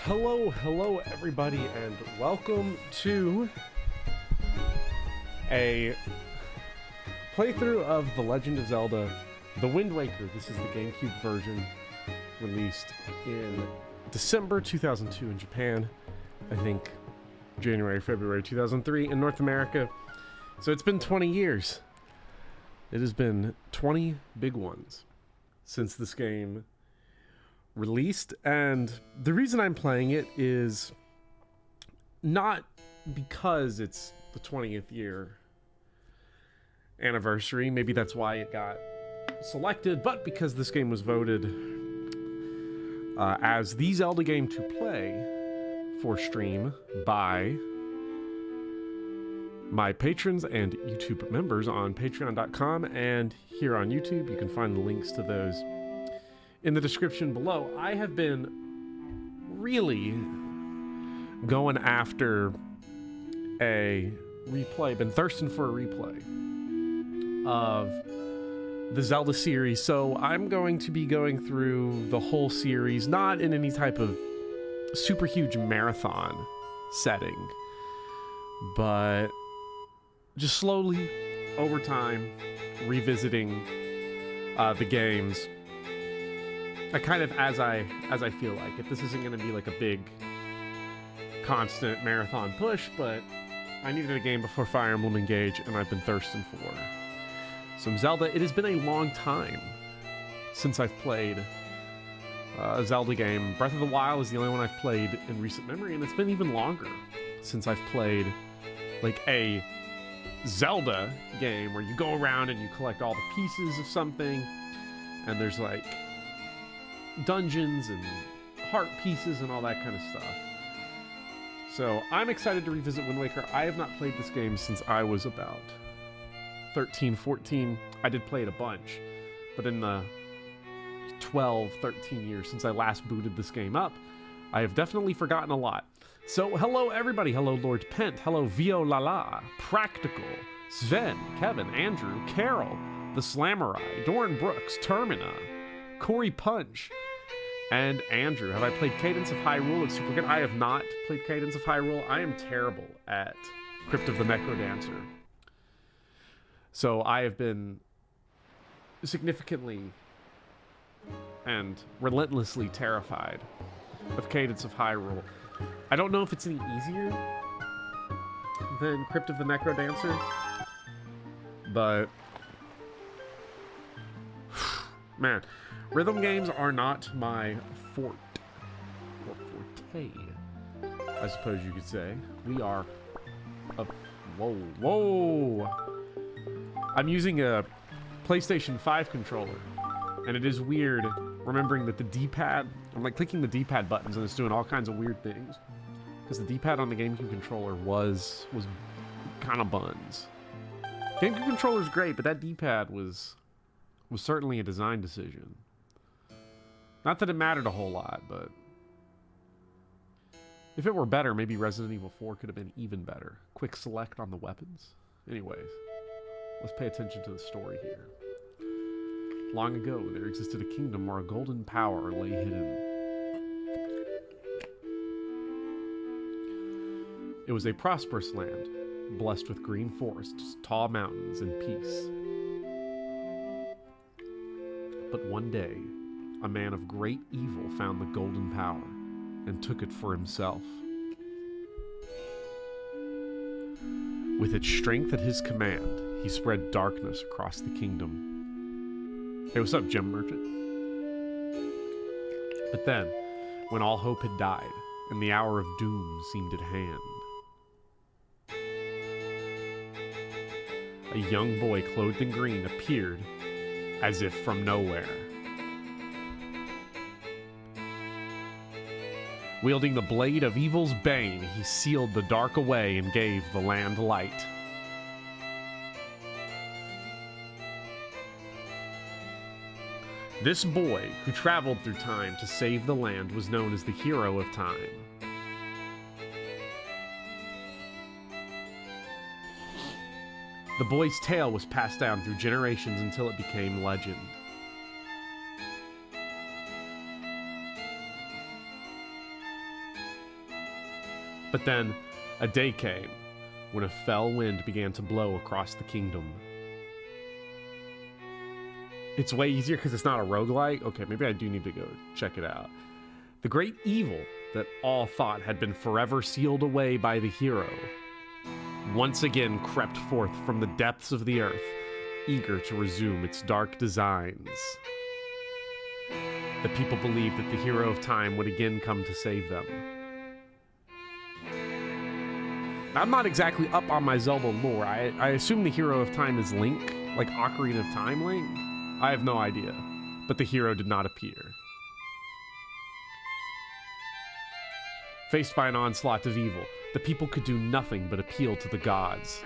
Hello everybody, and welcome to a playthrough of The Legend of Zelda, The Wind Waker. This is the GameCube version, released in December 2002 in Japan, I think January, February 2003 in North America. So it's been 20 years. It has been 20 big ones since this game released, and the reason I'm playing it is not because it's the 20th year anniversary, maybe that's why it got selected, but because this game was voted as the Zelda game to play for stream by my patrons and YouTube members on patreon.com and here on YouTube. You can find the links to those in the description below. I have been really going after a replay, been thirsting for a replay of the Zelda series, so I'm going to be going through the whole series, not in any type of super huge marathon setting, but just slowly, over time, revisiting the games. I kind of, as I feel like it. This isn't going to be like a big, constant marathon push, but I needed a game before Fire Emblem Engage, and I've been thirsting for some Zelda. It has been a long time since I've played a Zelda game. Breath of the Wild is the only one I've played in recent memory, and it's been even longer since I've played like a Zelda game where you go around and you collect all the pieces of something, and there's like dungeons and heart pieces and all that kind of stuff. So I'm excited to revisit Wind Waker. I have not played this game since I was about 13, 14. I did play it a bunch, but in the 12, 13 years since I last booted this game up, I have definitely forgotten a lot. So hello everybody. Hello Lord Pent. Hello Violala, Practical, Sven, Kevin, Andrew, Carol, The Slamurai, Doran Brooks, Termina, Corey Punch, and Andrew. Have I played Cadence of Hyrule? It's super good. I have not played Cadence of Hyrule. I am terrible at Crypt of the Necrodancer. So I have been significantly and relentlessly terrified of Cadence of Hyrule. I don't know if it's any easier than Crypt of the Necrodancer, but man, rhythm games are not my forte, I suppose you could say. We are whoa. I'm using a PlayStation 5 controller, and it is weird remembering that the D-pad, I'm like clicking the D-pad buttons and it's doing all kinds of weird things, because the D-pad on the GameCube controller was kind of buns. GameCube controller's great, but that D-pad was certainly a design decision. Not that it mattered a whole lot, but if it were better, maybe Resident Evil 4 could have been even better. Quick select on the weapons. Anyways, let's pay attention to the story here. Long ago, there existed a kingdom where a golden power lay hidden. It was a prosperous land, blessed with green forests, tall mountains, and peace. But one day, a man of great evil found the golden power and took it for himself. With its strength at his command, he spread darkness across the kingdom. Hey, what's up, gem merchant? But then, when all hope had died and the hour of doom seemed at hand, a young boy clothed in green appeared as if from nowhere. Wielding the blade of evil's bane, he sealed the dark away and gave the land light. This boy, who traveled through time to save the land, was known as the Hero of Time. The boy's tale was passed down through generations until it became legend. But then a day came when a fell wind began to blow across the kingdom. It's way easier because it's not a roguelike. Okay, maybe I do need to go check it out. The great evil that all thought had been forever sealed away by the hero once again crept forth from the depths of the earth, eager to resume its dark designs. The people believed that the hero of time would again come to save them. I'm not exactly up on my Zelda lore. I assume the hero of time is Link, like Ocarina of Time Link. I have no idea, but the hero did not appear. Faced by an onslaught of evil, the people could do nothing but appeal to the gods.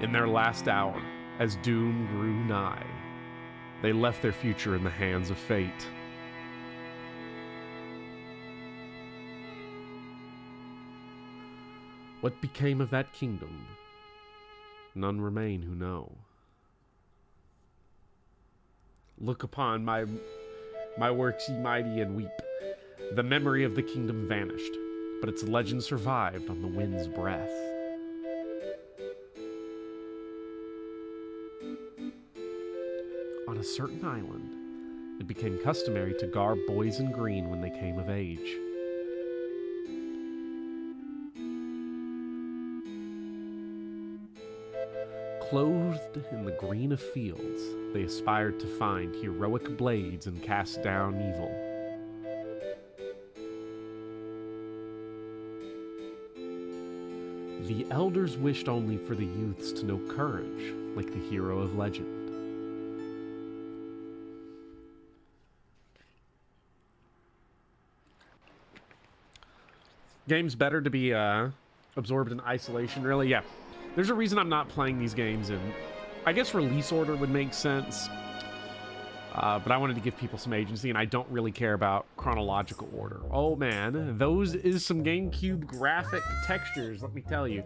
In their last hour, as doom grew nigh, they left their future in the hands of fate. What became of that kingdom? None remain who know. Look upon my works, ye mighty, and weep. The memory of the kingdom vanished, but its legend survived on the wind's breath. On a certain island, it became customary to garb boys in green when they came of age. Clothed in the green of fields, they aspired to find heroic blades and cast down evil. The elders wished only for the youths to know courage, like the hero of legend. Game's better to be absorbed in isolation, really? Yeah. There's a reason I'm not playing these games in, I guess, release order would make sense. But I wanted to give people some agency, and I don't really care about chronological order. Oh man, those is some GameCube graphic textures, let me tell you.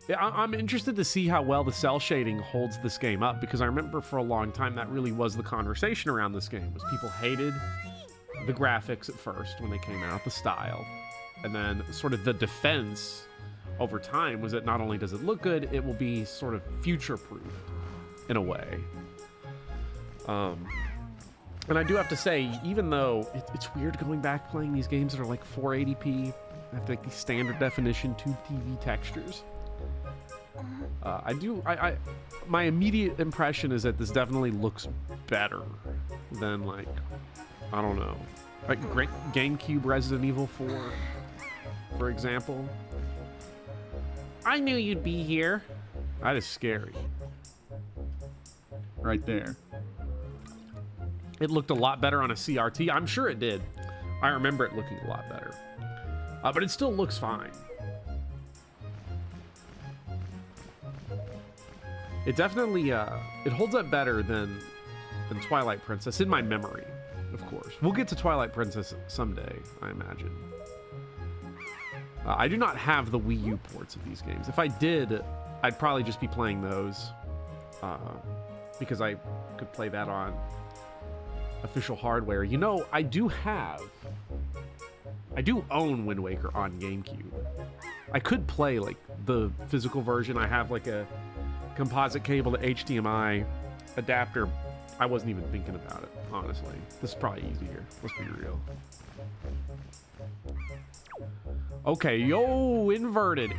Yeah, I'm interested to see how well the cell shading holds this game up, because I remember for a long time that really was the conversation around this game, was people hated the graphics at first when they came out, the style, and then sort of the defense over time was that not only does it look good, it will be sort of future-proofed in a way. And I do have to say, even though it's weird going back playing these games that are like 480p, I have to like these standard definition tube TV textures. My immediate impression is that this definitely looks better than, like, I don't know, like great GameCube Resident Evil 4, for example. I knew you'd be here. That is scary. Right there. It looked a lot better on a CRT. I'm sure it did. I remember it looking a lot better. But it still looks fine. It definitely, it holds up better than Twilight Princess, in my memory, of course. We'll get to Twilight Princess someday, I imagine. I do not have the Wii U ports of these games. If I did, I'd probably just be playing those, because I could play that on official hardware. You know, I do own Wind Waker on GameCube. I could play, like, the physical version. I have, like, a composite cable to HDMI adapter. I wasn't even thinking about it, honestly. This is probably easier. Let's be real. Okay, yo, inverted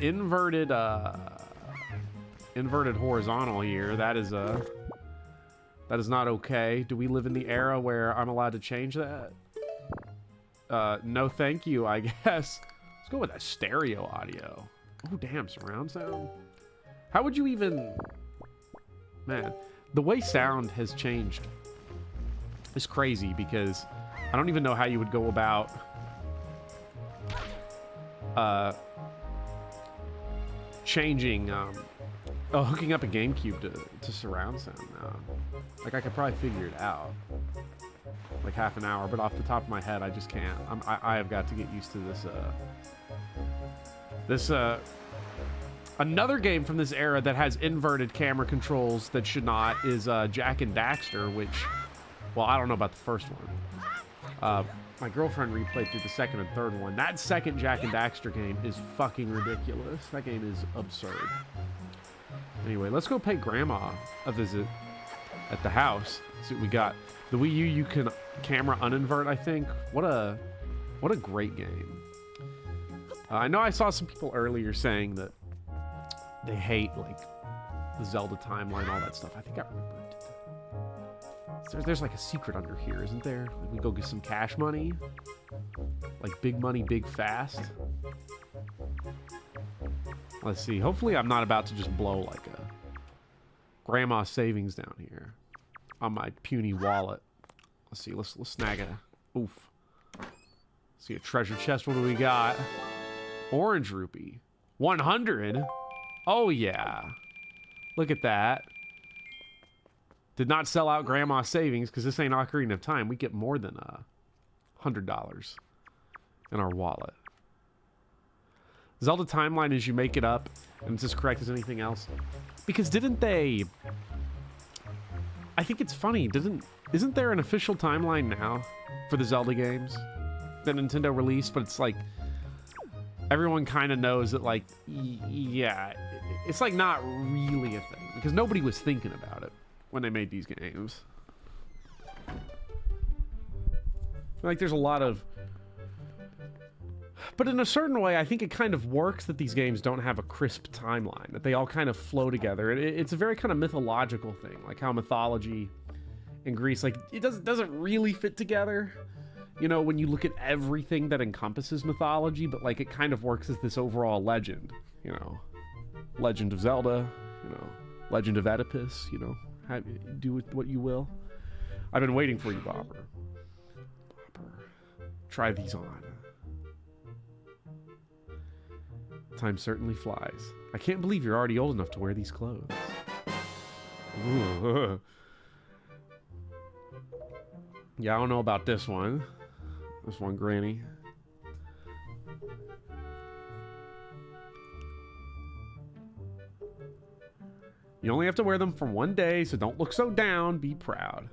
horizontal here. That is not okay. Do we live in the era where I'm allowed to change that? No, thank you, I guess. Let's go with that stereo audio. Oh, damn, surround sound. How would you even... Man, the way sound has changed is crazy, because I don't even know how you would go about changing, hooking up a GameCube to surround sound now. Like, I could probably figure it out. Like half an hour, but off the top of my head, I just can't. I have got to get used to this, another game from this era that has inverted camera controls that should not is Jak and Daxter, which, well, I don't know about the first one. My girlfriend replayed through the second and third one. That second Jack and Daxter game is fucking ridiculous. That game is absurd. Anyway, let's go pay Grandma a visit at the house. See what we got. The Wii U, you can camera uninvert, I think. What a great game. I know I saw some people earlier saying that they hate, like, the Zelda timeline, all that stuff. I think I remember it. There's like a secret under here, isn't there? Like we go get some cash money. Like big money, big fast. Let's see. Hopefully I'm not about to just blow like a grandma savings down here on my puny wallet. Let's see. Let's snag a... Oof. See a treasure chest. What do we got? Orange rupee. 100? Oh, yeah. Look at that. Did not sell out Grandma's savings because this ain't Ocarina of Time. We get more than $100 in our wallet. Zelda timeline is you make it up and it's as correct as anything else. Because didn't they... I think it's funny. Isn't there an official timeline now for the Zelda games that Nintendo released? But it's like... Everyone kind of knows that, like, yeah, it's like not really a thing. Because nobody was thinking about it when they made these games. Like, there's a lot of... But in a certain way, I think it kind of works that these games don't have a crisp timeline, that they all kind of flow together. It's a very kind of mythological thing, like how mythology in Greece, like, it doesn't really fit together, you know, when you look at everything that encompasses mythology, but, like, it kind of works as this overall legend, you know. Legend of Zelda, you know, Legend of Oedipus, you know. Do with what you will. I've been waiting for you, Bopper. Try these on. Time certainly flies. I can't believe you're already old enough to wear these clothes. Ooh. Yeah, I don't know about this one. This one, Granny. You only have to wear them for one day, so don't look so down. Be proud.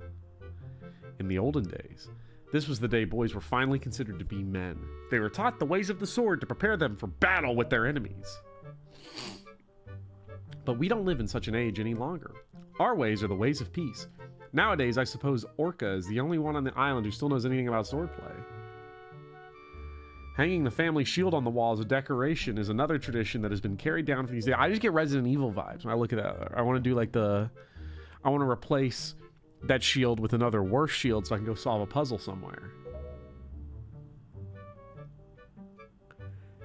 In the olden days, this was the day boys were finally considered to be men. They were taught the ways of the sword to prepare them for battle with their enemies. But we don't live in such an age any longer. Our ways are the ways of peace. Nowadays, I suppose Orca is the only one on the island who still knows anything about swordplay. Hanging the family shield on the wall as a decoration is another tradition that has been carried down from these days. I just get Resident Evil vibes when I look at that. I want to do like I want to replace that shield with another worse shield so I can go solve a puzzle somewhere.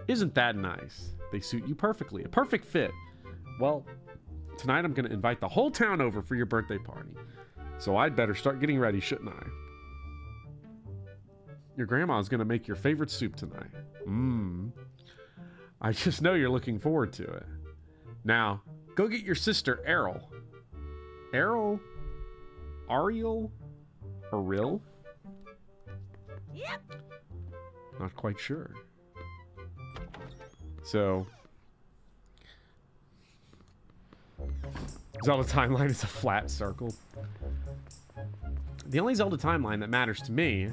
Isn't that nice? They suit you perfectly. A perfect fit. Well, tonight I'm going to invite the whole town over for your birthday party. So I'd better start getting ready, shouldn't I? Your grandma's gonna make your favorite soup tonight. I just know you're looking forward to it. Now, go get your sister, Errol. Errol? Ariel? Aril? Yep. Not quite sure. So... Zelda timeline is a flat circle. The only Zelda timeline that matters to me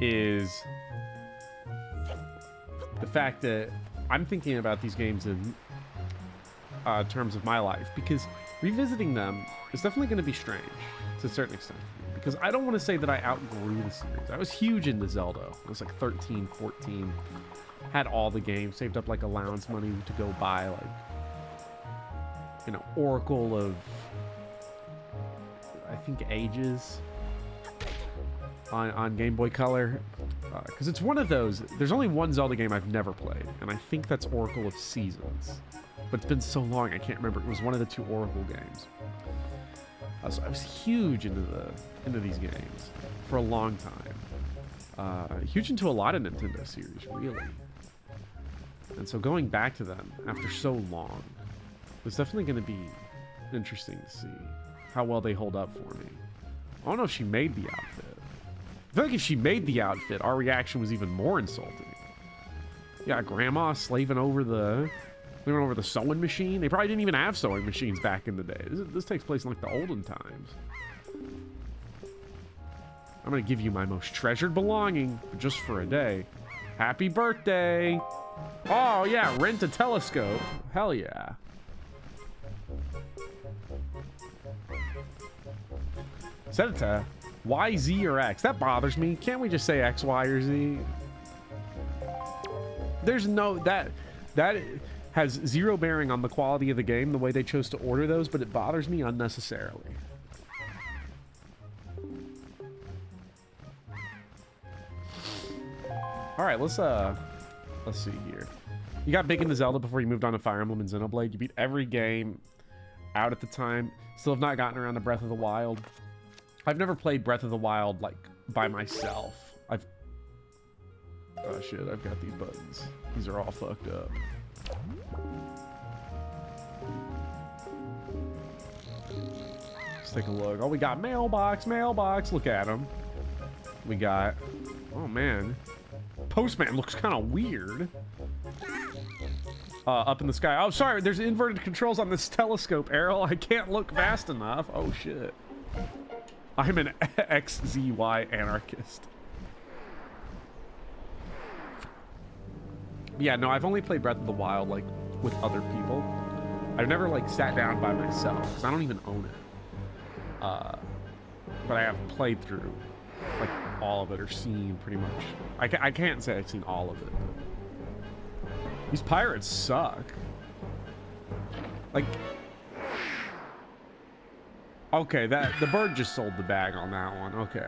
is the fact that I'm thinking about these games in terms of my life, because revisiting them is definitely going to be strange to a certain extent, because I don't want to say that I outgrew the series. I was huge into Zelda. I was like 13, 14, had all the games, saved up like allowance money to go buy like, you know, Oracle of, I think, Ages on Game Boy Color, because it's one of those. There's only one Zelda game I've never played, and I think that's Oracle of Seasons, but it's been so long I can't remember. It was one of the two Oracle games. So I was huge into these games for a long time, huge into a lot of Nintendo series, really. And so going back to them after so long was definitely going to be interesting to see how well they hold up for me. I don't know if she made the outfit. I feel like if she made the outfit, our reaction was even more insulting. Yeah, Grandma slaving over the sewing machine. They probably didn't even have sewing machines back in the day. This takes place in like the olden times. I'm gonna give you my most treasured belonging, but just for a day. Happy birthday! Oh yeah, rent a telescope. Hell yeah. Set it to Y, Z, or X. That bothers me. Can't we just say X, Y, or Z? There's no... That has zero bearing on the quality of the game, the way they chose to order those, but it bothers me unnecessarily. Alright, let's see here. You got big into Zelda before you moved on to Fire Emblem and Xenoblade. You beat every game out at the time. Still have not gotten around to Breath of the Wild. I've never played Breath of the Wild, like, by myself. Oh shit, I've got these buttons. These are all fucked up. Let's take a look. Oh, we got mailbox. Look at them. We got... Oh, man. Postman looks kind of weird. Up in the sky. Oh, sorry. There's inverted controls on this telescope, Errol. I can't look fast enough. Oh, shit. I'm an XZY anarchist. Yeah, no, I've only played Breath of the Wild, like, with other people. I've never, like, sat down by myself, because I don't even own it. But I have played through, like, all of it, or seen pretty much. I can't say I've seen all of it. These pirates suck. Like... Okay, the bird just sold the bag on that one. Okay.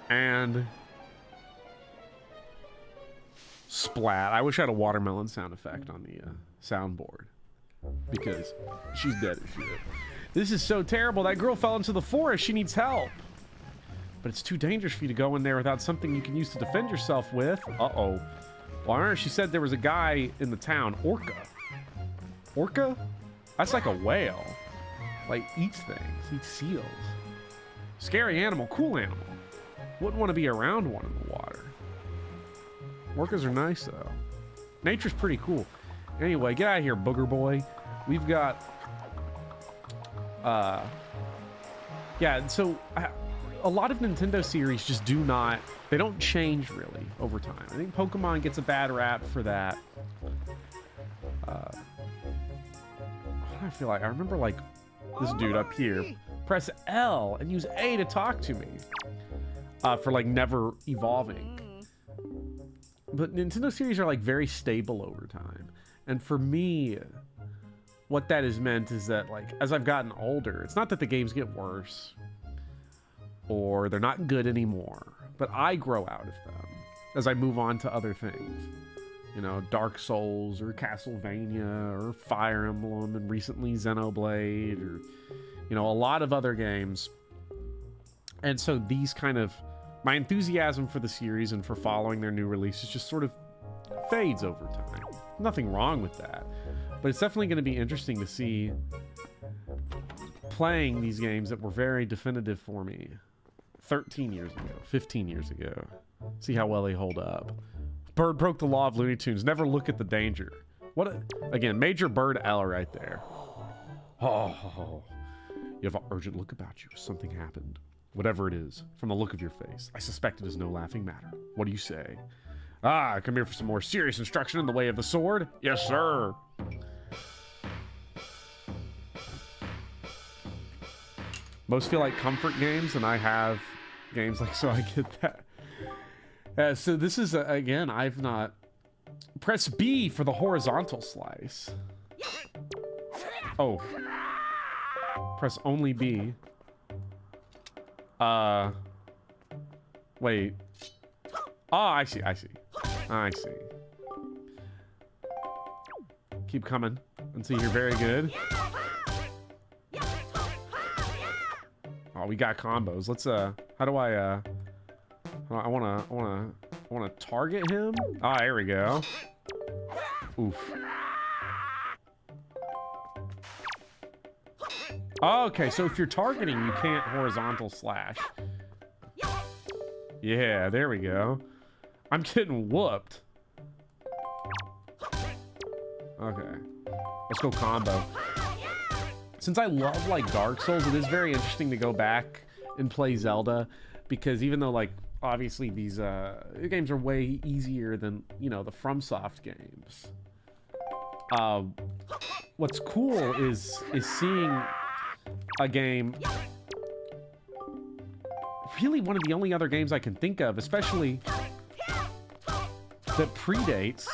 And... Splat. I wish I had a watermelon sound effect on the soundboard. Because she's dead as shit. This is so terrible. That girl fell into the forest. She needs help. But it's too dangerous for you to go in there without something you can use to defend yourself with. Uh-oh. Well, I remember she said there was a guy in the town. Orca. Orca? That's like a whale. Like, eats things. Eats seals. Scary animal. Cool animal. Wouldn't want to be around one in the water. Orcas are nice, though. Nature's pretty cool. Anyway, get out of here, booger boy. We've got... Yeah, so... a lot of Nintendo series just do not... They don't change, really, over time. I think Pokemon gets a bad rap for that. What do I feel like? I remember, like, this dude up here. Press L and use A to talk to me. For, like, never evolving. But Nintendo series are, like, very stable over time. And for me, what that has meant is that, like, as I've gotten older, it's not that the games get worse or they're not good anymore, but I grow out of them as I move on to other things. You know, Dark Souls or Castlevania or Fire Emblem, and recently Xenoblade, or, you know, a lot of other games. And so these kind of... my enthusiasm for the series and for following their new releases just sort of fades over time. Nothing wrong with that. But it's definitely going to be interesting to see playing these games that were very definitive for me 13 years ago, 15 years ago. See how well they hold up. Bird broke the law of Looney Tunes. Never look at the danger. Again, Major Bird L right there. Oh, you have an urgent look about you. Something happened. Whatever it is, from the look of your face, I suspect it is no laughing matter. What do you say? Ah, come here for some more serious instruction in the way of the sword? Yes, sir. Most feel like comfort games, and I have games like, so I get that. So this is, again, I've not... Press B for the horizontal slice. Oh. Press only B. Wait. Oh, I see. Keep coming until you're very good. Oh, we got combos. Let's, how do I wanna target him? Ah, there we go. Oof. Okay, so if you're targeting, you can't horizontal slash. Yeah, there we go. I'm getting whooped. Okay. Let's go combo. Since I love, like, Dark Souls, it is very interesting to go back and play Zelda because even though, like, obviously these games are way easier than, you know, the FromSoft games, what's cool is seeing a game, really one of the only other games I can think of, especially that predates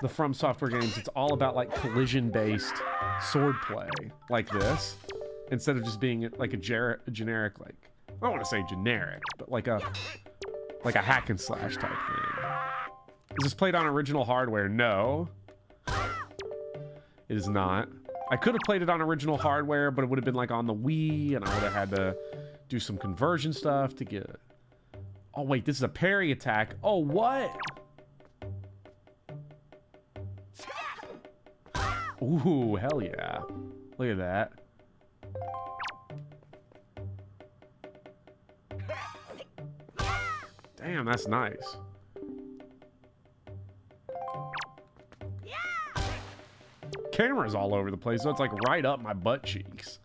the From Software games. It's all about like collision-based swordplay like this, instead of just being like a generic, like, I don't want to say generic, but like a hack and slash type thing. Is this played on original hardware? No, it is not. I could have played it on original hardware, but it would have been like on the Wii, and I would have had to do some conversion stuff to get it. Oh wait, this is a parry attack. Oh, what? Ooh, hell yeah. Look at that. Damn, that's nice. Camera's all over the place, so it's like right up my butt cheeks.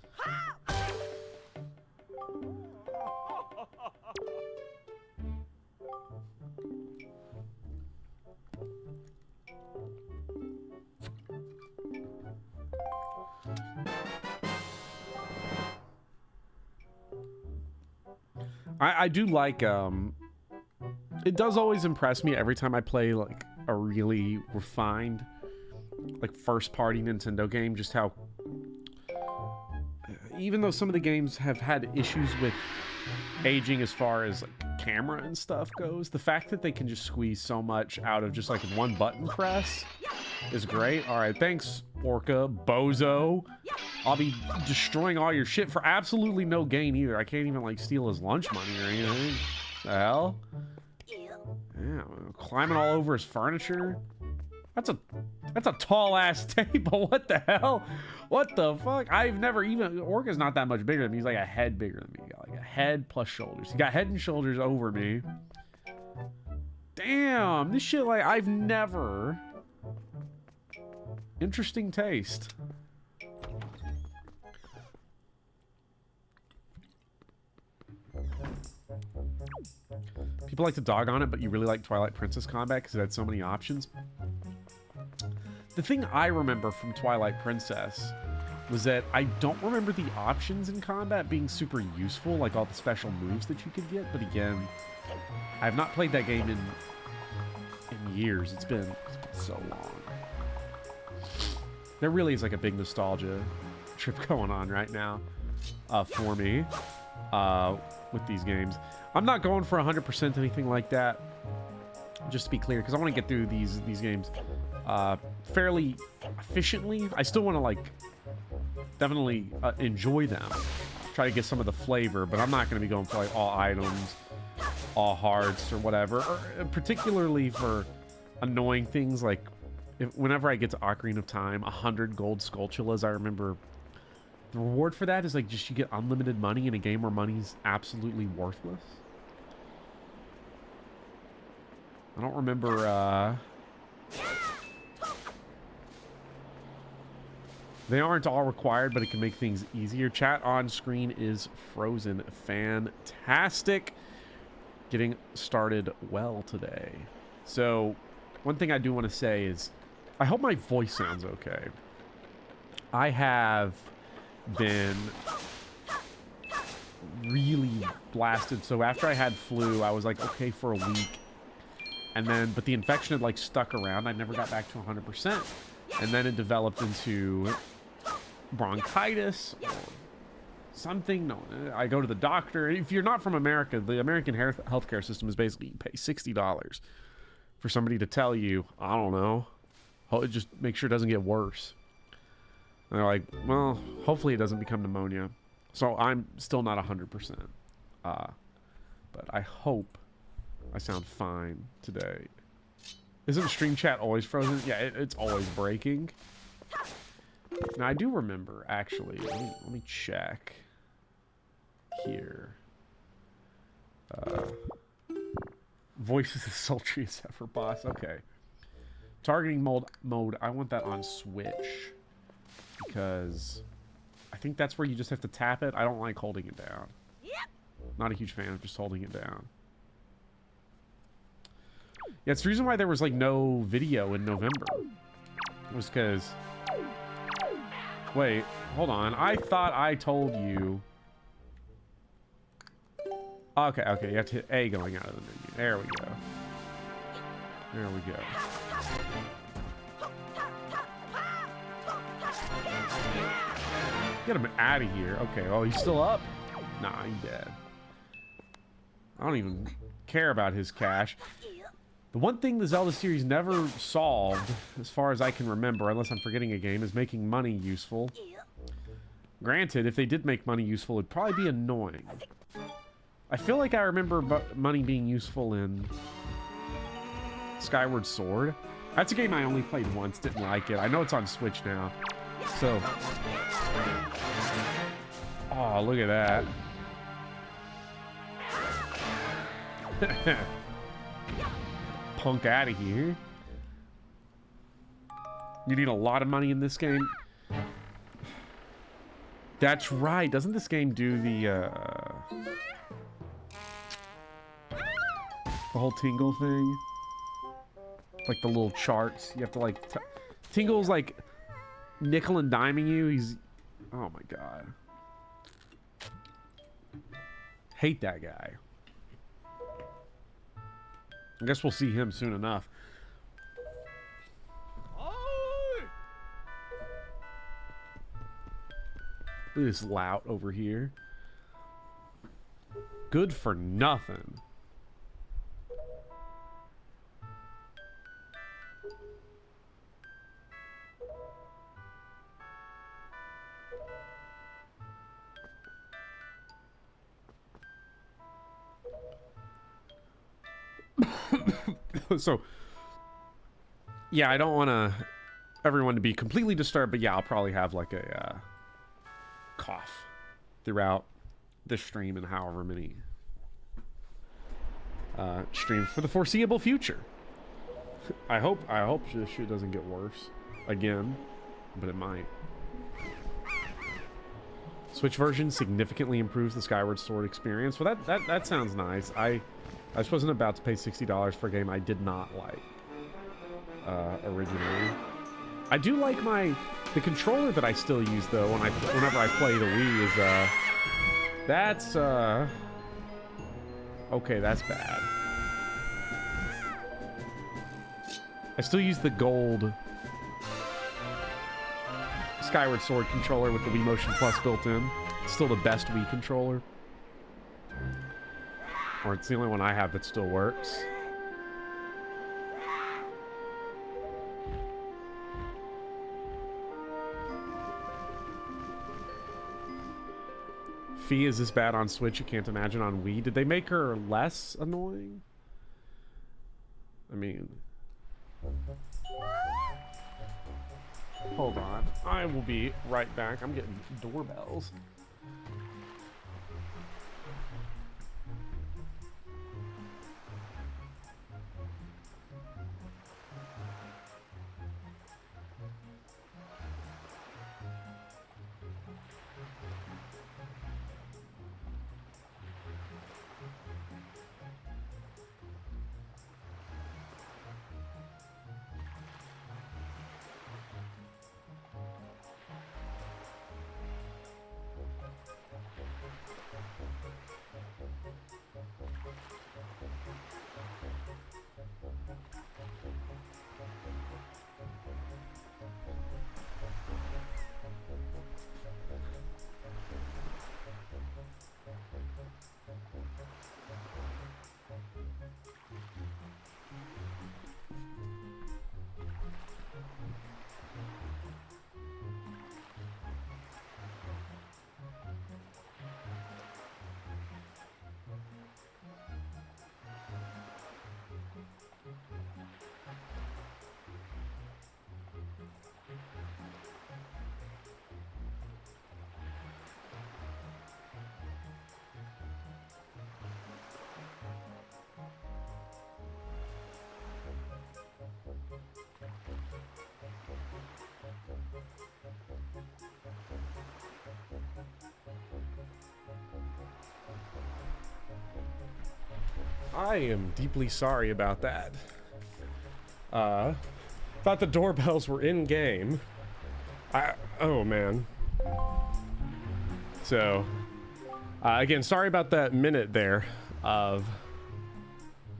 I do like, it does always impress me every time I play like a really refined, like first-party Nintendo game, just how, even though some of the games have had issues with aging as far as like camera and stuff goes, the fact that they can just squeeze so much out of just like one button press is great. All right, thanks, Orca, bozo. I'll be destroying all your shit for absolutely no gain either. I can't even like steal his lunch money or anything. The hell? Yeah, climbing all over his furniture. That's a tall ass table. What the hell? What the fuck? I've never even, Orca's not that much bigger than me. He's like a head bigger than me. He got like a head plus shoulders. He got head and shoulders over me. Damn, this shit, like, I've never. Interesting taste. People like to dog on it, but you really like Twilight Princess combat because it had so many options. The thing I remember from Twilight Princess was that I don't remember the options in combat being super useful, like all the special moves that you could get. But again, I have not played that game in years. It's been so long. There really is like a big nostalgia trip going on right now for me with these games. I'm not going for 100% anything like that, just to be clear, because I want to get through these games fairly efficiently. I still want to like definitely enjoy them, try to get some of the flavor, but I'm not going to be going for like all items, all hearts, or whatever, or particularly for annoying things like whenever I get to Ocarina of Time, 100 gold Skulltulas. I remember the reward for that is like just you get unlimited money in a game where money's absolutely worthless. I don't remember, they aren't all required, but it can make things easier. Chat on screen is frozen. Fantastic. Getting started well today. So, one thing I do want to say is, I hope my voice sounds okay. I have been really blasted. So after I had flu, I was like okay for a week. And then, but the infection had like stuck around. I never got back to 100%. And then it developed into bronchitis or something. No, I go to the doctor. If you're not from America, the American healthcare system is basically you pay $60 for somebody to tell you, I don't know, just make sure it doesn't get worse. And they're like, well, hopefully it doesn't become pneumonia. So I'm still not 100%. But I hope I sound fine today. Isn't stream chat always frozen? Yeah, it's always breaking. Now, I do remember, actually, let me check here. Voice is as sultry as ever, boss. Okay. Targeting mode, I want that on Switch. Because I think that's where you just have to tap it. I don't like holding it down. Not a huge fan of just holding it down. Yeah, it's the reason why there was like no video in November. It was because... Wait, hold on. I thought I told you... Okay, okay, you have to hit A going out of the menu. There we go. There we go. Get him out of here. Okay, oh, he's still up? Nah, he's dead. I don't even care about his cash. The one thing the Zelda series never solved, as far as I can remember, unless I'm forgetting a game, is making money useful. Granted, if they did make money useful, it'd probably be annoying. I feel like I remember money being useful in Skyward Sword. That's a game I only played once, didn't like it. I know it's on Switch now. So... Oh, look at that. Punk out of here. You need a lot of money in this game. That's right. Doesn't this game do the whole tingle thing? Like the little charts. You have to like... Tingle's like nickel and diming you. He's... Oh my god. Hate that guy. I guess we'll see him soon enough. Look at this lout over here. Good for nothing. So, yeah, I don't want everyone to be completely disturbed, but yeah, I'll probably have like a cough throughout this stream and however many streams for the foreseeable future. I hope this shit doesn't get worse again, but it might. Switch version significantly improves the Skyward Sword experience. Well, that sounds nice. I just wasn't about to pay $60 for a game I did not like originally. I do like the controller that I still use though whenever I play the Wii is that's okay, that's bad. I still use the gold Skyward Sword controller with the Wii Motion Plus built in. It's still the best Wii controller. Or it's the only one I have that still works. Fee is this bad on Switch, you can't imagine on Wii. Did they make her less annoying? I mean... Hold on. I will be right back. I'm getting doorbells. I am deeply sorry about that. Thought the doorbells were in game. Oh man. So, again, sorry about that minute there of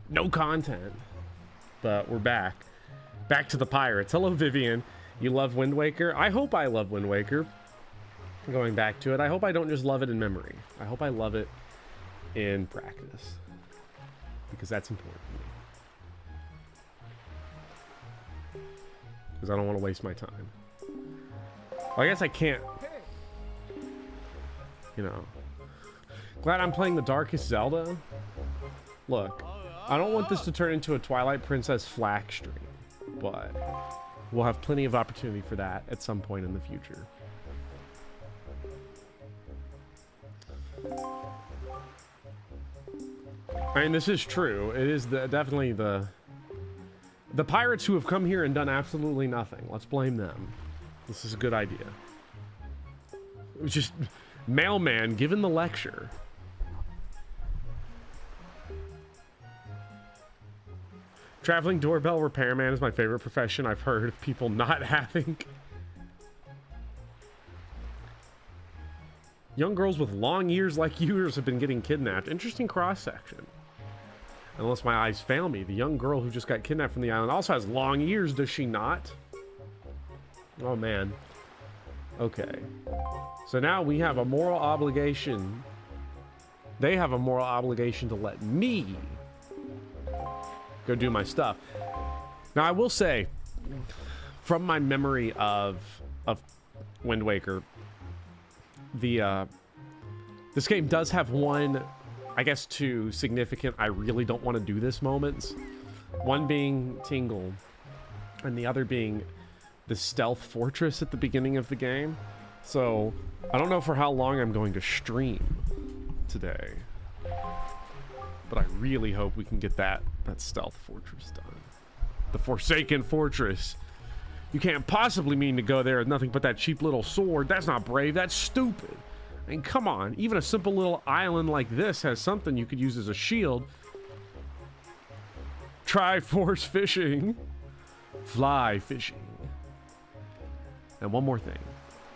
no content, but we're back. Back to the pirates. Hello, Vivian. You love Wind Waker? I hope I love Wind Waker. Going back to it, I hope I don't just love it in memory. I hope I love it in practice, because that's important to me. Because I don't want to waste my time. Well, I guess I can't. You know. Glad I'm playing the Darkest Zelda. Look, I don't want this to turn into a Twilight Princess flak stream, but we'll have plenty of opportunity for that at some point in the future. I mean, this is true. It is definitely the pirates who have come here and done absolutely nothing. Let's blame them. This is a good idea. It was just mailman given the lecture. Traveling doorbell repairman is my favorite profession. I've heard of people not having. Young girls with long ears like yours have been getting kidnapped. Interesting cross-section. Unless my eyes fail me, the young girl who just got kidnapped from the island also has long ears, does she not? Oh, man. Okay. So now we have a moral obligation. They have a moral obligation to let me go do my stuff. Now, I will say, from my memory of Wind Waker, this game does have one, I guess, two significant I really don't want to do this moments. One being Tingle, and the other being the stealth fortress at the beginning of the game. So I don't know for how long I'm going to stream today, but I really hope we can get that stealth fortress done. The Forsaken Fortress. You can't possibly mean to go there with nothing but that cheap little sword. That's not brave. That's stupid. I mean, come on. Even a simple little island like this has something you could use as a shield. Try force fishing. Fly fishing. And one more thing.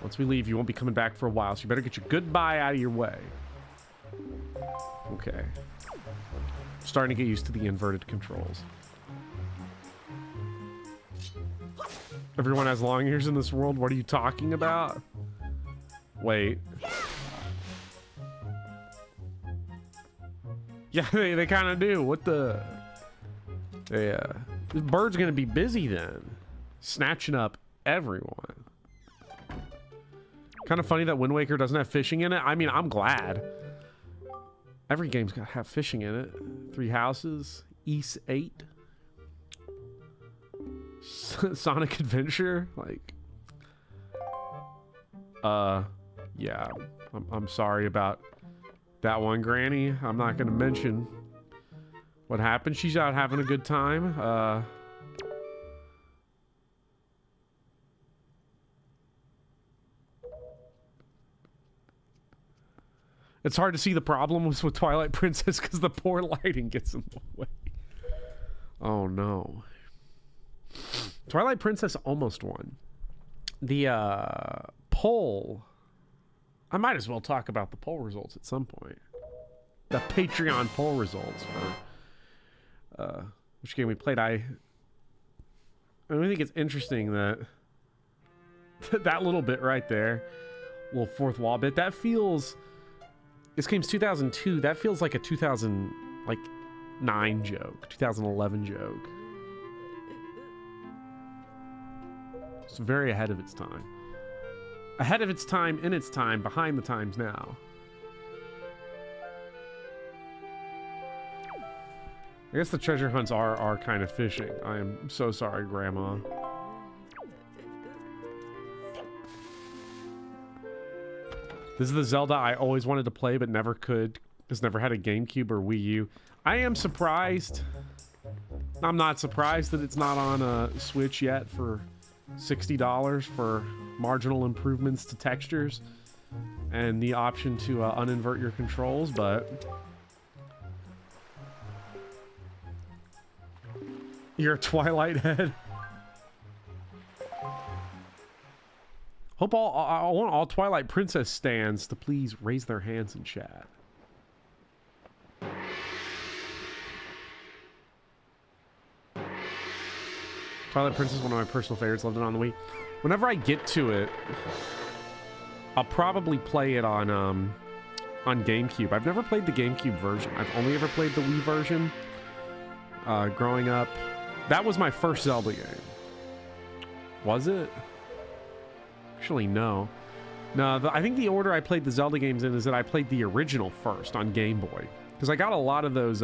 Once we leave, you won't be coming back for a while, so you better get your goodbye out of your way. Okay. Starting to get used to the inverted controls. Everyone has long ears in this world. What are you talking about? Wait. Yeah, they kind of do. What the? Yeah. This bird's gonna be busy then, snatching up everyone. Kind of funny that Wind Waker doesn't have fishing in it. I mean, I'm glad. Every game's gotta have fishing in it. 3 houses, East 8. Sonic Adventure, like, yeah, I'm sorry about that one, Granny. I'm not gonna mention what happened. She's out having a good time. It's hard to see the problems with Twilight Princess because the poor lighting gets in the way. Oh no. Twilight Princess almost won. The poll. I might as well talk about the poll results at some point. The Patreon poll results for which game we played. I think it's interesting that that little bit right there, little fourth wall bit, that feels. This game's 2002. That feels like a 2009 joke, 2011 joke. It's very ahead of its time. Ahead of its time, in its time, behind the times now. I guess the treasure hunts are kind of fishing. I am so sorry, Grandma. This is the Zelda I always wanted to play but never could. Just never had a GameCube or Wii U. I am surprised. I'm not surprised that it's not on a Switch yet for $60 for marginal improvements to textures and the option to uninvert your controls, but You're a Twilight head. Hope I want all Twilight Princess stans to please raise their hands in chat. Twilight Princess, one of my personal favorites. Loved it on the Wii. Whenever I get to it, I'll probably play it on GameCube. I've never played the GameCube version. I've only ever played the Wii version. Growing up, that was my first Zelda game. Was it? Actually, no. No, I think the order I played the Zelda games in is that I played the original first on Game Boy. Because I got a lot of those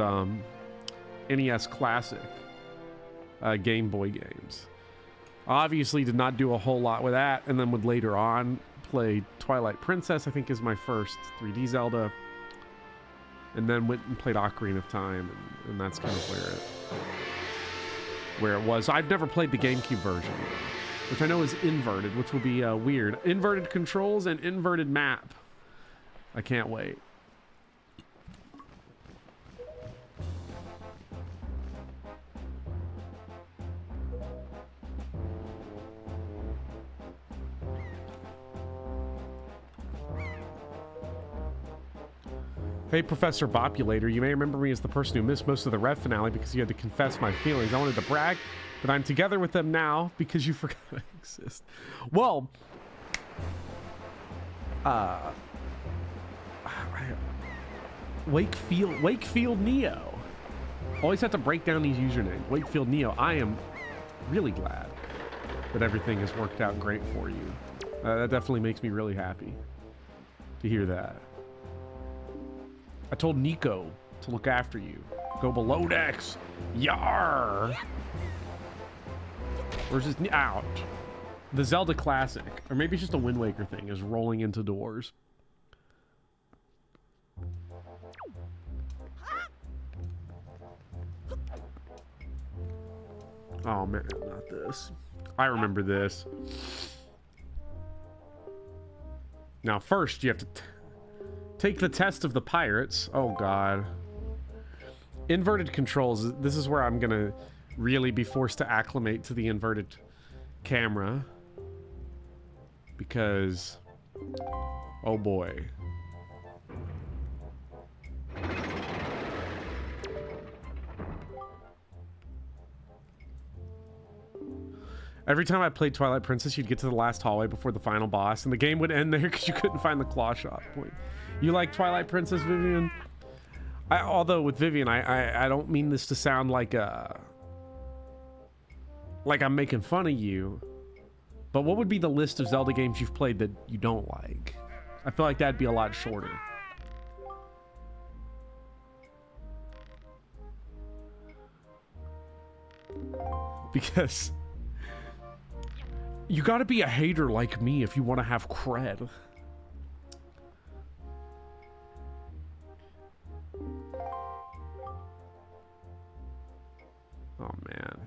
NES Classic Game Boy games. Obviously did not do a whole lot with that, and then would later on play Twilight Princess, I think is my first 3D Zelda. And then went and played Ocarina of Time, and that's kind of where it was. I've never played the GameCube version, which I know is inverted, which will be weird. Inverted controls and inverted map. I can't wait. Hey, Professor Bopulator, you may remember me as the person who missed most of the Rev finale because you had to confess my feelings. I wanted to brag that I'm together with them now because you forgot I exist. Well, Wakefield Neo. Always have to break down these usernames. Wakefield Neo. I am really glad that everything has worked out great for you. That definitely makes me really happy to hear that. I told Nico to look after you. Go below decks. Yar. Where's his out? The Zelda Classic, or maybe it's just a Wind Waker thing, is rolling into doors. Oh man, not this. I remember this. Now first you have to take the test of the pirates. Oh god. Inverted controls. This is where I'm gonna really be forced to acclimate to the inverted camera. Because, oh boy. Every time I played Twilight Princess, you'd get to the last hallway before the final boss, and the game would end there because you couldn't find the claw shop point. You like Twilight Princess, Vivian? Although with Vivian, I don't mean this to sound like I'm making fun of you, but what would be the list of Zelda games you've played that you don't like? I feel like that'd be a lot shorter. Because you gotta be a hater like me if you want to have cred. Oh man.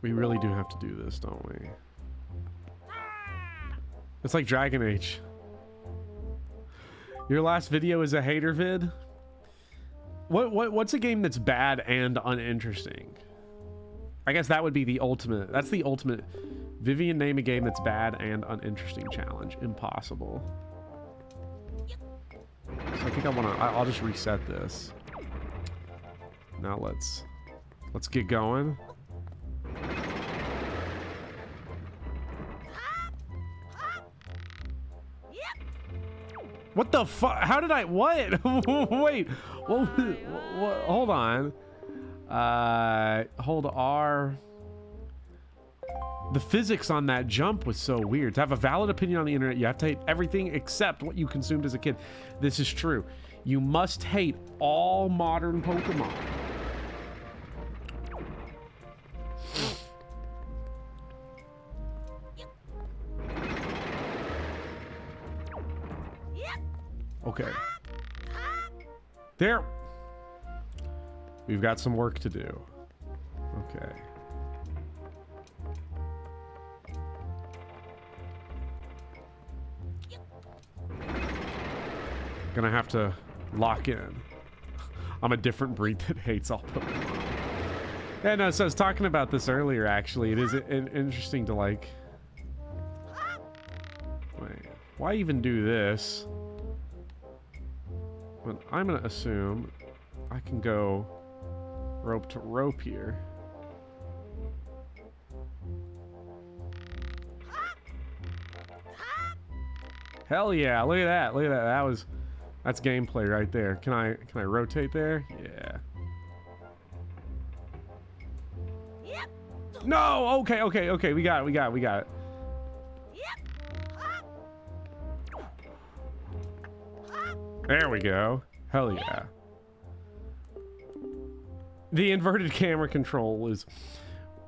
We really do have to do this, don't we? It's like Dragon Age. Your last video is a hater vid? What's a game that's bad and uninteresting? I guess that would be the ultimate. That's the ultimate. Vivian, name a game that's bad and uninteresting challenge. Impossible. So I think I'll just reset this. Now let's get going. What the fuck? How did I? What? Wait. What, hold on. Hold R. The physics on that jump was so weird. To have a valid opinion on the internet, you have to hate everything except what you consumed as a kid. This is true. You must hate all modern Pokemon. Okay. There. We've got some work to do. Okay. Gonna have to lock in. I'm a different breed that hates all Pokemon. Yeah, no, so I was talking about this earlier, actually. It is interesting to, like... Wait, why even do this? But I'm gonna assume I can go rope to rope here. Hell yeah, look at that, look at that. That's gameplay right there. Can I rotate there? Yeah. No, okay, we got it. There we go. Hell yeah. The inverted camera control is...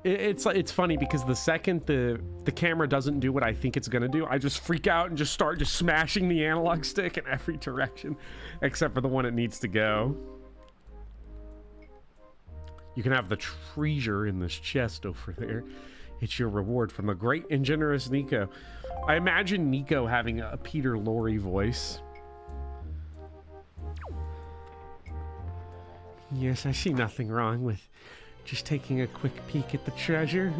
It's funny because the second the camera doesn't do what I think it's gonna do, I just freak out and just start smashing the analog stick in every direction, except for the one it needs to go. You can have the treasure in this chest over there. It's your reward from the great and generous Nico. I imagine Nico having a Peter Lorre voice. Yes, I see nothing wrong with just taking a quick peek at the treasure.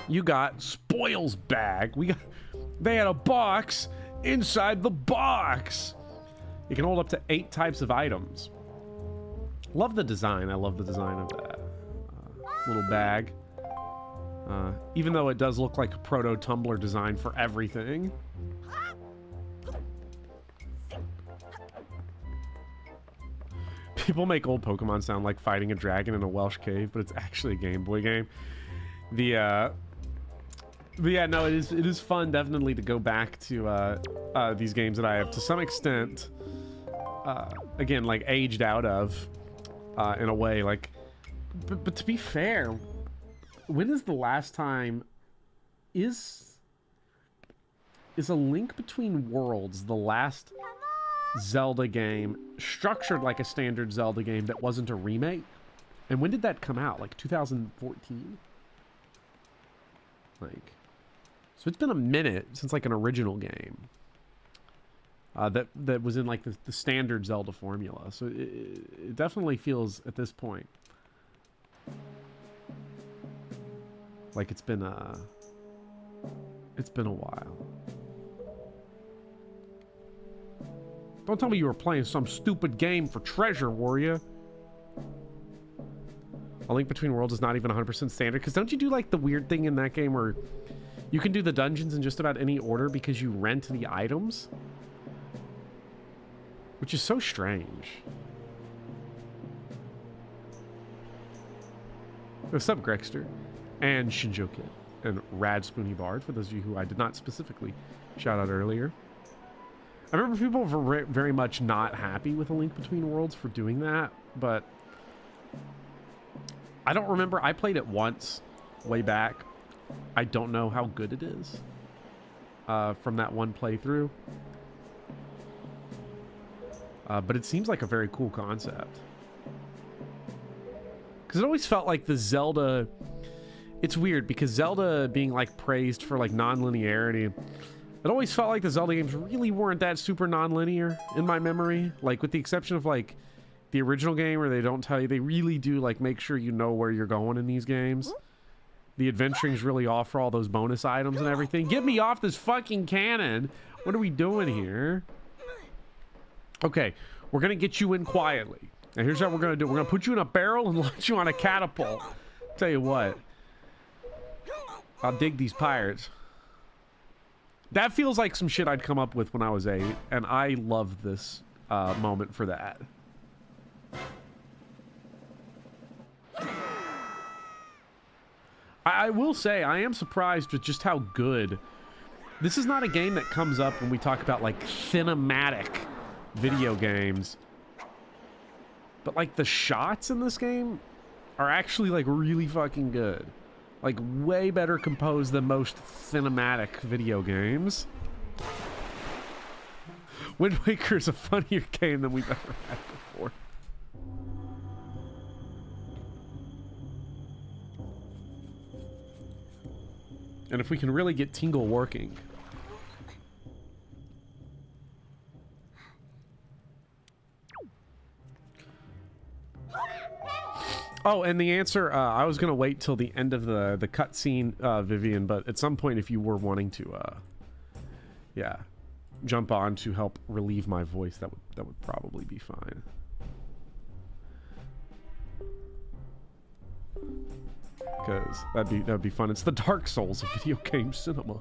You got spoils bag. They had a box inside the box. You can hold up to 8 types of items. Love the design. I love the design of that little bag. Even though it does look like a proto-Tumblr design for everything. People make old Pokemon sound like fighting a dragon in a Welsh cave, but it's actually a Game Boy game. But yeah, no, it is fun definitely to go back to these games that I have to some extent again, like, aged out of in a way, like, but to be fair, when is the last time is A Link Between Worlds the last Zelda game structured like a standard Zelda game that wasn't a remake? And when did that come out? Like 2014? Like, so it's been a minute since like an original game that was in like the standard Zelda formula. So it definitely feels at this point like it's been a while. Don't tell me you were playing some stupid game for treasure, were you? A Link Between Worlds is not even 100% standard, because don't you do like the weird thing in that game where you can do the dungeons in just about any order because you rent the items? Which is so strange. What's up, Grexter? And Shinjo Kid. And Rad Spoony Bard, for those of you who I did not specifically shout out earlier. I remember people were very much not happy with A Link Between Worlds for doing that, but I don't remember. I played it once, way back. I don't know how good it is from that one playthrough. But it seems like a very cool concept. Because it always felt like the Zelda... It's weird, because Zelda being like praised for like non-linearity... It always felt like the Zelda games really weren't that super non-linear in my memory. Like, with the exception of, like, the original game where they don't tell you. They really do, like, make sure you know where you're going in these games. The adventuring's really offer all those bonus items and everything. Get me off this fucking cannon! What are we doing here? Okay, we're gonna get you in quietly. And here's how we're gonna do it. We're gonna put you in a barrel and launch you on a catapult. Tell you what. I'll dig these pirates. That feels like some shit I'd come up with when I was 8, and I love this moment for that. I will say, I am surprised with just how good... This is not a game that comes up when we talk about, like, cinematic video games. But, like, the shots in this game are actually, like, really fucking good. Like, way better composed than most cinematic video games. Wind Waker is a funnier game than we've ever had before. And if we can really get Tingle working... Oh, and the answer, I was going to wait till the end of the cutscene, Vivian, but at some point, if you were wanting to, yeah, jump on to help relieve my voice, that would probably be fine. Because that'd be fun. It's the Dark Souls of video game cinema.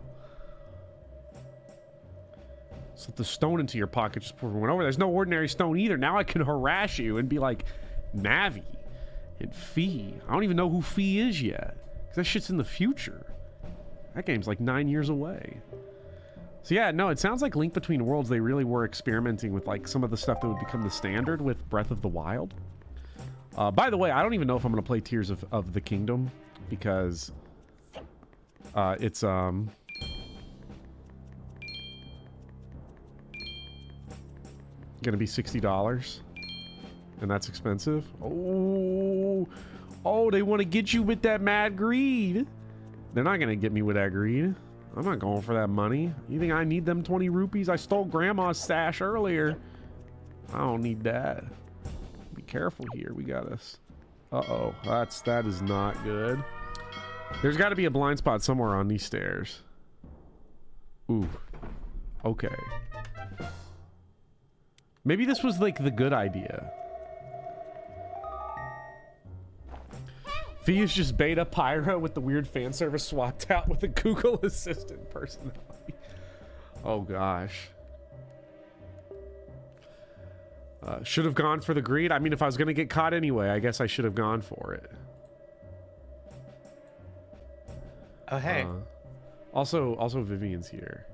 Slip the stone into your pocket just before we went over. There's no ordinary stone either. Now I can harass you and be like, Navi and Fee. I don't even know who Fee is yet. Because that shit's in the future. That game's like 9 years away. So yeah, no, it sounds like Link Between Worlds, they really were experimenting with like some of the stuff that would become the standard with Breath of the Wild. By the way, I don't even know if I'm going to play Tears of the Kingdom. Because it's gonna be $60, and that's expensive. Oh, they want to get you with that mad greed. They're not gonna get me with that greed. I'm not going for that money. You think I need them 20 rupees? I stole grandma's stash earlier. I don't need that. Be careful here. We got us. Uh-oh, that is not good. There's got to be a blind spot somewhere on these stairs. Ooh. Okay. Maybe this was like the good idea. Fee is just beta Pyro with the weird fan service swapped out with a Google Assistant personality. Oh gosh. Should have gone for the greed. I mean, if I was going to get caught anyway, I guess I should have gone for it. Oh, hey. Also Vivian's here.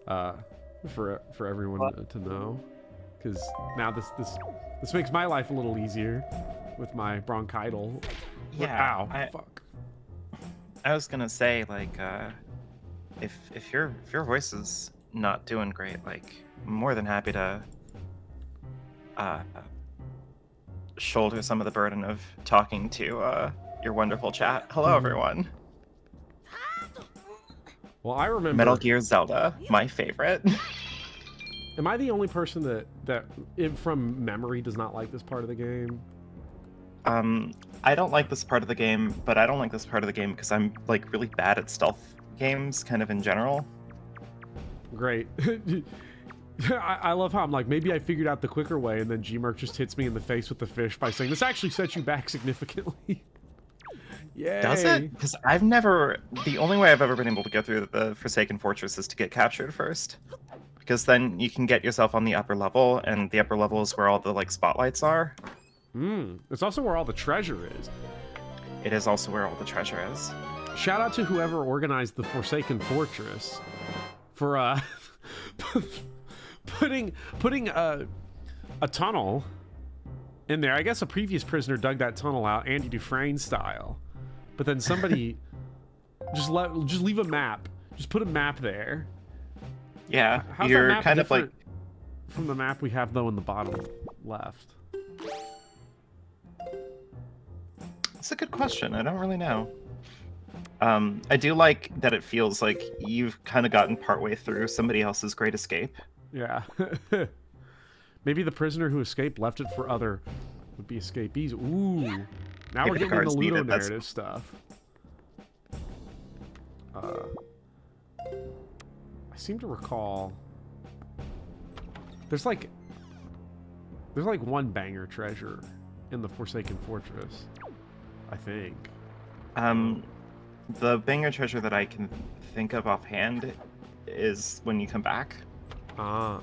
For everyone to know, because now this makes my life a little easier with my bronchital. Yeah. Ow. Fuck. I was gonna say, like, if your voice is not doing great, like, I'm more than happy to shoulder some of the burden of talking to your wonderful chat. Hello, everyone. Well, I remember Metal Gear Zelda, my favorite. Am I the only person that from memory does not like this part of the game? I don't like this part of the game, but I don't like this part of the game because I'm like really bad at stealth games, kind of in general. Great. I love how I'm like, maybe I figured out the quicker way, and then G-Merc just hits me in the face with the fish by saying, this actually sets you back significantly. Yay. Does it? Because the only way I've ever been able to get through the Forsaken Fortress is to get captured first. Because then you can get yourself on the upper level, and the upper level is where all the like spotlights are. It's also where all the treasure is. It is also where all the treasure is. Shout out to whoever organized the Forsaken Fortress for putting a tunnel in there. I guess a previous prisoner dug that tunnel out, Andy Dufresne style. But then somebody just leave a map. Just put a map there. Yeah, how's you're that map kind of like from the map we have though in the bottom left. That's a good question. I don't really know. I do like that it feels like you've kind of gotten partway through somebody else's Great Escape. Yeah. Maybe the prisoner who escaped left it for other would-be escapees. Ooh. Now Maybe we're the getting into guards need Ludo it, that's- narrative stuff. I seem to recall there's like one banger treasure in the Forsaken Fortress, I think. The banger treasure that I can think of offhand is when you come back. Ah.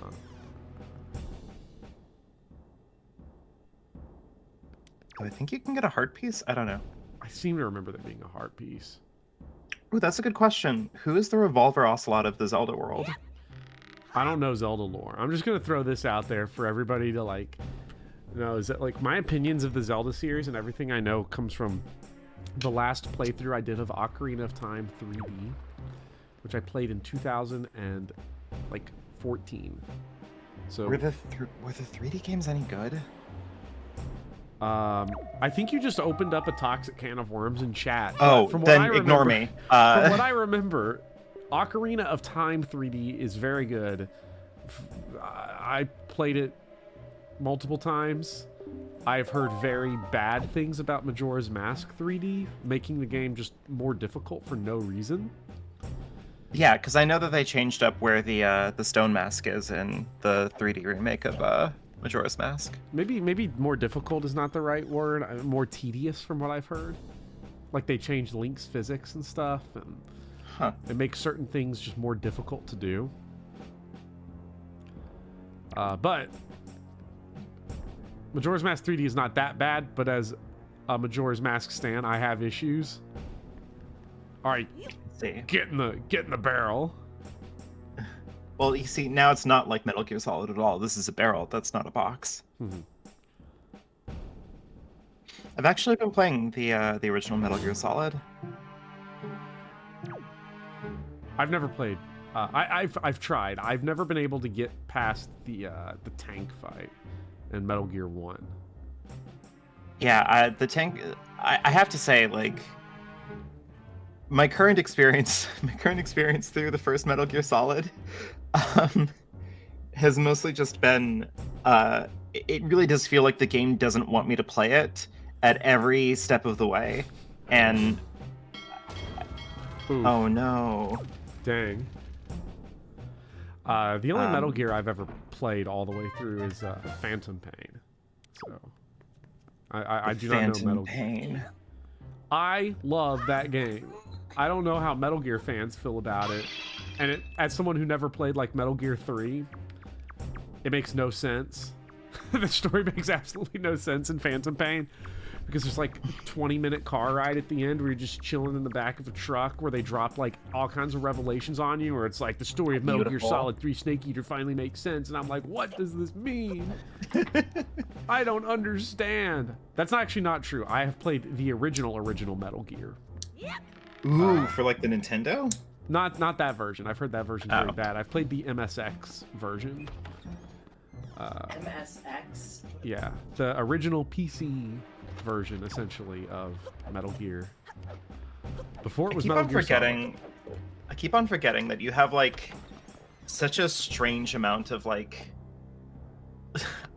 I think you can get a heart piece. I don't know. I seem to remember there being a heart piece. Ooh, that's a good question. Who is the Revolver Ocelot of the Zelda world? I don't know Zelda lore. I'm just gonna throw this out there for everybody to like know. Is that like my opinions of the Zelda series and everything I know comes from the last playthrough I did of Ocarina of Time 3D, which I played in 2014. So Were the 3D games any good? I think you just opened up a toxic can of worms in chat. Oh, from what then I remember, ignore me. From what I remember, Ocarina of Time 3D is very good. I played it multiple times. I've heard very bad things about Majora's Mask 3D, making the game just more difficult for no reason. Yeah, because I know that they changed up where the stone mask is in the 3D remake of Majora's Mask. Maybe more difficult is not the right word. More tedious from what I've heard. Like they changed Link's physics and stuff, and it makes certain things just more difficult to do. But Majora's Mask 3D is not that bad, but as a Majora's Mask stan, I have issues. All right, get in the barrel. Well, you see, now it's not like Metal Gear Solid at all. This is a barrel. That's not a box. Mm-hmm. I've actually been playing the original Metal Gear Solid. I've never played. I've tried. I've never been able to get past the tank fight in Metal Gear 1. Yeah, the tank. I have to say, like, my current experience through the first Metal Gear Solid, has mostly just been. It really does feel like the game doesn't want me to play it at every step of the way, and Oof. Oh no. Dang. The only Metal Gear I've ever played all the way through is Phantom Pain. So I do not know Metal Pain. I love that game. I don't know how Metal Gear fans feel about it. And as someone who never played like Metal Gear 3, it makes no sense. The story makes absolutely no sense in Phantom Pain. Because there's like a 20-minute car ride at the end where you're just chilling in the back of a truck where they drop like all kinds of revelations on you, or it's like the story of Metal Gear Solid 3 Snake Eater finally makes sense, and I'm like, what does this mean? I don't understand. That's actually not true. I have played the original Metal Gear. Ooh, for like the Nintendo? Not that version. I've heard that version's very bad. I've played the MSX version. MSX? Yeah, the original PC version, essentially, of Metal Gear. Before it was Metal Gear Solid. I keep on forgetting that you have, like, such a strange amount of, like...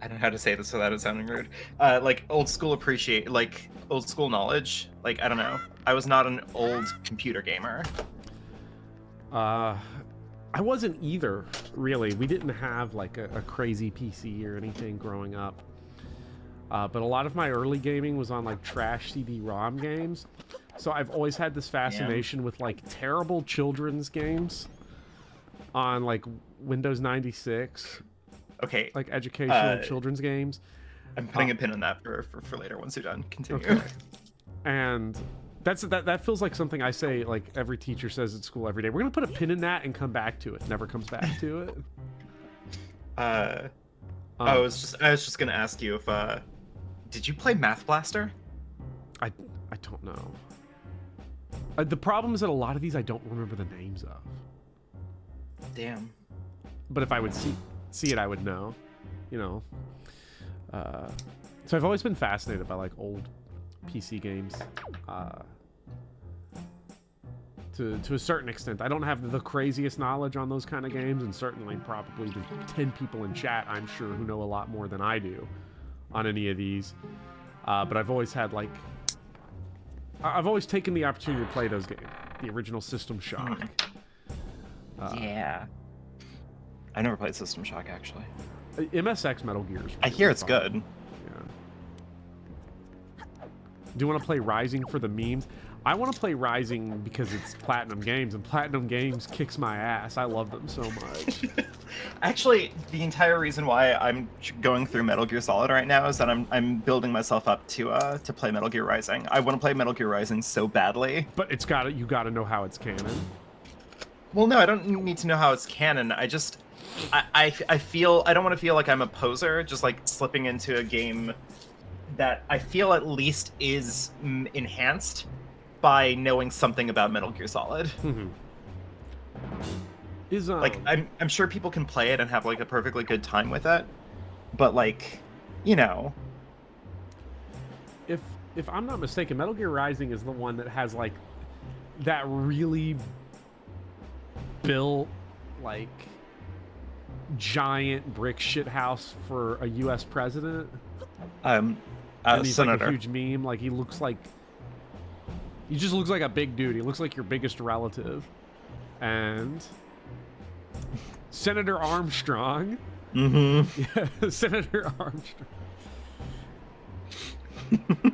I don't know how to say this without it sounding rude. Like, old school knowledge. Like, I don't know. I was not an old computer gamer. I wasn't either, really. We didn't have, like, a crazy PC or anything growing up. But a lot of my early gaming was on, like, trash CD-ROM games. So I've always had this fascination with, like, terrible children's games on, like, Windows 96. Okay. Like, educational children's games. I'm putting a pin on that for later once you're done. Continue. Okay. And that feels like something I say, like, every teacher says at school every day. We're going to put a pin in that and come back to it. Never comes back to it. I was just going to ask you if... did you play Math Blaster? I don't know. The problem is that a lot of these I don't remember the names of. Damn. But if I would see it, I would know. You know. So I've always been fascinated by, like, old PC games. To a certain extent. I don't have the craziest knowledge on those kind of games, and certainly probably the 10 people in chat, I'm sure, who know a lot more than I do on any of these. But I've always had, like... I've always taken the opportunity to play those games. The original System Shock. Yeah. I never played System Shock, actually. MSX Metal Gears. I hear it's good. Yeah. Do you want to play Rising for the memes? I want to play Rising because it's Platinum Games, and Platinum Games kicks my ass. I love them so much. Actually, the entire reason why I'm going through Metal Gear Solid right now is that I'm building myself up to play Metal Gear Rising. I want to play Metal Gear Rising so badly. But you gotta know how it's canon. Well, no, I don't need to know how it's canon. I feel I don't want to feel like I'm a poser, just like slipping into a game that I feel at least is enhanced by knowing something about Metal Gear Solid. Mm-hmm. Like, I'm sure people can play it and have, like, a perfectly good time with it, but, like, you know. If I'm not mistaken, Metal Gear Rising is the one that has, like, that really built, like, giant brick shithouse for a U.S. president. And he's like a Senator. huge meme. Like he just looks like a big dude. He looks like your biggest relative. And Senator Armstrong. Mm-hmm. Yeah, Senator Armstrong.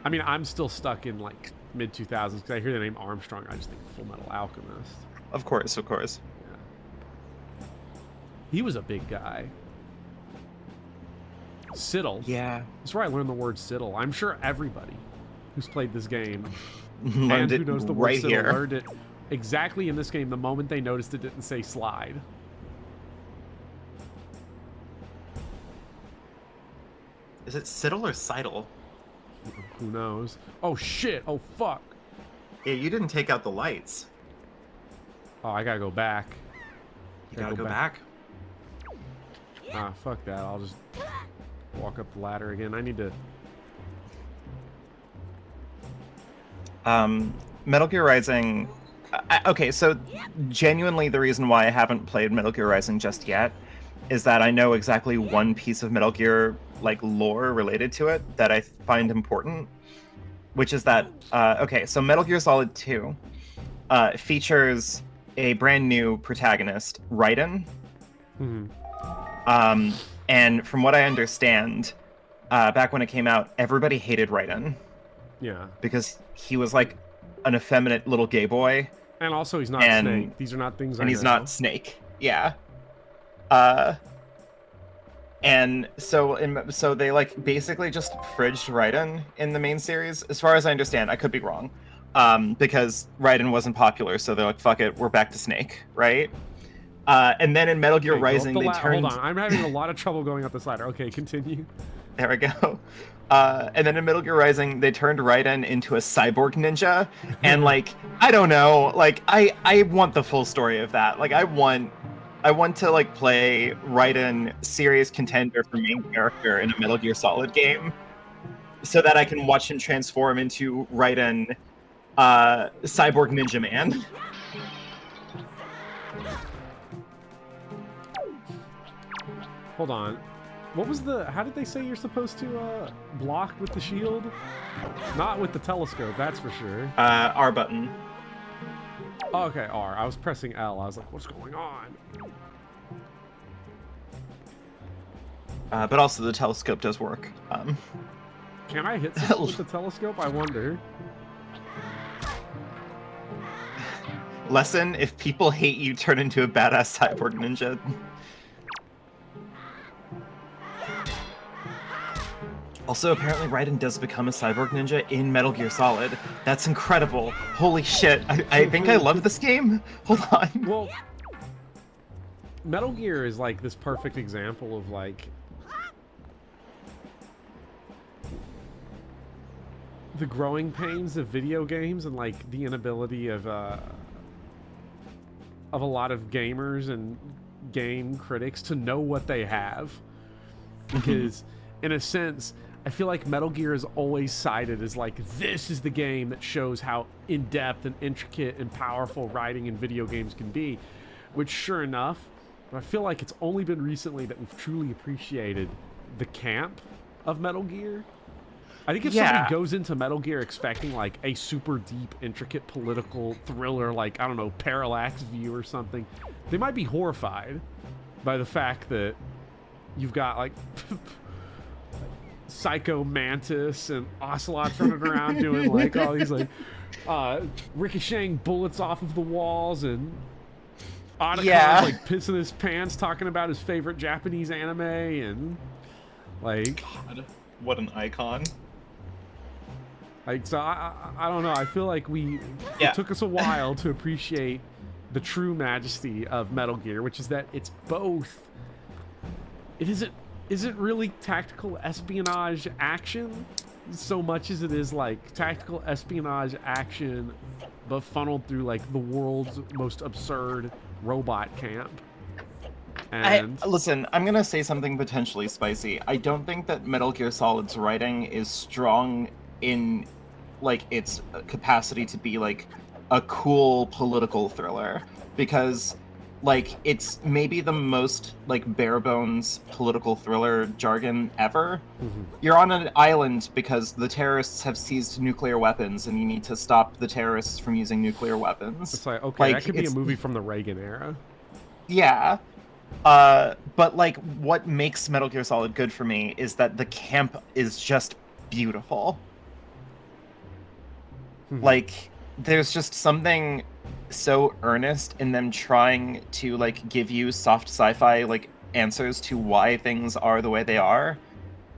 I mean, I'm still stuck in like mid 2000s because I hear the name Armstrong. I just think Full Metal Alchemist. Of course, of course. Yeah. He was a big guy. Siddle. Yeah. That's where I learned the word Siddle. I'm sure everybody who's played this game Learned and who it knows the right word Siddle here. learned it exactly in this game the moment they noticed it didn't say slide. Is it Siddle or Seidel? Who knows? Oh shit! Oh fuck! Yeah, you didn't take out the lights. Oh, I gotta go back. You gotta go back. Ah, fuck that. I'll just walk up the ladder again. I need to... Metal Gear Rising... okay, so genuinely the reason why I haven't played Metal Gear Rising just yet is that I know exactly one piece of Metal Gear like lore related to it that I find important, which is that, okay, so Metal Gear Solid 2 features a brand new protagonist, Raiden. Mhm. And from what I understand, back when it came out, everybody hated Raiden Yeah. because he was like an effeminate little gay boy. And also, he's not And- Snake. These are not things I And he's know. not Snake. Yeah. And so they like basically just fridged Raiden in the main series, as far as I understand. I could be wrong, because Raiden wasn't popular, so they're like, "Fuck it, we're back to Snake," right? And then in Metal Gear Okay, go up Rising, the they turned. Hold on, I'm having a lot of trouble going up this ladder. Okay, continue. There we go. And then in Metal Gear Rising, they turned Raiden into a cyborg ninja, and like I don't know, like I want the full story of that. Like I want to like play Raiden, serious contender for main character in a Metal Gear Solid game, so that I can watch him transform into Raiden, cyborg ninja man. Hold on. What was the... How did they say you're supposed to block with the shield? Not with the telescope, that's for sure. R button. Oh, okay, R. I was pressing L. I was like, what's going on? But also the telescope does work. Can I hit something with the telescope? I wonder. Lesson: if people hate you, turn into a badass cyborg ninja. Also, apparently Raiden does become a cyborg ninja in Metal Gear Solid. That's incredible. Holy shit. I think I love this game. Hold on. Well, Metal Gear is like this perfect example of like the growing pains of video games and like the inability of a lot of gamers and game critics to know what they have, because in a sense I feel like Metal Gear is always cited as like, this is the game that shows how in-depth and intricate and powerful writing in video games can be, which sure enough, but I feel like it's only been recently that we've truly appreciated the camp of Metal Gear. I think if somebody goes into Metal Gear expecting like a super deep, intricate political thriller, like, I don't know, Parallax View or something, they might be horrified by the fact that you've got like Psycho Mantis and Ocelots running around doing like all these like ricocheting bullets off of the walls, and Otacon's like pissing his pants talking about his favorite Japanese anime, and like, God, what an icon. Like, so I don't know. I feel like it took us a while to appreciate the true majesty of Metal Gear, which is that it's both. It isn't really tactical espionage action so much as it is like tactical espionage action, but funneled through like the world's most absurd robot camp. And listen, I'm gonna say something potentially spicy. I don't think that Metal Gear Solid's writing is strong in like its capacity to be like a cool political thriller, because like it's maybe the most like bare bones political thriller jargon ever. You're on an island because the terrorists have seized nuclear weapons and you need to stop the terrorists from using nuclear weapons. It's like, okay, that could be a movie from the Reagan era. Yeah. But like what makes Metal Gear Solid good for me is that the camp is just beautiful. Like there's just something so earnest in them trying to like give you soft sci-fi like answers to why things are the way they are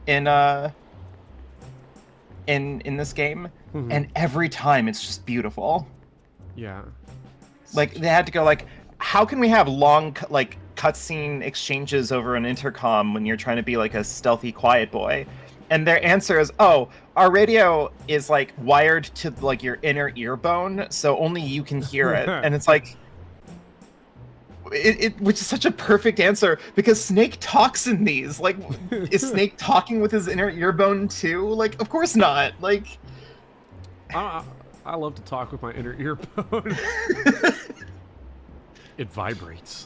in this game, and every time it's just beautiful. Yeah. Like they had to go like, how can we have long like cutscene exchanges over an intercom when you're trying to be like a stealthy quiet boy? And their answer is, oh, our radio is like wired to like your inner ear bone, so only you can hear it. And it's like, which is such a perfect answer because Snake talks in these. Like, is Snake talking with his inner ear bone too? Like, of course not. Like, I love to talk with my inner ear bone. It vibrates.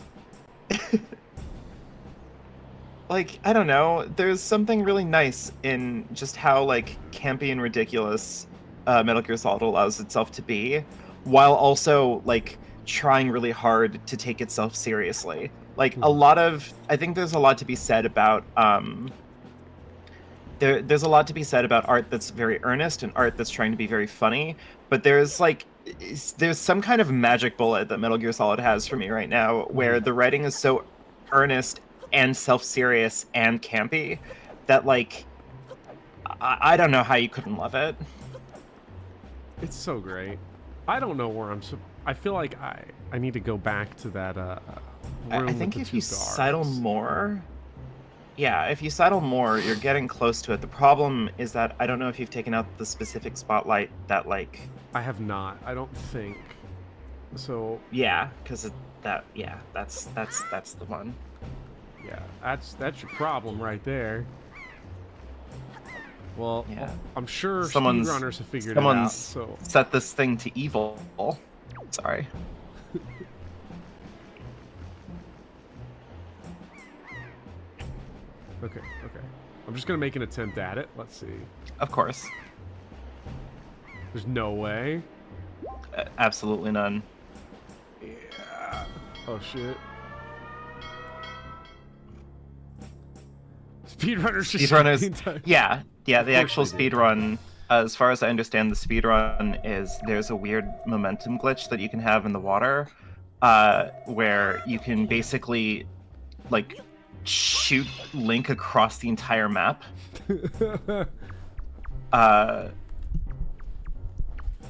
like, I don't know. There's something really nice in just how like campy and ridiculous Metal Gear Solid allows itself to be, while also like trying really hard to take itself seriously. Like I think there's a lot to be said about there's a lot to be said about art that's very earnest and art that's trying to be very funny, but there's some kind of magic bullet that Metal Gear Solid has for me right now, where the writing is so earnest and self-serious and campy that like I don't know how you couldn't love it. It's so great. I don't know where I feel like I need to go back to that room I think with if the you two guards. sidle more, yeah, if you sidle more, you're getting close to it. The problem is that I don't know if you've taken out the specific spotlight that like. I have not. I don't think. So. Yeah, because that's the one. Yeah, that's your problem right there. Well, yeah. I'm sure Someone's speedrunners have figured it out. So set this thing to evil. Sorry. Okay. I'm just gonna make an attempt at it. Let's see. Of course. There's no way. Absolutely none. Yeah. Oh shit. Speedrunners. Yeah. The actual speedrun, as far as I understand, the speedrun is there's a weird momentum glitch that you can have in the water, where you can basically like shoot Link across the entire map.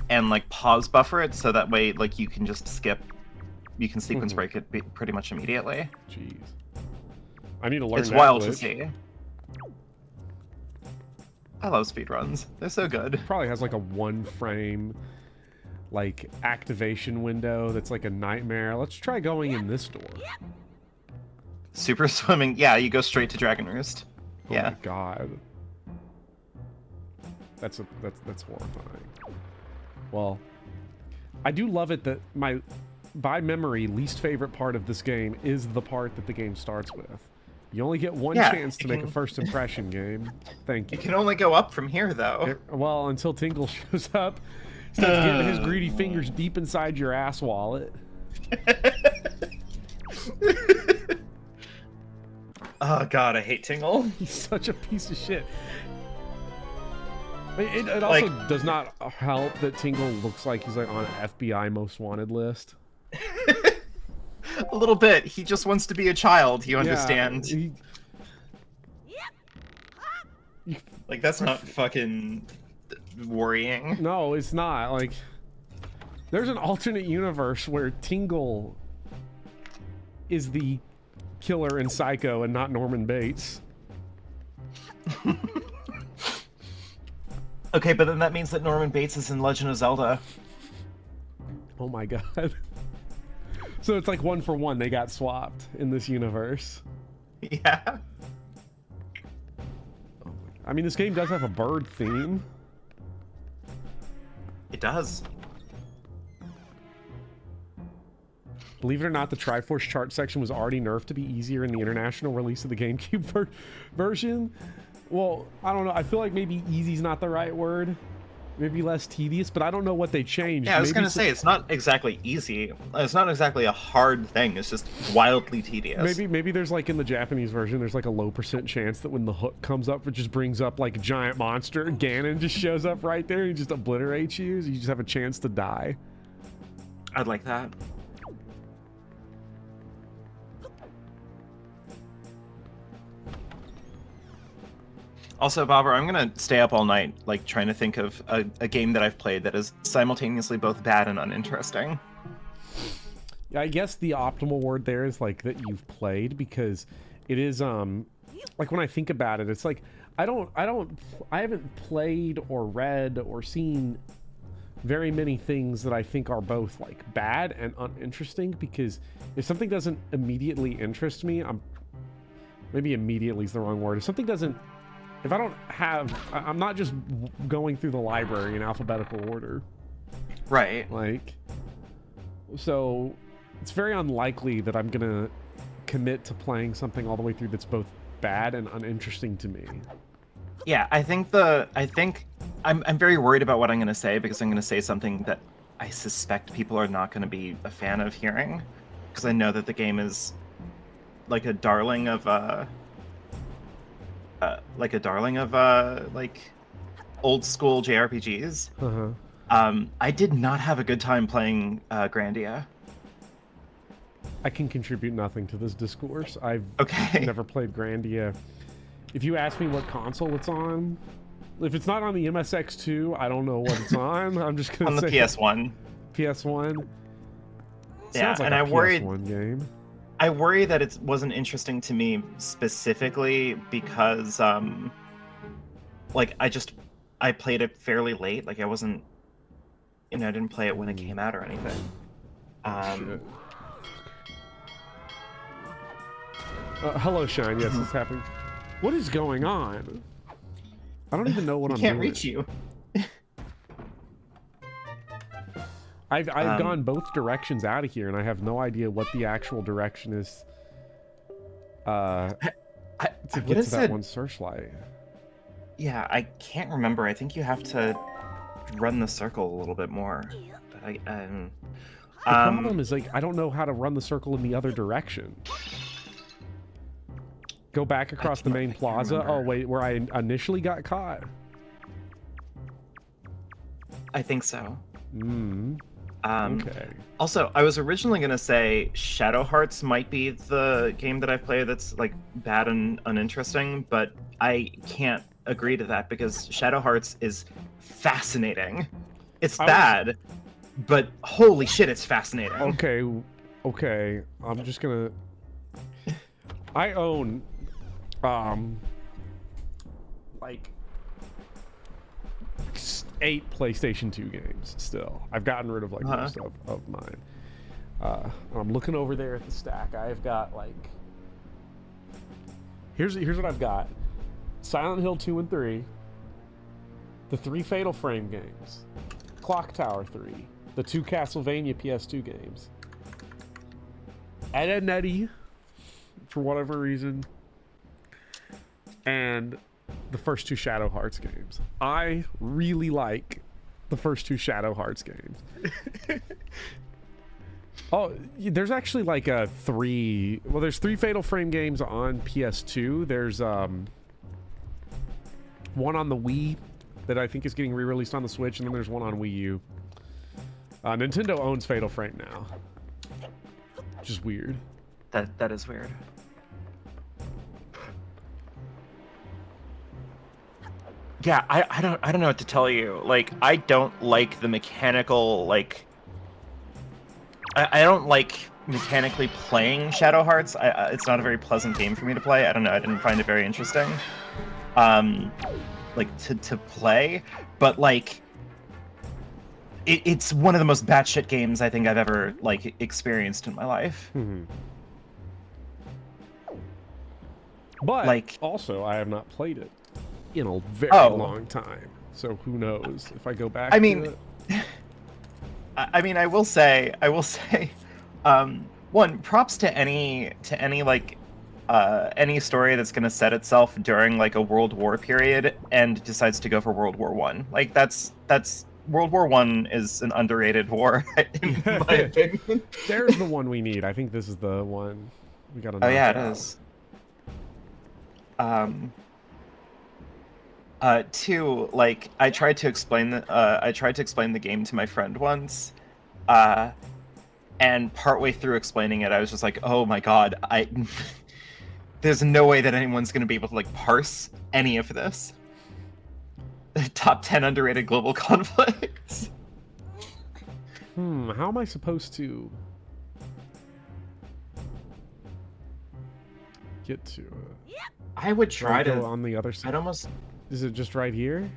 And like pause buffer it so that way like you can just sequence break it pretty much immediately. Jeez. I need to learn It's that wild glitch. to see. I love speedruns. They're so good. Probably has like a 1 frame like activation window that's like a nightmare. Let's try going in this door. Super swimming. Yeah, you go straight to Dragon Roost. Oh Yeah. my god. That's horrifying. Well, I do love it that my by memory least favorite part of this game is the part that the game starts with. You only get one chance to make a first impression game. Thank you. You can only go up from here though. Well, until Tingle shows up, starts getting his greedy fingers deep inside your ass wallet. Oh god, I hate Tingle. He's such a piece of shit. It also does not help that Tingle looks like he's like on an FBI most wanted list. A little bit. He just wants to be a child, you understand. Like, that's not fucking worrying. No, it's not. Like, there's an alternate universe where Tingle is the killer in Psycho and not Norman Bates. Okay, but then that means that Norman Bates is in Legend of Zelda. Oh my god. So it's like 1 for 1. They got swapped in this universe. Yeah. I mean, this game does have a bird theme. It does. Believe it or not, the Triforce chart section was already nerfed to be easier in the international release of the GameCube version. Well, I don't know. I feel like maybe easy's not the right word. Maybe less tedious, but I don't know what they changed. Yeah, I was going to say, it's not exactly easy. It's not exactly a hard thing. It's just wildly tedious. Maybe there's like in the Japanese version, there's like a low % chance that when the hook comes up, it just brings up like a giant monster. Ganon just shows up right there and just obliterates you. So you just have a chance to die. I'd like that. Also, Bobber, I'm gonna stay up all night, like, trying to think of a game that I've played that is simultaneously both bad and uninteresting. Yeah, I guess the optimal word there is, like, that you've played, because it is, like, when I think about it, it's like, I haven't played or read or seen very many things that I think are both, like, bad and uninteresting, because if something doesn't immediately interest me, maybe immediately is the wrong word. If I don't have, I'm not just going through the library in alphabetical order. Right. Like, so it's very unlikely that I'm gonna commit to playing something all the way through that's both bad and uninteresting to me. Yeah, I think I'm very worried about what I'm gonna say, because I'm gonna say something that I suspect people are not gonna be a fan of hearing, because I know that the game is like a darling of like old school JRPGs. I did not have a good time playing Grandia. I can contribute nothing to this discourse. I've Okay. never played Grandia. If you ask me what console it's on, if it's not on the MSX2, I don't know what it's on. I'm just gonna On the say PS1. PS1. Yeah, Sounds like and a I worried. PS1 game. I worry that it wasn't interesting to me specifically because, like, I played it fairly late. Like, I wasn't, I didn't play it when it came out or anything. Shit. Hello, Shine. Yes, it's happening. What is going on? I don't even know what I'm doing. Can't reach you. I've gone both directions out of here, and I have no idea what the actual direction is to get to that one searchlight. Yeah, I can't remember. I think you have to run the circle a little bit more. But the problem is, like, I don't know how to run the circle in the other direction. Go back across the main plaza. Oh, wait, where I initially got caught? I think so. Okay. Also, I was originally going to say Shadow Hearts might be the game that I've played that's, like, bad and uninteresting, but I can't agree to that because Shadow Hearts is fascinating. It's bad, but holy shit, it's fascinating. Okay. I'm just gonna... I own, like, 8 PlayStation 2 games still. I've gotten rid of, like, most of mine. I'm looking over there at the stack. I've got, like... Here's what I've got. Silent Hill 2 and 3. The 3 Fatal Frame games. Clock Tower 3. The 2 Castlevania PS2 games. Ed, Edd n Eddy, for whatever reason. And the first 2 Shadow Hearts games. I really like the first 2 Shadow Hearts games. Oh, there's actually like a 3... Well, there's 3 Fatal Frame games on PS2. There's one on the Wii that I think is getting re-released on the Switch, and then there's one on Wii U. Nintendo owns Fatal Frame now. Which is weird. That is weird. Yeah, I don't know what to tell you. Like, I don't like the mechanical, like... I don't like mechanically playing Shadow Hearts. It's not a very pleasant game for me to play. I don't know, I didn't find it very interesting. Like, to play. But, like... It's one of the most batshit games I think I've ever, like, experienced in my life. But, like, also, I have not played it in a very long time. So who knows if I go back to it. I mean, I will say, One, props to any like any story that's going to set itself during like a World War period and decides to go for World War One. Like that's World War One is an underrated war in my opinion. There's the one we need. I think this is the one we gotta Oh knock yeah, it out. is. Two, like I tried to explain the game to my friend once, and partway through explaining it, I was just like, oh my god, there's no way that anyone's gonna be able to like parse any of this. Top 10 underrated global conflicts. How am I supposed to get to it? I would Do I try go to. on the other side. I'd almost. Is it just right here?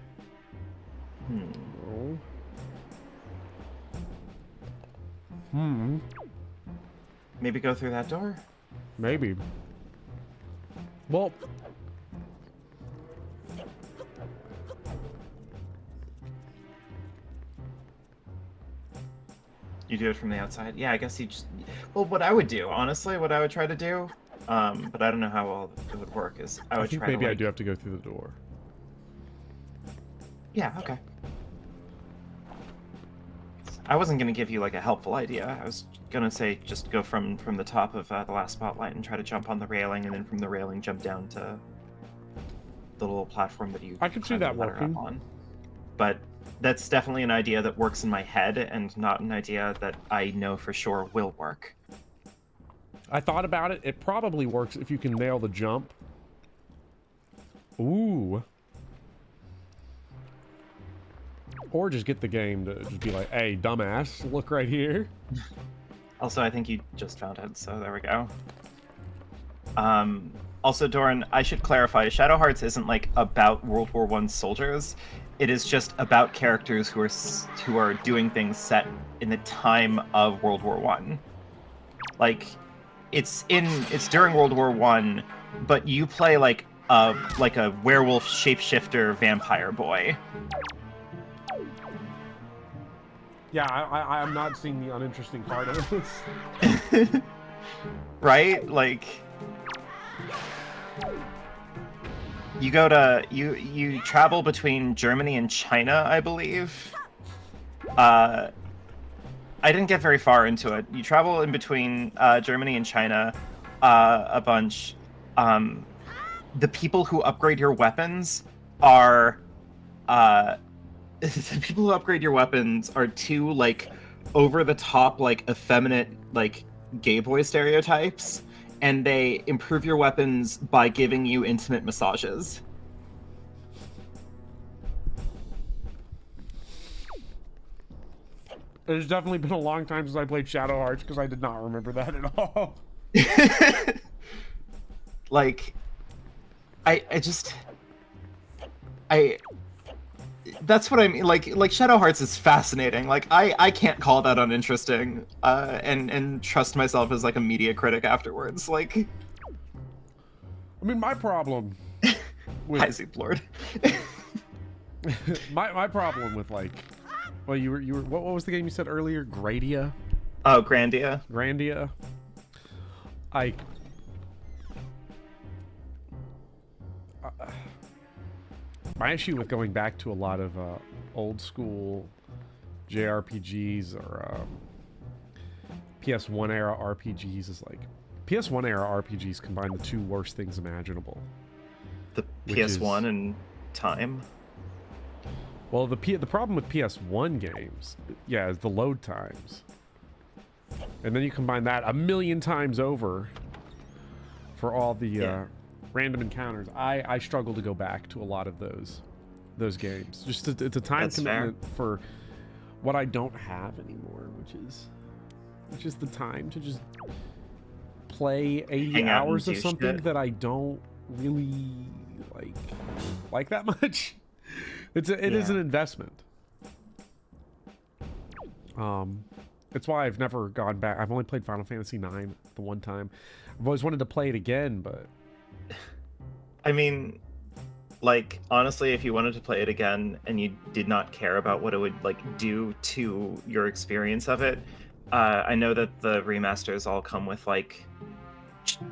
Hmm. No. Maybe go through that door. Maybe. Well, You do it from the outside. Yeah, I guess you just. Well, what I would do, honestly, what I would try to do, but I don't know how well it would work. Is I I would think try maybe to. I Like... do have to go through the door. Yeah. Okay. I wasn't gonna give you like a helpful idea. I was gonna say just go from the top of the last spotlight and try to jump on the railing, and then from the railing jump down to the little platform that you. I could see climb that the ladder up working. on. But that's definitely an idea that works in my head, and not an idea that I know for sure will work. I thought about it. It probably works if you can nail the jump. Ooh. Or just get the game to just be like, hey, dumbass, look right here. Also, I think you just found it, so there we go. Also, Doran, I should clarify, Shadow Hearts isn't like about World War I soldiers. It is just about characters who are doing things set in the time of World War I. Like, it's during World War I, but you play like a werewolf shapeshifter vampire boy. Yeah, I'm not seeing the uninteresting part of this. Right? Like, you go to you travel between Germany and China, I believe. I didn't get very far into it. You travel in between Germany and China a bunch. The people who upgrade your weapons are the people who upgrade your weapons are two like over the top like effeminate like gay boy stereotypes, and they improve your weapons by giving you intimate massages. It's definitely been a long time since I played Shadow Hearts because I did not remember that at all. Like, I that's what I mean. Like Shadow Hearts is fascinating. Like I can't call that uninteresting. And trust myself as like a media critic afterwards. Like, I mean, my problem with hi, Zoop Lord. my problem with like, well, you were what was the game you said earlier? Gradia? Oh, Grandia. Grandia. My issue with going back to a lot of old school JRPGs or PS1 era RPGs is like PS1 era RPGs combine the two worst things imaginable. The PS1 and time. Well, the problem with PS1 games, yeah, is the load times. And then you combine that a million times over for all the random encounters. I struggle to go back to a lot of those games. Just it's a time That's commitment for what I don't have anymore, which is the time to just play 80 Hang out and hours of do something shit. that I don't really like that much. It is an investment. It's why I've never gone back. I've only played Final Fantasy IX the one time. I've always wanted to play it again, but I mean, like, honestly, if you wanted to play it again and you did not care about what it would like do to your experience of it, I know that the remasters all come with like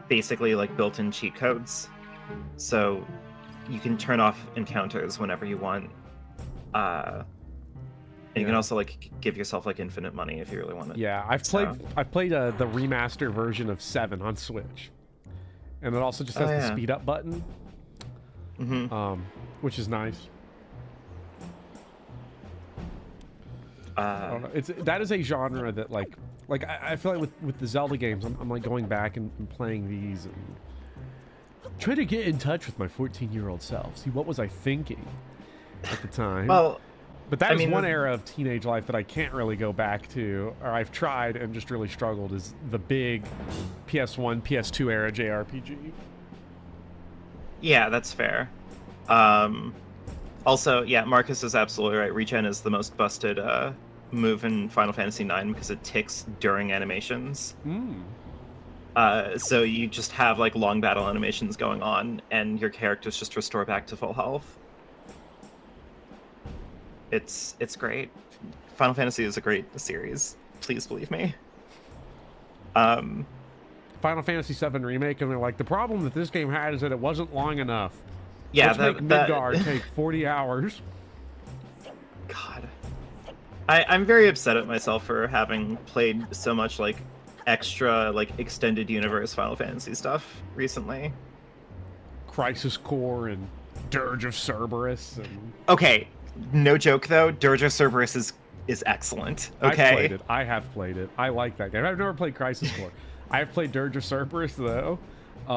basically like built-in cheat codes, so you can turn off encounters whenever you want. And you can also like give yourself like infinite money if you really want it. Yeah, I've played the remaster version of 7 on Switch, and it also just has the speed up button, which is nice. That is a genre that like I feel like with the Zelda games, I'm like going back and playing these and trying to get in touch with my 14-year-old self. See, what was I thinking at the time? Well, but that is one era of teenage life that I can't really go back to, or I've tried and just really struggled, is the big PS1, PS2 era JRPG. Yeah, that's fair. Also, yeah, Marcus is absolutely right. Regen is the most busted move in Final Fantasy IX because it ticks during animations. So you just have like long battle animations going on, and your characters just restore back to full health. It's great. Final Fantasy is a great series. Please believe me. Final Fantasy VII Remake, and they're like, the problem that this game had is that it wasn't long enough. Yeah, let's make Midgard take 40 hours. God. I'm very upset at myself for having played so much like extra like extended universe Final Fantasy stuff recently. Crisis Core and Dirge of Cerberus and... Okay, no joke though, Dirge of Cerberus is excellent. Okay. I have played it. I like that game. I've never played Crisis Core. I have played Dirge of Cerberus though.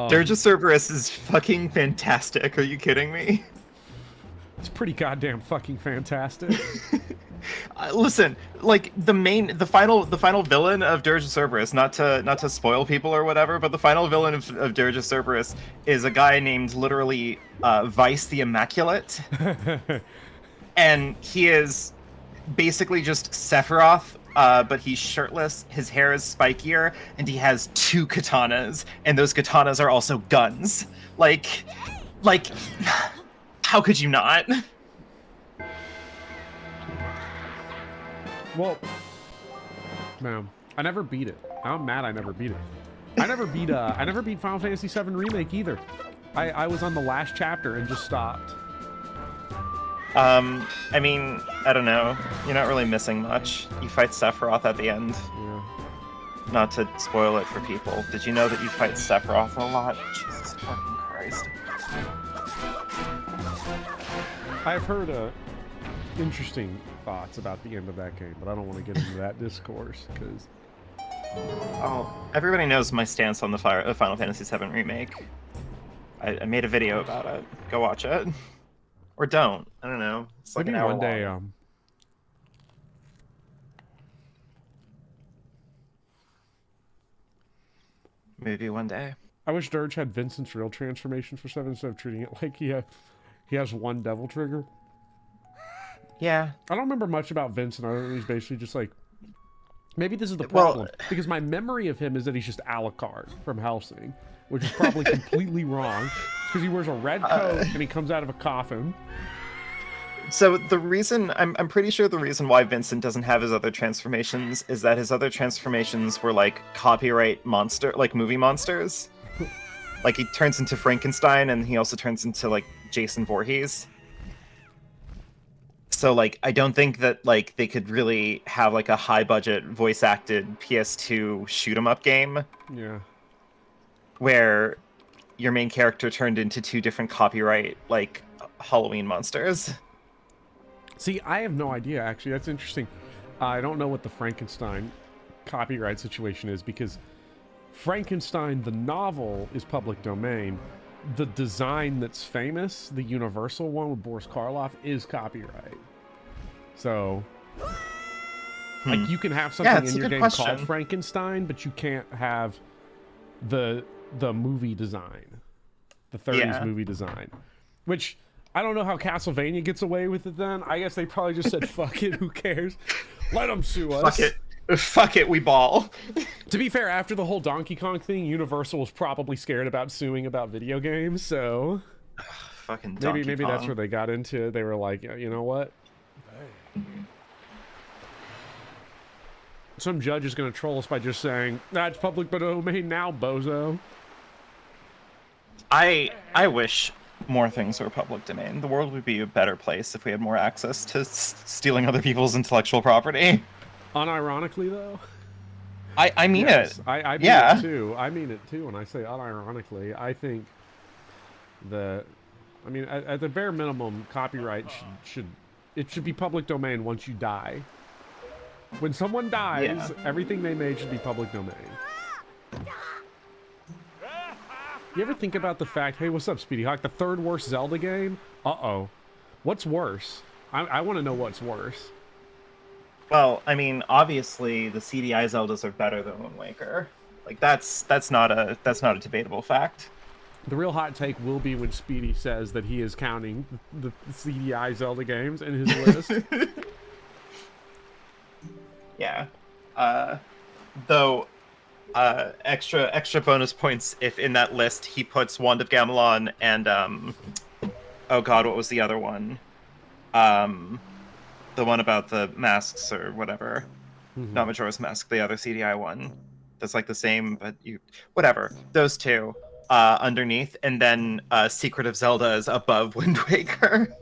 Dirge of Cerberus is fucking fantastic. Are you kidding me? It's pretty goddamn fucking fantastic. Listen, like the final villain of Dirge of Cerberus, not to spoil people or whatever, but the final villain of Dirge of Cerberus is a guy named literally Vice the Immaculate, and he is basically just Sephiroth. But he's shirtless, his hair is spikier, and he has 2 katanas, and those katanas are also guns. Like, how could you not? Well, man, I never beat it. I'm mad I never beat it. I never beat Final Fantasy VII Remake either. I was on the last chapter and just stopped. I mean, I don't know. You're not really missing much. You fight Sephiroth at the end. Yeah. Not to spoil it for people. Did you know that you fight Sephiroth a lot? Jesus fucking Christ. I've heard interesting thoughts about the end of that game, but I don't want to get into that discourse, because... Oh, everybody knows my stance on the Final Fantasy VII Remake. I made a video about it. Go watch it. Or don't. I don't know. It's like maybe an hour one day, long. Maybe one day. I wish Dirge had Vincent's real transformation for 7 instead of treating it like he has one devil trigger. Yeah. I don't remember much about Vincent other than he's basically just like... Maybe this is the problem. Because my memory of him is that he's just Alucard from Hellsing, which is probably completely wrong. Because he wears a red coat and he comes out of a coffin. So the reason, I'm pretty sure the reason why Vincent doesn't have his other transformations is that his other transformations were like copyright monster, like movie monsters. Like he turns into Frankenstein and he also turns into like Jason Voorhees. So like I don't think that like they could really have like a high budget voice acted PS2 shoot 'em up game. Yeah. Where your main character turned into 2 different copyright like Halloween monsters. See, I have no idea, actually. That's interesting. I don't know what the Frankenstein copyright situation is, because Frankenstein, the novel, is public domain. The design that's famous, the Universal one with Boris Karloff, is copyright. So, like, you can have something in your game called Frankenstein, but you can't have the movie design. The 30s movie design. Which... I don't know how Castlevania gets away with it then. I guess they probably just said, fuck it, who cares? Let them sue us. Fuck it, we ball. To be fair, after the whole Donkey Kong thing, Universal was probably scared about suing about video games, so... Fucking Donkey Kong. Maybe that's where they got into it. They were like, you know what? some judge is going to troll us by just saying, that's public domain now, bozo. I wish more things were public domain. The world would be a better place if we had more access to stealing other people's intellectual property. Unironically, though. I mean yes, it. I mean Yeah. it too. I mean it too when I say unironically. I think I mean, at the bare minimum, copyright should be public domain once you die. When someone dies, everything they made should be public domain. You ever think about the fact, hey, what's up, Speedy Hawk? The third worst Zelda game? Uh-oh. What's worse? I want to know what's worse. Well, I mean, obviously the CDI Zeldas are better than Wind Waker. Like that's not a debatable fact. The real hot take will be when Speedy says that he is counting the CDI Zelda games in his list. Yeah. Though extra bonus points if in that list he puts Wand of Gamelon and oh god, what was the other one? The one about the masks or whatever. Not Majora's Mask, the other CDI one. That's like the same, but whatever. Those two underneath, and then Secret of Zelda is above Wind Waker.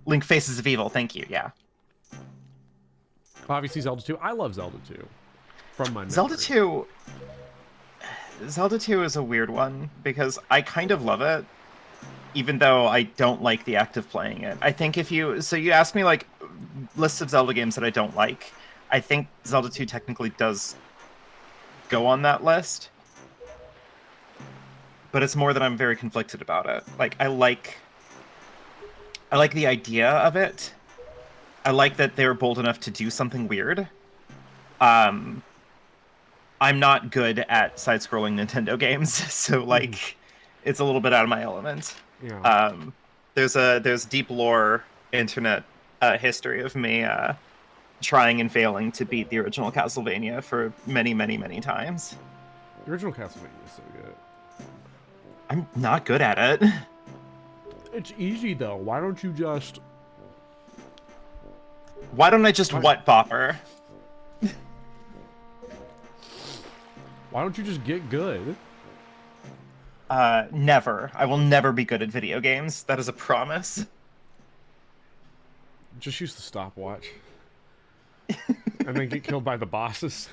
Link Faces of Evil, thank you, yeah. Obviously Zelda 2. I love Zelda 2. From my memory. Zelda 2 is a weird one, because I kind of love it, even though I don't like the act of playing it. I think you asked me, like, lists of Zelda games that I don't like. I think Zelda 2 technically does go on that list. But it's more that I'm very conflicted about it. Like, I like the idea of it. I like that they were bold enough to do something weird. I'm not good at side-scrolling Nintendo games, so, like, it's a little bit out of my element. Yeah. There's deep lore internet history of me trying and failing to beat the original Castlevania for many, many, many times. The original Castlevania is so good. I'm not good at it. It's easy, though. Why don't you just... Why don't I just what, Bopper? Why don't you just get good? Never. I will never be good at video games. That is a promise. Just use the stopwatch. And then get killed by the bosses.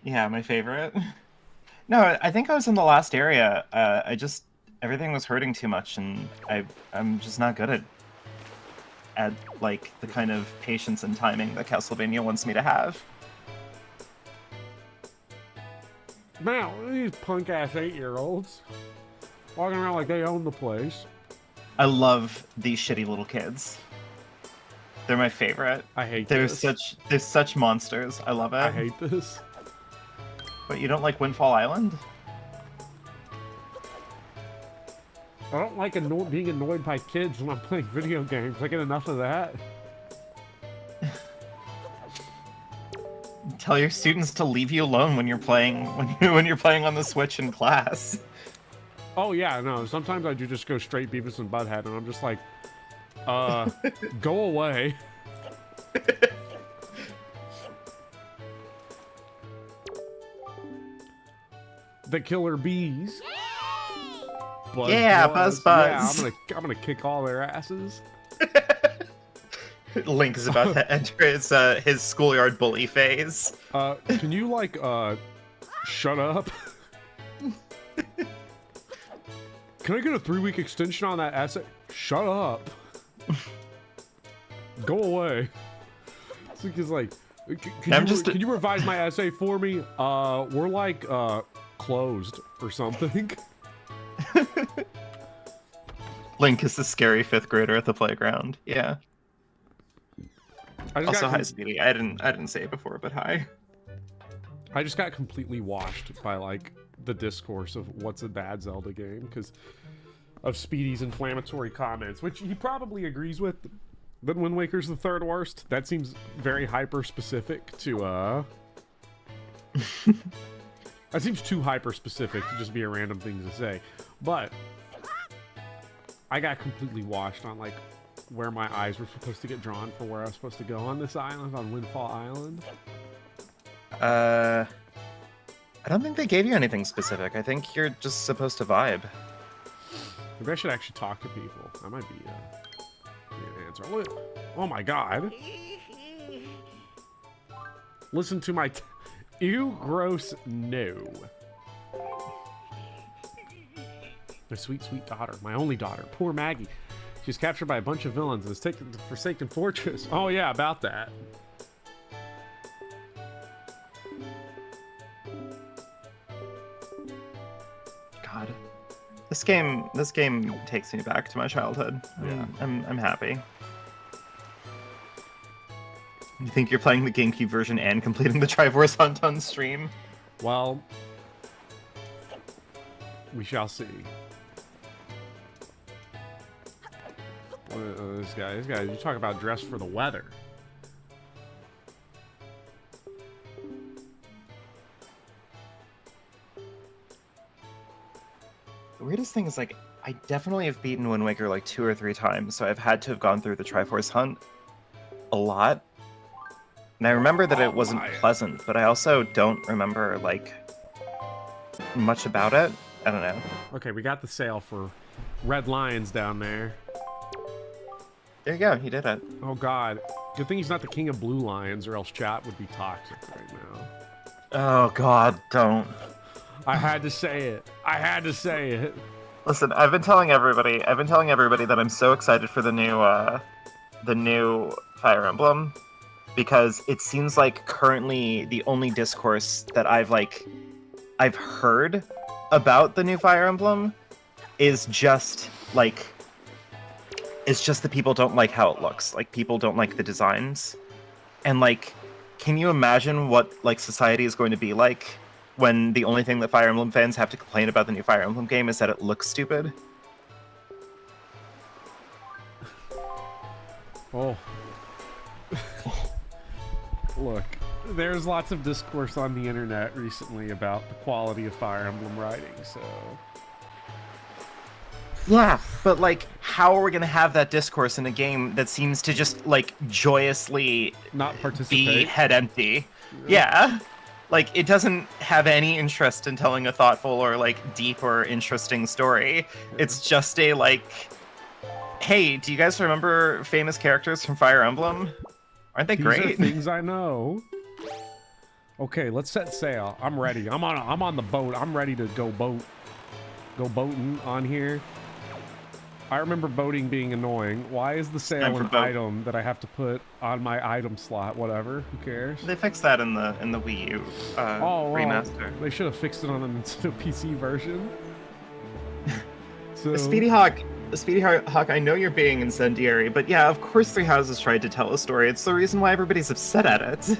Yeah, my favorite. No, I think I was in the last area. Everything was hurting too much, and I'm just not good at like the kind of patience and timing that Castlevania wants me to have. Man, these punk-ass 8-year-olds walking around like they own the place. I love these shitty little kids. They're my favorite. I hate they're this. They're such monsters. I love it. I hate this. But you don't like Windfall Island? I don't like being annoyed by kids when I'm playing video games. I get enough of that. Tell your students to leave you alone when you're playing when you're playing on the Switch in class. Oh yeah, no. Sometimes I do just go straight Beavis and Butthead, and I'm just like, go away. The killer bees. Buzz, yeah, Buzz. Yeah, I'm gonna kick all their asses. Link is about to enter his schoolyard bully phase. Can you like shut up? Can I get a 3-week extension on that essay? Shut up. Go away. It's like, can you revise my essay for me? We're like closed or something. Link is the scary 5th grader at the playground. Yeah. Also, hi, Speedy. I didn't say it before, but hi. I just got completely washed by like the discourse of what's a bad Zelda game because of Speedy's inflammatory comments, which he probably agrees with. That Wind Waker's the 3rd worst. That seems very hyper specific to that seems too hyper specific to just be a random thing to say. But I got completely washed on like where my eyes were supposed to get drawn for where I was supposed to go on this island, on Windfall Island? I don't think they gave you anything specific. I think you're just supposed to vibe. Maybe I should actually talk to people. That might be an answer. Look. Oh my god. Listen to my... Ew, gross, no. My sweet, sweet daughter. My only daughter. Poor Maggie. She's captured by a bunch of villains and is taken to the Forsaken Fortress. Oh yeah, about that. God. This game takes me back to my childhood. Yeah. I'm happy. You think you're playing the GameCube version and completing the Triforce Hunt on stream? Well, we shall see. This guy, you talk about dress for the weather. The weirdest thing is, like, I definitely have beaten Wind Waker like 2 or 3 times, so I've had to have gone through the Triforce Hunt a lot. And I remember that it wasn't pleasant, but I also don't remember, like, much about it. I don't know. Okay, we got the sale for Red Lions down there. There you go, he did it. Oh god. Good thing he's not the king of blue lions, or else chat would be toxic right now. Oh god, don't. I had to say it. I had to say it. Listen, I've been telling everybody that I'm so excited for the new Fire Emblem, because it seems like currently the only discourse that I've heard about the new Fire Emblem is just like, it's just that people don't like how it looks. Like, people don't like the designs. And like, can you imagine what like society is going to be like when the only thing that Fire Emblem fans have to complain about the new Fire Emblem game is that it looks stupid? Oh. Look, there's lots of discourse on the internet recently about the quality of Fire Emblem writing, so... Yeah, but like, how are we gonna have that discourse in a game that seems to just like joyously not be participate? head empty? Yeah. Like, it doesn't have any interest in telling a thoughtful or like deep or interesting story. It's just a like, hey, do you guys remember famous characters from Fire Emblem? Aren't they great? These are things I know. Okay, let's set sail. I'm ready. I'm on the boat. I'm ready to go boating on here. I remember boating being annoying. Why is the sail an item that I have to put on my item slot? Whatever. Who cares? They fixed that in the Wii U remaster. They should have fixed it on the Nintendo PC version. So... Speedy Hawk, I know you're being incendiary, but yeah, of course Three Houses tried to tell a story. It's the reason why everybody's upset at it.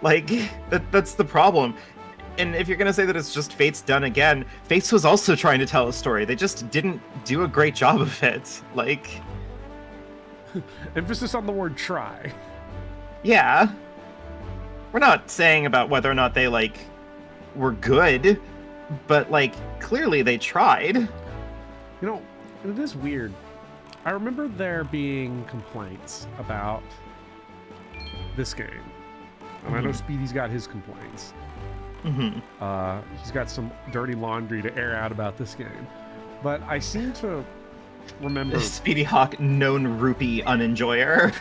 Like, that's the problem. And if you're gonna say that it's just Fate's done again, Fate's was also trying to tell a story. They just didn't do a great job of it. Like... Emphasis on the word try. Yeah. We're not saying about whether or not they, like, were good, but, like, clearly they tried. You know, it is weird. I remember there being complaints about this game. And I know Speedy's got his complaints. He's got some dirty laundry to air out about this game. But I seem to remember... Speedy Hawk, known rupee unenjoyer.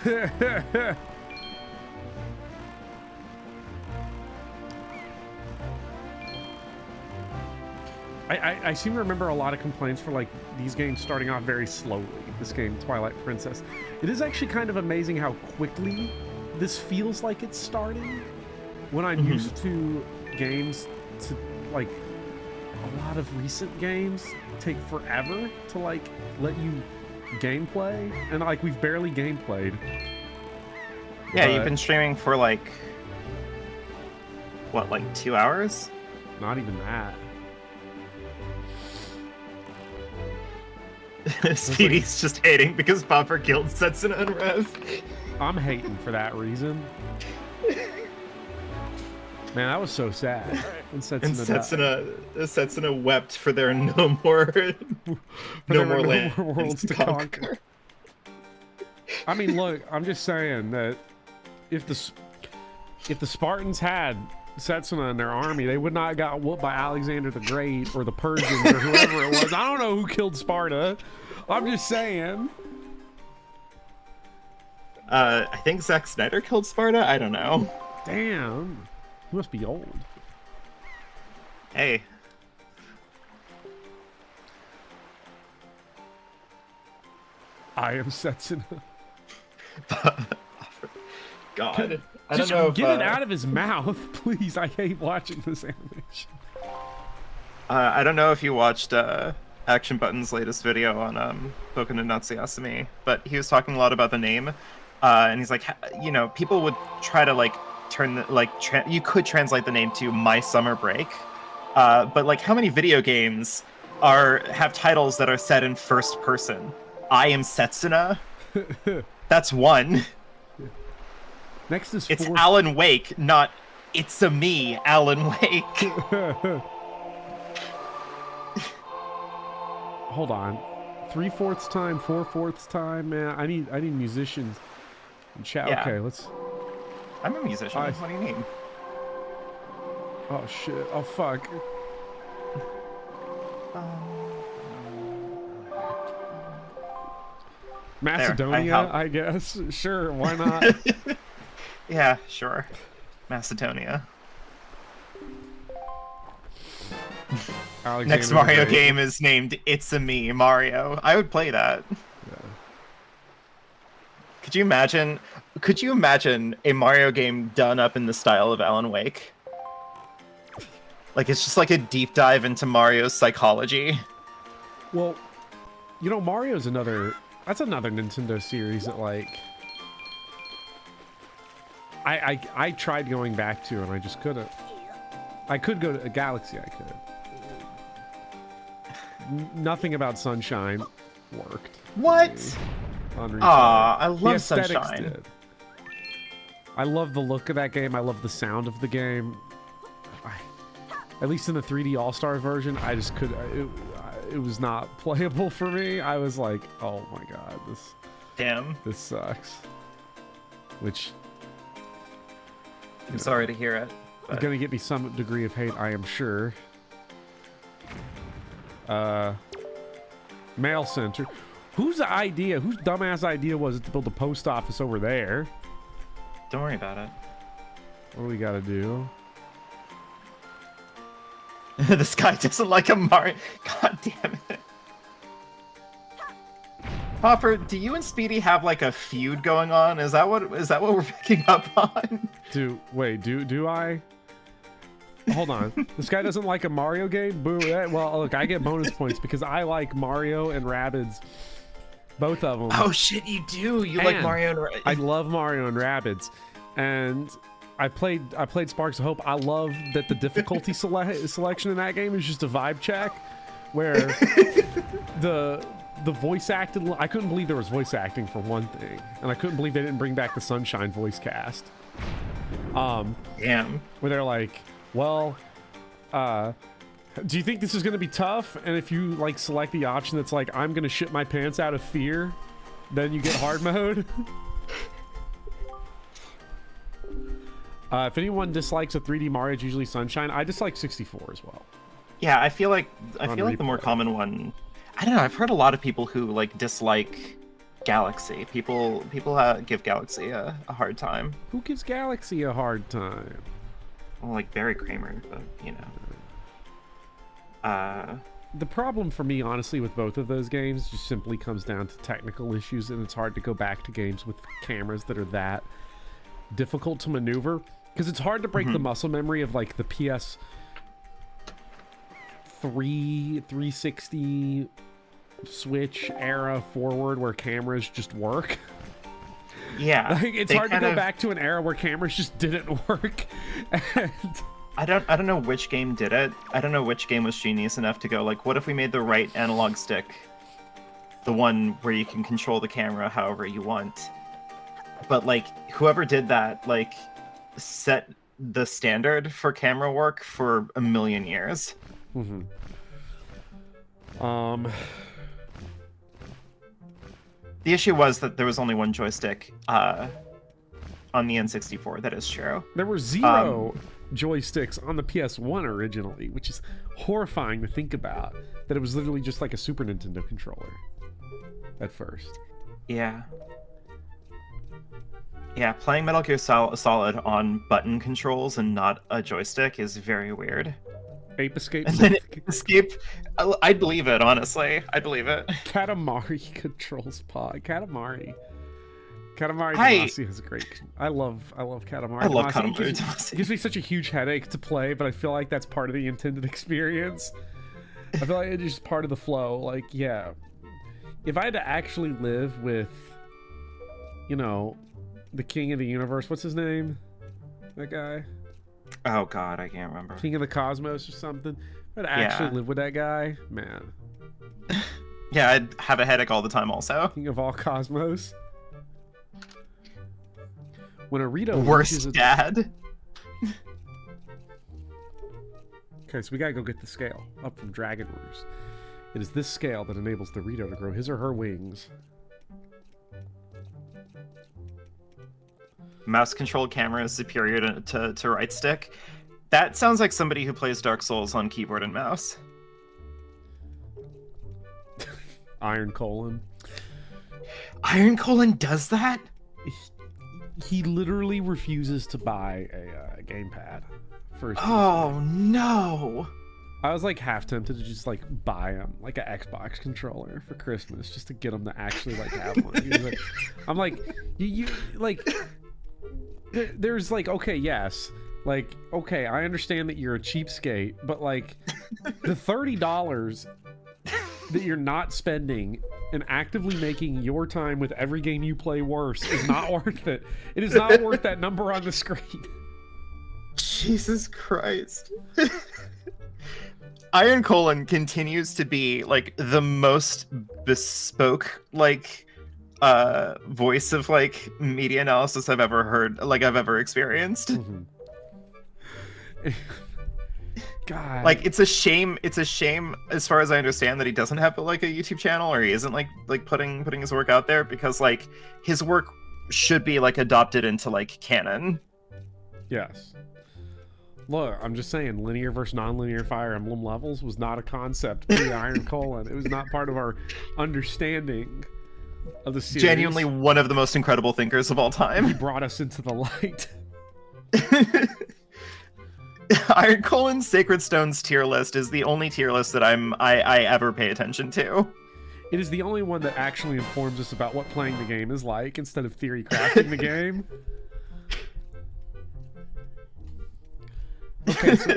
I seem to remember a lot of complaints for like these games starting off very slowly. This game, Twilight Princess. It is actually kind of amazing how quickly this feels like it's starting. When I'm used to games to like a lot of recent games take forever to like let you gameplay, and like we've barely gameplayed. Yeah, you've been streaming for like what, like 2 hours? Not even that. Speedy's just hating because Popper killed Setsuna and Rev. I'm hating for that reason. Man, that was so sad. And Setsuna wept for their no more worlds to conquer. I mean, look, I'm just saying that if the Spartans had Setsuna in their army, they would not have got whooped by Alexander the Great or the Persians or whoever it was. I don't know who killed Sparta. I'm just saying. I think Zack Snyder killed Sparta. I don't know. Damn. He must be old. Hey. I am Setsuna. God. I Just don't know get if, it out of his mouth, please. I hate watching this animation. I don't know if you watched Action Button's latest video on Boku no Natsuyasumi, but he was talking a lot about the name, and he's like, you know, people would try to like you could translate the name to My Summer Break, but like how many video games have titles that are set in first person? I am Setsuna. That's one. Next is It's Alan Wake, not It's a Me, Alan Wake. Hold on. 3/4 time, 4/4 time, man. I need musicians and chat. Yeah. Okay, let's. I'm a musician. What do you mean? Oh shit. Oh fuck. Macedonia, I guess. Sure, why not? Yeah, sure. Macedonia. Alexander Next Mario game is named It's a Me Mario. I would play that. Yeah. Could you imagine a Mario game done up in the style of Alan Wake? Like it's just like a deep dive into Mario's psychology. Well, you know, Mario's that's another Nintendo series that like I tried going back to and I just couldn't. I could go to a Galaxy, I could. Nothing about Sunshine worked. What? I love Sunshine. Did. I love the look of that game. I love the sound of the game. At least in the 3D All-Star version, I just could. It was not playable for me. I was like, oh my god, this sucks. Which I'm sorry to hear it. It's gonna get me some degree of hate, I am sure. Mail center. Whose dumbass idea was it to build a post office over there? Don't worry about it. What do we gotta do? This guy doesn't like a Mario. God damn it. Hopper, do you and Speedy have like a feud going on? Is that what we're picking up on? Do I? Hold on. This guy doesn't like a Mario game? Boo. Well, look, I get bonus points because I like Mario and Rabbids. Both of them. Oh shit, you do. You like Mario and Rabbids. I love Mario and Rabbids. And I played Sparks of Hope. I love that the difficulty selection in that game is just a vibe check where the voice acting, I couldn't believe there was voice acting for one thing, and I couldn't believe they didn't bring back the Sunshine voice cast. Damn. Where they're like, well, do you think this is going to be tough? And if you like select the option that's like, I'm going to shit my pants out of fear, then you get hard mode. If anyone dislikes a 3D Mario, it's usually Sunshine. I dislike 64 as well. Yeah, I feel like the more common one. I don't know. I've heard a lot of people who like dislike Galaxy. People give Galaxy a hard time. Who gives Galaxy a hard time? Well, like Barry Kramer, but you know. The problem for me, honestly, with both of those games just simply comes down to technical issues, and it's hard to go back to games with cameras that are that difficult to maneuver, because it's hard to break the muscle memory of like the PS3 360 Switch era forward where cameras just work. Yeah, like, it's hard to go back to an era where cameras just didn't work. And I don't know which game did it. I don't know which game was genius enough to go like, what if we made the right analog stick the one where you can control the camera however you want? But like whoever did that like set the standard for camera work for a million years. The issue was that there was only one joystick on the N64. That is true. There were 0 joysticks on the PS1 originally, which is horrifying to think about. That it was literally just like a Super Nintendo controller at first. Yeah. Yeah, playing Metal Gear Solid on button controls and not a joystick is very weird. Ape Escape. And then Ape Escape, I'd believe it, honestly. I'd believe it. Katamari controls pod. Katamari Hi. Damacy has a great... I love Katamari. I love Damacy. Katamari It Damacy. gives me such a huge headache to play, but I feel like that's part of the intended experience. I feel like it's just part of the flow. Like, yeah, if I had to actually live with, you know, the king of the universe, what's his name? That guy? Oh god, I can't remember. King of the Cosmos or something. If I'd actually live with that guy, man. Yeah, I'd have a headache all the time also. King of all cosmos. When a Rito Worst dad. Okay, so we gotta go get the scale up from Dragon Roost. It is this scale that enables the Rito to grow his or her wings. Mouse controlled camera is superior to right stick. That sounds like somebody who plays Dark Souls on keyboard and mouse. Iron Colon. Iron Colon does that? He literally refuses to buy a gamepad for his Oh no! I was like half tempted to just like buy him like an Xbox controller for Christmas just to get him to actually like have one. He was like, I'm like, you like, there's like, okay, yes, like, okay, I understand that you're a cheapskate, but like, the $30 that you're not spending and actively making your time with every game you play worse is not worth it. It is not worth that number on the screen. Jesus Christ. Iron Colon continues to be like the most bespoke like voice of like media analysis I've ever heard, like I've ever experienced. Mm-hmm. God. Like it's a shame as far as I understand that he doesn't have like a YouTube channel, or he isn't like putting his work out there, because like his work should be like adopted into like canon. Yes. Look, I'm just saying, linear versus non-linear Fire Emblem levels was not a concept pre Iron Colon. It was not part of our understanding of the series. Genuinely one of the most incredible thinkers of all He time. brought us into the light. Iron Colon's Sacred Stones tier list is the only tier list that I ever pay attention to. It is the only one that actually informs us about what playing the game is like instead of theory crafting the game. Okay, so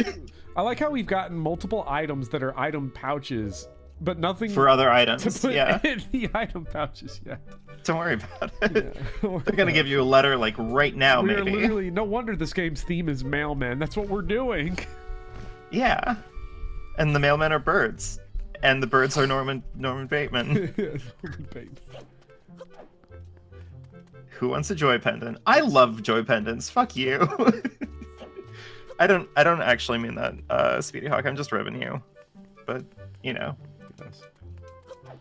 I like how we've gotten multiple items that are item pouches, but nothing For other to items, put yeah. in the item pouches yet. Don't worry about it. Yeah. They're gonna give you a letter like right now, We're maybe. literally, no wonder this game's theme is mailmen. That's what we're doing. Yeah. And the mailmen are birds. And the birds are Norman Bateman. Who wants a joy pendant? I love joy pendants. Fuck you. I don't actually mean that, Speedy Hawk. I'm just ribbing you. But, you know. Yes.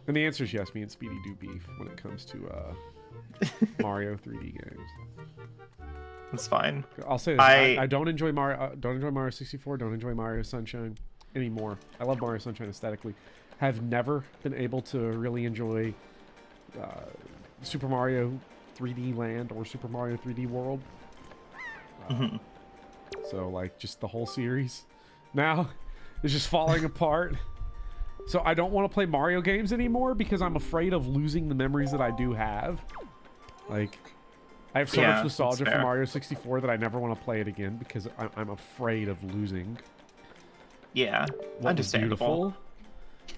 And the answer is yes, me and Speedy do beef when it comes to Mario 3D games. It's fine. I'll say this, I don't enjoy Mario. Don't enjoy Mario 64. Don't enjoy Mario Sunshine anymore. I love Mario Sunshine aesthetically. Have never been able to really enjoy Super Mario 3D Land or Super Mario 3D World. So like just the whole series now is just falling apart. So I don't want to play Mario games anymore because I'm afraid of losing the memories that I do have. Like, I have so much nostalgia for Mario 64 that I never want to play it again because I'm afraid of losing. Yeah, What understandable.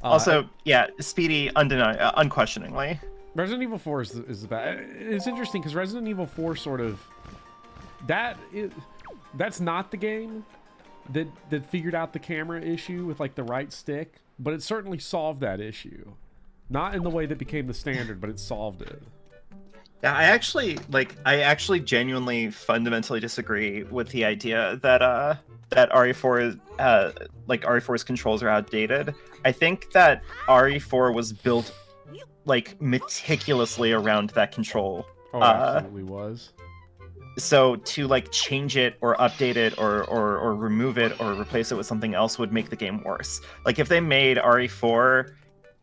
Also, yeah, Speedy, unquestioningly. Resident Evil 4 is bad. It's interesting because Resident Evil 4 sort of... That's not the game that figured out the camera issue with like the right stick, but it certainly solved that issue. Not in the way that became the standard, but it solved it. Yeah, I actually genuinely fundamentally disagree with the idea that that RE4 is RE4's controls are outdated. I think that RE4 was built like meticulously around that control. Oh, it absolutely was. So to like change it or update it or remove it or replace it with something else would make the game worse. Like if they made RE4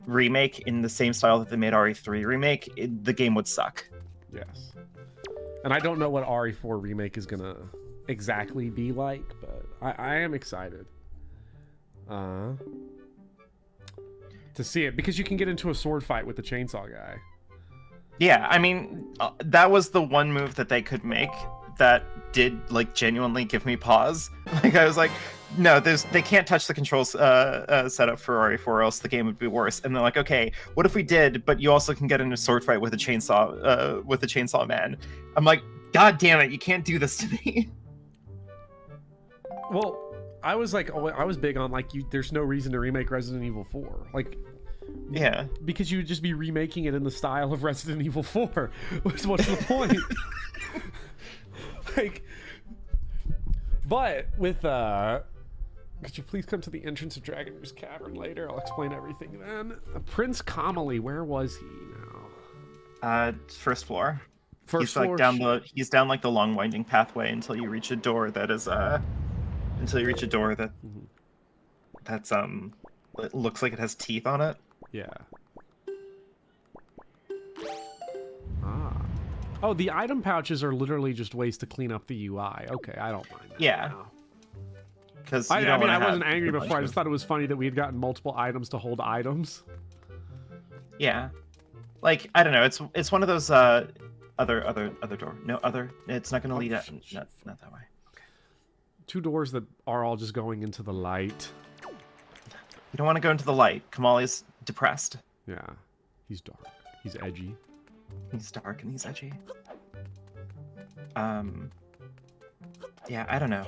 remake in the same style that they made RE3 remake, the game would suck. Yes. And I don't know what RE4 remake is gonna exactly be like, but I am excited to see it, because you can get into a sword fight with the chainsaw guy. Yeah, I mean, that was the one move that they could make that did like genuinely give me pause. Like I was like, no, they can't touch the controls setup for RE4, or else the game would be worse. And they're like, okay, what if we did, but you also can get in a sword fight with a chainsaw man? I'm like, God damn it, you can't do this to me. Well, I was like, I was big on like, there's no reason to remake Resident Evil 4. Like, yeah, because you would just be remaking it in the style of Resident Evil 4. What's the point? Like, but with could you please come to the entrance of Dragoner's Cavern later? I'll explain everything then. Prince Kamali, where was he now? First floor. First he's floor. Like he's down like the long winding pathway until you reach a door that is that's it looks like it has teeth on it. Yeah. Oh, the item pouches are literally just ways to clean up the UI. Okay, I don't mind that. Yeah. Now. Because I mean, I wasn't angry before. I just thought it was funny that we had gotten multiple items to hold items. Yeah. Like, I don't know. It's one of those other door. No other. It's not going to lead out. Not that way. Okay. 2 doors that are all just going into the light. You don't want to go into the light. Kamali's depressed. Yeah. He's dark. He's edgy. He's dark and he's edgy. Yeah, I don't know.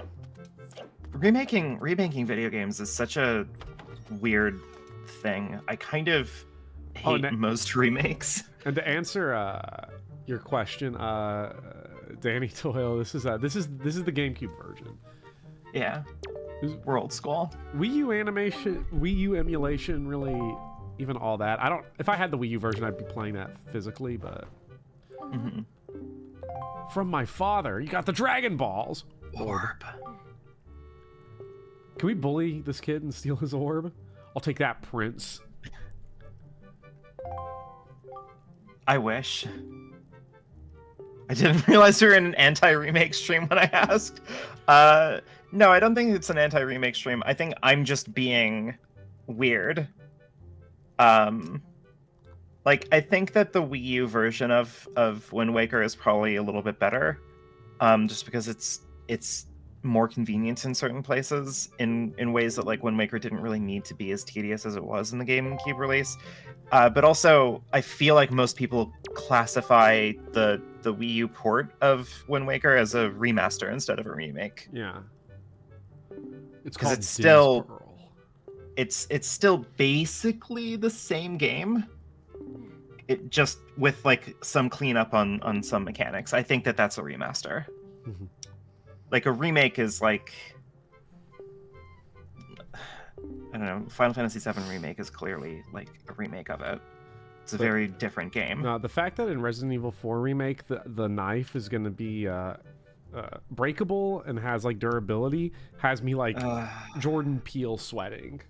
Remaking video games is such a weird thing. I kind of hate most remakes. And to answer your question, Danny Doyle, this is the GameCube version. Yeah. We're old school. Wii U emulation, really, even all that. If I had the Wii U version, I'd be playing that physically, but from my father, you got the Dragon Balls. Orb. Can we bully this kid and steal his orb? I'll take that, Prince. I wish. I didn't realize we were in an anti-remake stream when I asked. No, I don't think it's an anti-remake stream. I think I'm just being weird. Like, I think that the Wii U version of Wind Waker is probably a little bit better. Just because it's more convenient in certain places in ways that like Wind Waker didn't really need to be as tedious as it was in the GameCube release. But also, I feel like most people classify the Wii U port of Wind Waker as a remaster instead of a remake. Yeah. It's because it's still basically the same game. It just with like some cleanup on some mechanics. I think that's a remaster. Mm-hmm. Like a remake is like, I don't know, Final Fantasy VII Remake is clearly like a remake of it. It's a very different game. No, the fact that in Resident Evil 4 Remake the knife is going to be breakable and has like durability has me like Jordan Peele sweating.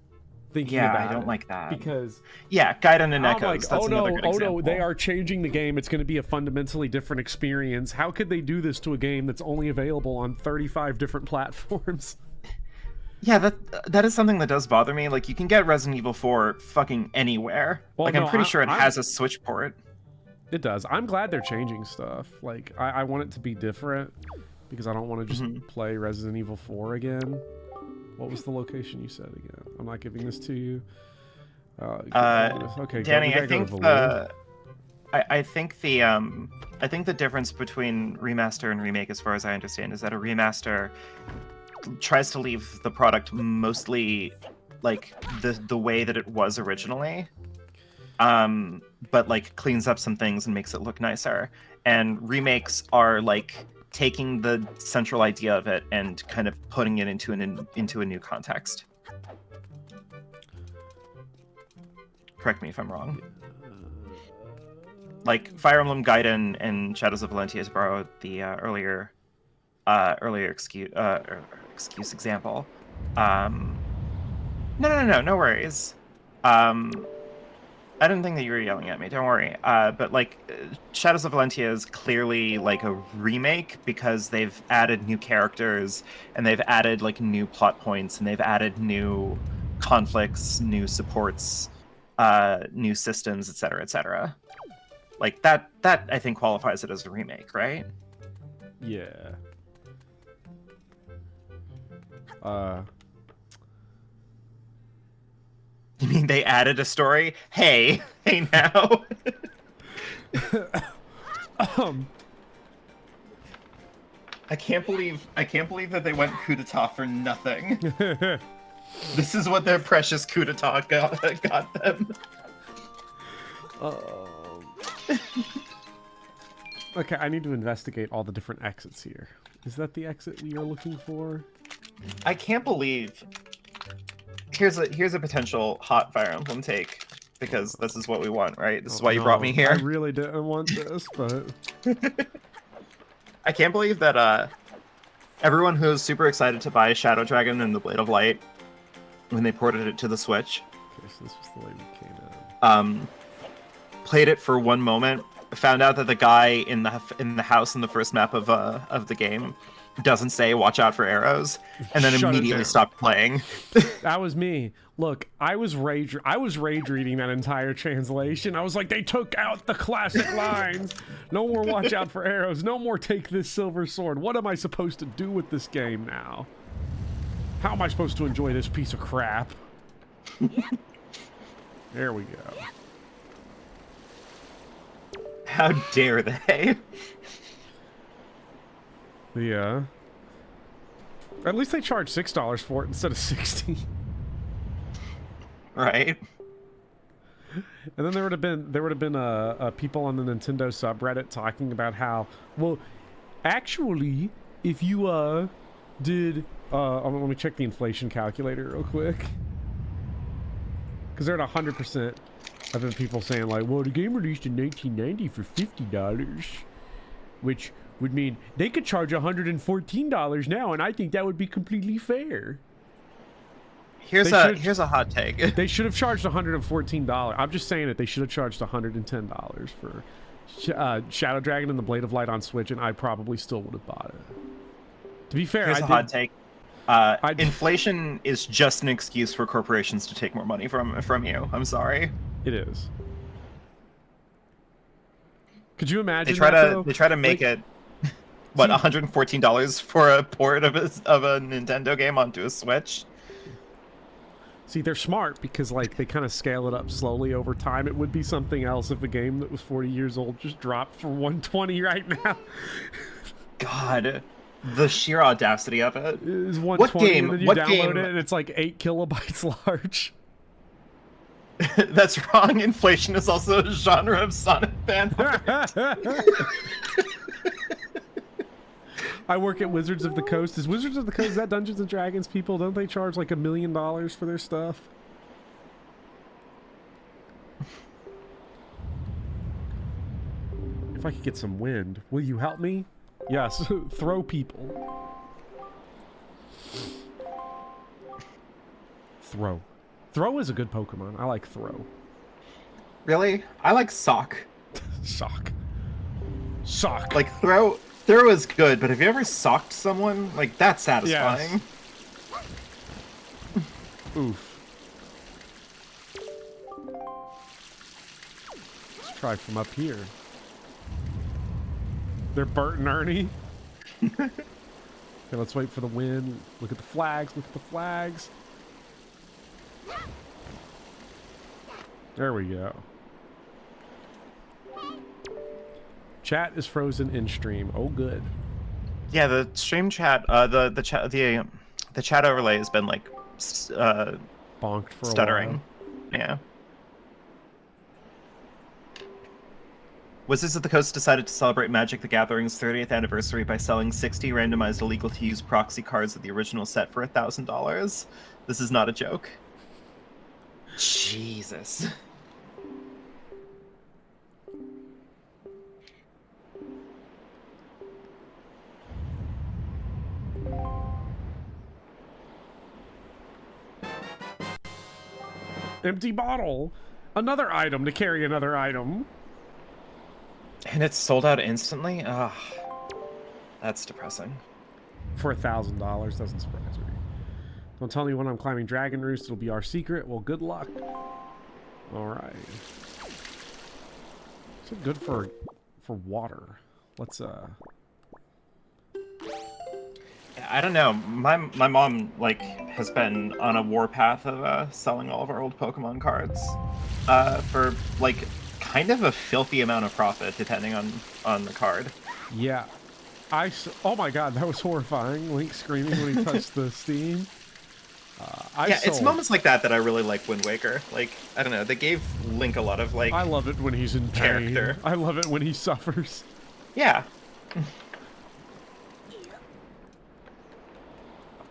Thinking about I don't like that. Because Gaiden and Echoes. Like, that's another good example. No, they are changing the game. It's going to be a fundamentally different experience. How could they do this to a game that's only available on 35 different platforms? Yeah, that is something that does bother me. Like, you can get Resident Evil 4 fucking anywhere. Well, like, I'm pretty sure it has a Switch port. It does. I'm glad they're changing stuff. Like, I want it to be different because I don't want to just play Resident Evil 4 again. What was the location you said again? I'm not giving this to you. Okay, Danny, I think I think the difference between remaster and remake, as far as I understand, is that a remaster tries to leave the product mostly like the way that it was originally, but like cleans up some things and makes it look nicer. And remakes are like taking the central idea of it and kind of putting it into a new context. Correct me if I'm wrong. Like Fire Emblem Gaiden and Shadows of Valentia to borrow the earlier excuse example. No worries. I didn't think that you were yelling at me. Don't worry. But like, Shadows of Valentia is clearly like a remake because they've added new characters and they've added like new plot points and they've added new conflicts, new supports, new systems, etc., etc. Like that I think qualifies it as a remake, right? Yeah. You mean they added a story? Hey now. I can't believe that they went coup d'etat for nothing. This is what their precious coup d'etat got them. Okay, I need to investigate all the different exits here. Is that the exit we are looking for? I can't believe. Here's a potential hot Fire Emblem take, because this is what we want, right? This is why you brought me here. I really didn't want this, but I can't believe that everyone who's super excited to buy Shadow Dragon and the Blade of Light when they ported it to the Switch. Okay, so this was the way we came in. Played it for one moment, found out that the guy in the house in the first map of the game doesn't say "watch out for arrows," and then immediately stopped playing. That was me. Look, I was rage reading that entire translation. I was like, they took out the classic lines. No more watch out for arrows. No more take this silver sword. What am I supposed to do with this game now? How am I supposed to enjoy this piece of crap? There we go. How dare they? Yeah. At least they charged $6 for it instead of $60. Right. And then there would have been people on the Nintendo subreddit talking about how, well, actually, if you did let me check the inflation calculator real quick, because they're at 100%. I've been people saying like, well, the game released in 1990 for $50, which would mean they could charge $114 now, and I think that would be completely fair. Here's a hot take. They should have charged $114. I'm just saying it. They should have charged $110 for Shadow Dragon and the Blade of Light on Switch, and I probably still would have bought it. To be fair, here's a hot take. Inflation is just an excuse for corporations to take more money from you. I'm sorry. It is. Could you imagine? They try to make it. What, $114 for a port of a Nintendo game onto a Switch? See, they're smart because like they kind of scale it up slowly over time. It would be something else if a game that was 40 years old just dropped for $120 right now. God, the sheer audacity of it. It is $120, what game? And then you download it and it's like 8 kilobytes large. That's wrong. Inflation is also a genre of Sonic fan. I work at Wizards of the Coast. Is Wizards of the Coast, is that Dungeons and Dragons people? Don't they charge like $1 million for their stuff? If I could get some wind, will you help me? Yes, throw people. Throw. Throw is a good Pokemon. I like Throw. Really? I like Sock. Sock. Sock. Like Throw is good, but have you ever socked someone? Like, that's satisfying. Yes. Oof. Let's try from up here. They're Bert and Ernie. Okay, let's wait for the wind. Look at the flags. Look at the flags. There we go. Chat is frozen in stream. Oh, good. Yeah, the stream chat, the chat overlay has been like bonked for stuttering. A while. Yeah. Wizards of the Coast decided to celebrate Magic the Gathering's 30th anniversary by selling 60 randomized illegal-to-use proxy cards of the original set for $1,000. This is not a joke. Jesus. Empty bottle. Another item to carry another item. And it's sold out instantly? Ah, that's depressing. For $1,000, doesn't surprise me. Don't tell me when I'm climbing Dragon Roost, it'll be our secret. Well, good luck. Alright. Is it good for water? Let's, I don't know. My mom, like, has been on a warpath of selling all of our old Pokemon cards for, like, kind of a filthy amount of profit, depending on the card. Yeah. Oh my god, that was horrifying. Link screaming when he touched the steam. It's moments like that that I really like Wind Waker. Like, I don't know, they gave Link a lot of, like, I love it when he's in pain. character. I love it when he suffers. Yeah.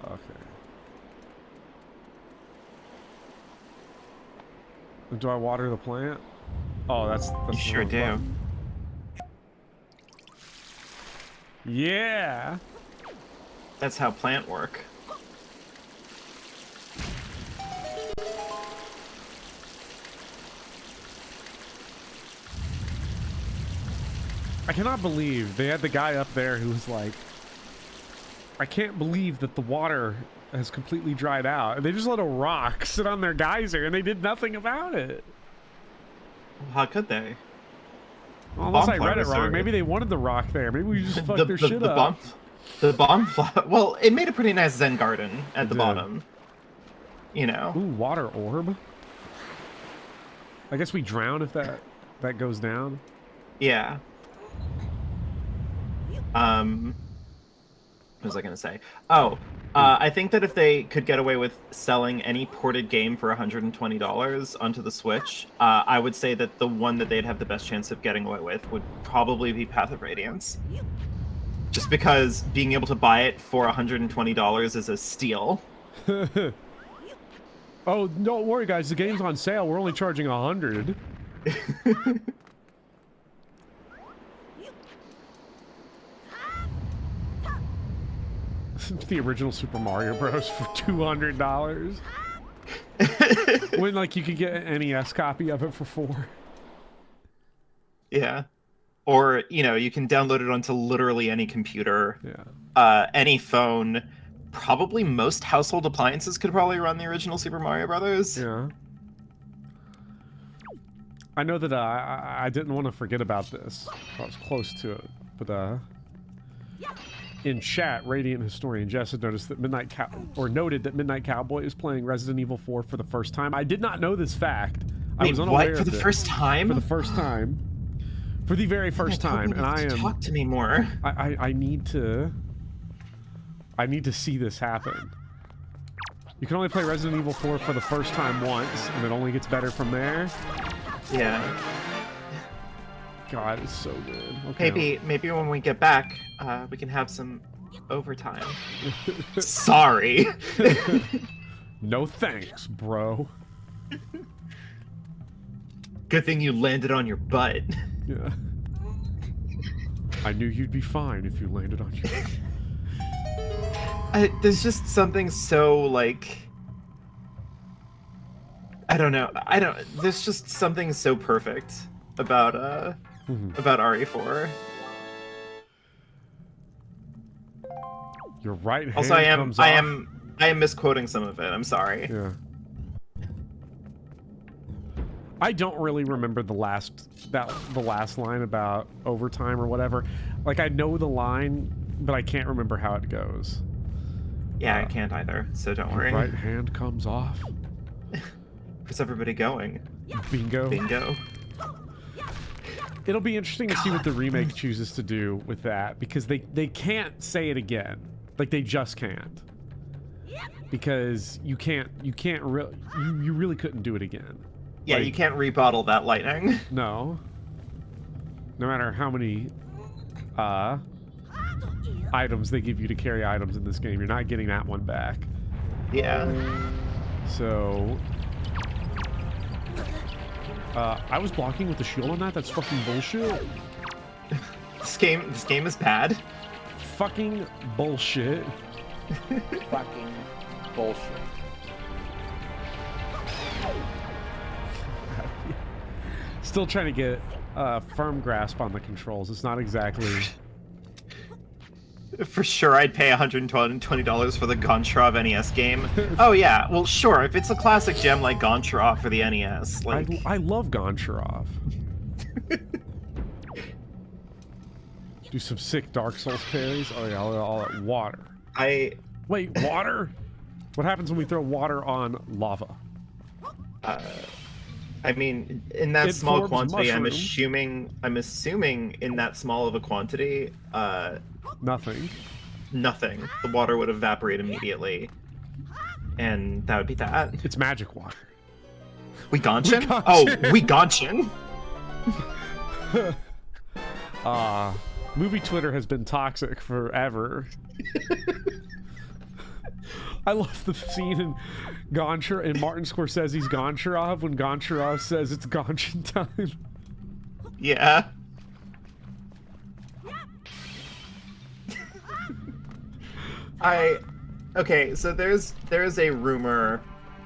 Okay. Do I water the plant? Oh, that's You sure do. button. Yeah. That's how plant work. I cannot believe they had the guy up there who was like, I can't believe that the water has completely dried out. And they just let a rock sit on their geyser and they did nothing about it. How could they? Well, unless I read it Bonfires wrong. are- Maybe they wanted the rock there. Maybe we just fucked their shit up. The bonfire. Well, it made a pretty nice Zen garden at the did. bottom. You know. Ooh, water orb. I guess we drown if that goes down. Yeah. What was I gonna say? Oh, I think that if they could get away with selling any ported game for $120 onto the Switch, I would say that the one that they'd have the best chance of getting away with would probably be Path of Radiance. Just because being able to buy it for $120 is a steal. Oh, don't worry, guys. The game's on sale. We're only charging 100. The original Super Mario Bros. For $200. When, like, you could get an NES copy of it for $4. Yeah. Or, you know, you can download it onto literally any computer, Yeah. any phone. Probably most household appliances could probably run the original Super Mario Brothers. Yeah. I know that I didn't want to forget about this. I was close to it, but in chat, Radiant Historian Jess had noticed that noted that Midnight Cowboy is playing Resident Evil 4 for the first time. I did not know this fact. I Wait, was unaware what? For of the it. first time? For the first time. For the very first time, and I am. Talk to me more. I need to see this happen. You can only play Resident Evil 4 for the first time once, and it only gets better from there. Yeah. God, it's so good. Okay. Maybe when we get back, we can have some overtime. Sorry. No thanks, bro. Good thing you landed on your butt. Yeah. I knew you'd be fine if you landed on your... There's just something so, like... I don't know. There's just something so perfect about, about RE4. Your right hand Also, comes off. I am misquoting some of it. I'm sorry. Yeah. I don't really remember the last line about overtime or whatever. Like, I know the line, but I can't remember how it goes. Yeah, I can't either, so don't worry. Right hand comes off. Where's everybody going? Bingo. Bingo. It'll be interesting to see what the remake chooses to do with that, because they can't say it again. Like, they just can't. Because you really couldn't do it again. Yeah, like, you can't rebottle that lightning. No. No matter how many items they give you to carry items in this game, you're not getting that one back. Yeah. So I was blocking with the shield on that. That's fucking bullshit. This game is bad. Fucking bullshit. Fucking bullshit. Still trying to get a firm grasp on the controls. It's not exactly... For sure, I'd pay $120 for the Goncharov NES game. Oh yeah, well sure, if it's a classic gem like Goncharov for the NES, like... I love Goncharov. Do some sick Dark Souls parries. Oh yeah, all that water. Wait, water? What happens when we throw water on lava? I mean, in that small forms quantity, mushroom. I'm assuming in that small of a quantity, Nothing. nothing. The water would evaporate immediately. And that would be that. It's magic water. We Gonchin? Oh, we Gonchin? Movie Twitter has been toxic forever. I love the scene in Martin Scorsese's Goncharov when Goncharov says it's Gonchin time. Yeah. Okay, so there's a rumor,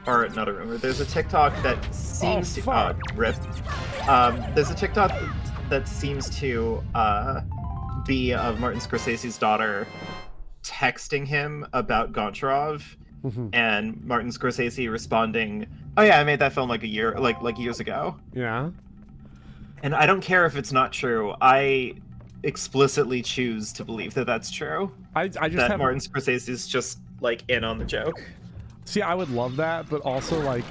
or not a rumor, there's a TikTok that seems to rip. There's a TikTok that seems to be of Martin Scorsese's daughter texting him about Goncharov, and Martin Scorsese responding, "Oh yeah, I made that film like years ago." Yeah. And I don't care if it's not true. I explicitly choose to believe that that's true. I just that have Martin Scorsese's just like in on the joke. See, I would love that, but also like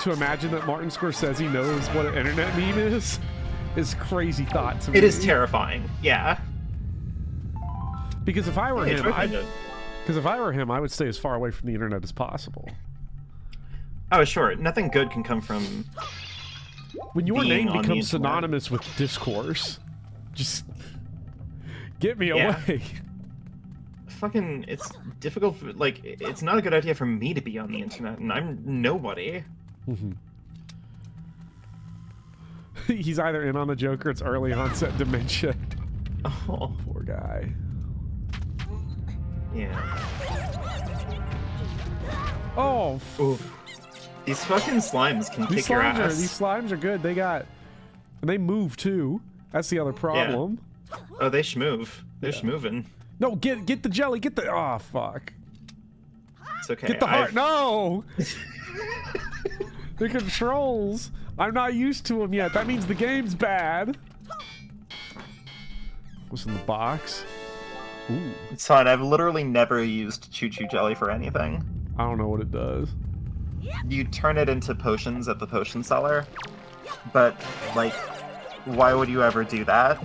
to imagine that Martin Scorsese knows what an internet meme is crazy thought to me. It is terrifying. Yeah. Because if I were Hey, him, I would stay as far away from the internet as possible. Oh, sure. Nothing good can come from when your being name on the becomes internet. synonymous with discourse. Just get me away. Fucking, it's difficult. Like, it's not a good idea for me to be on the internet, and I'm nobody. He's either in on the joke or it's early onset dementia. Oh, Poor guy. yeah. Oh, Oof. These fucking slimes can kick your ass. These slimes are good. And they move too. That's the other problem. Oh, they schmoove. They're schmooving. No, get the jelly. Get the fuck. It's okay. Get the heart. No. The controls. I'm not used to them yet. That means the game's bad. What's in the box? Ooh. It's fine. I've literally never used Choo Choo Jelly for anything. I don't know what it does. You turn it into potions at the potion seller, but like, why would you ever do that?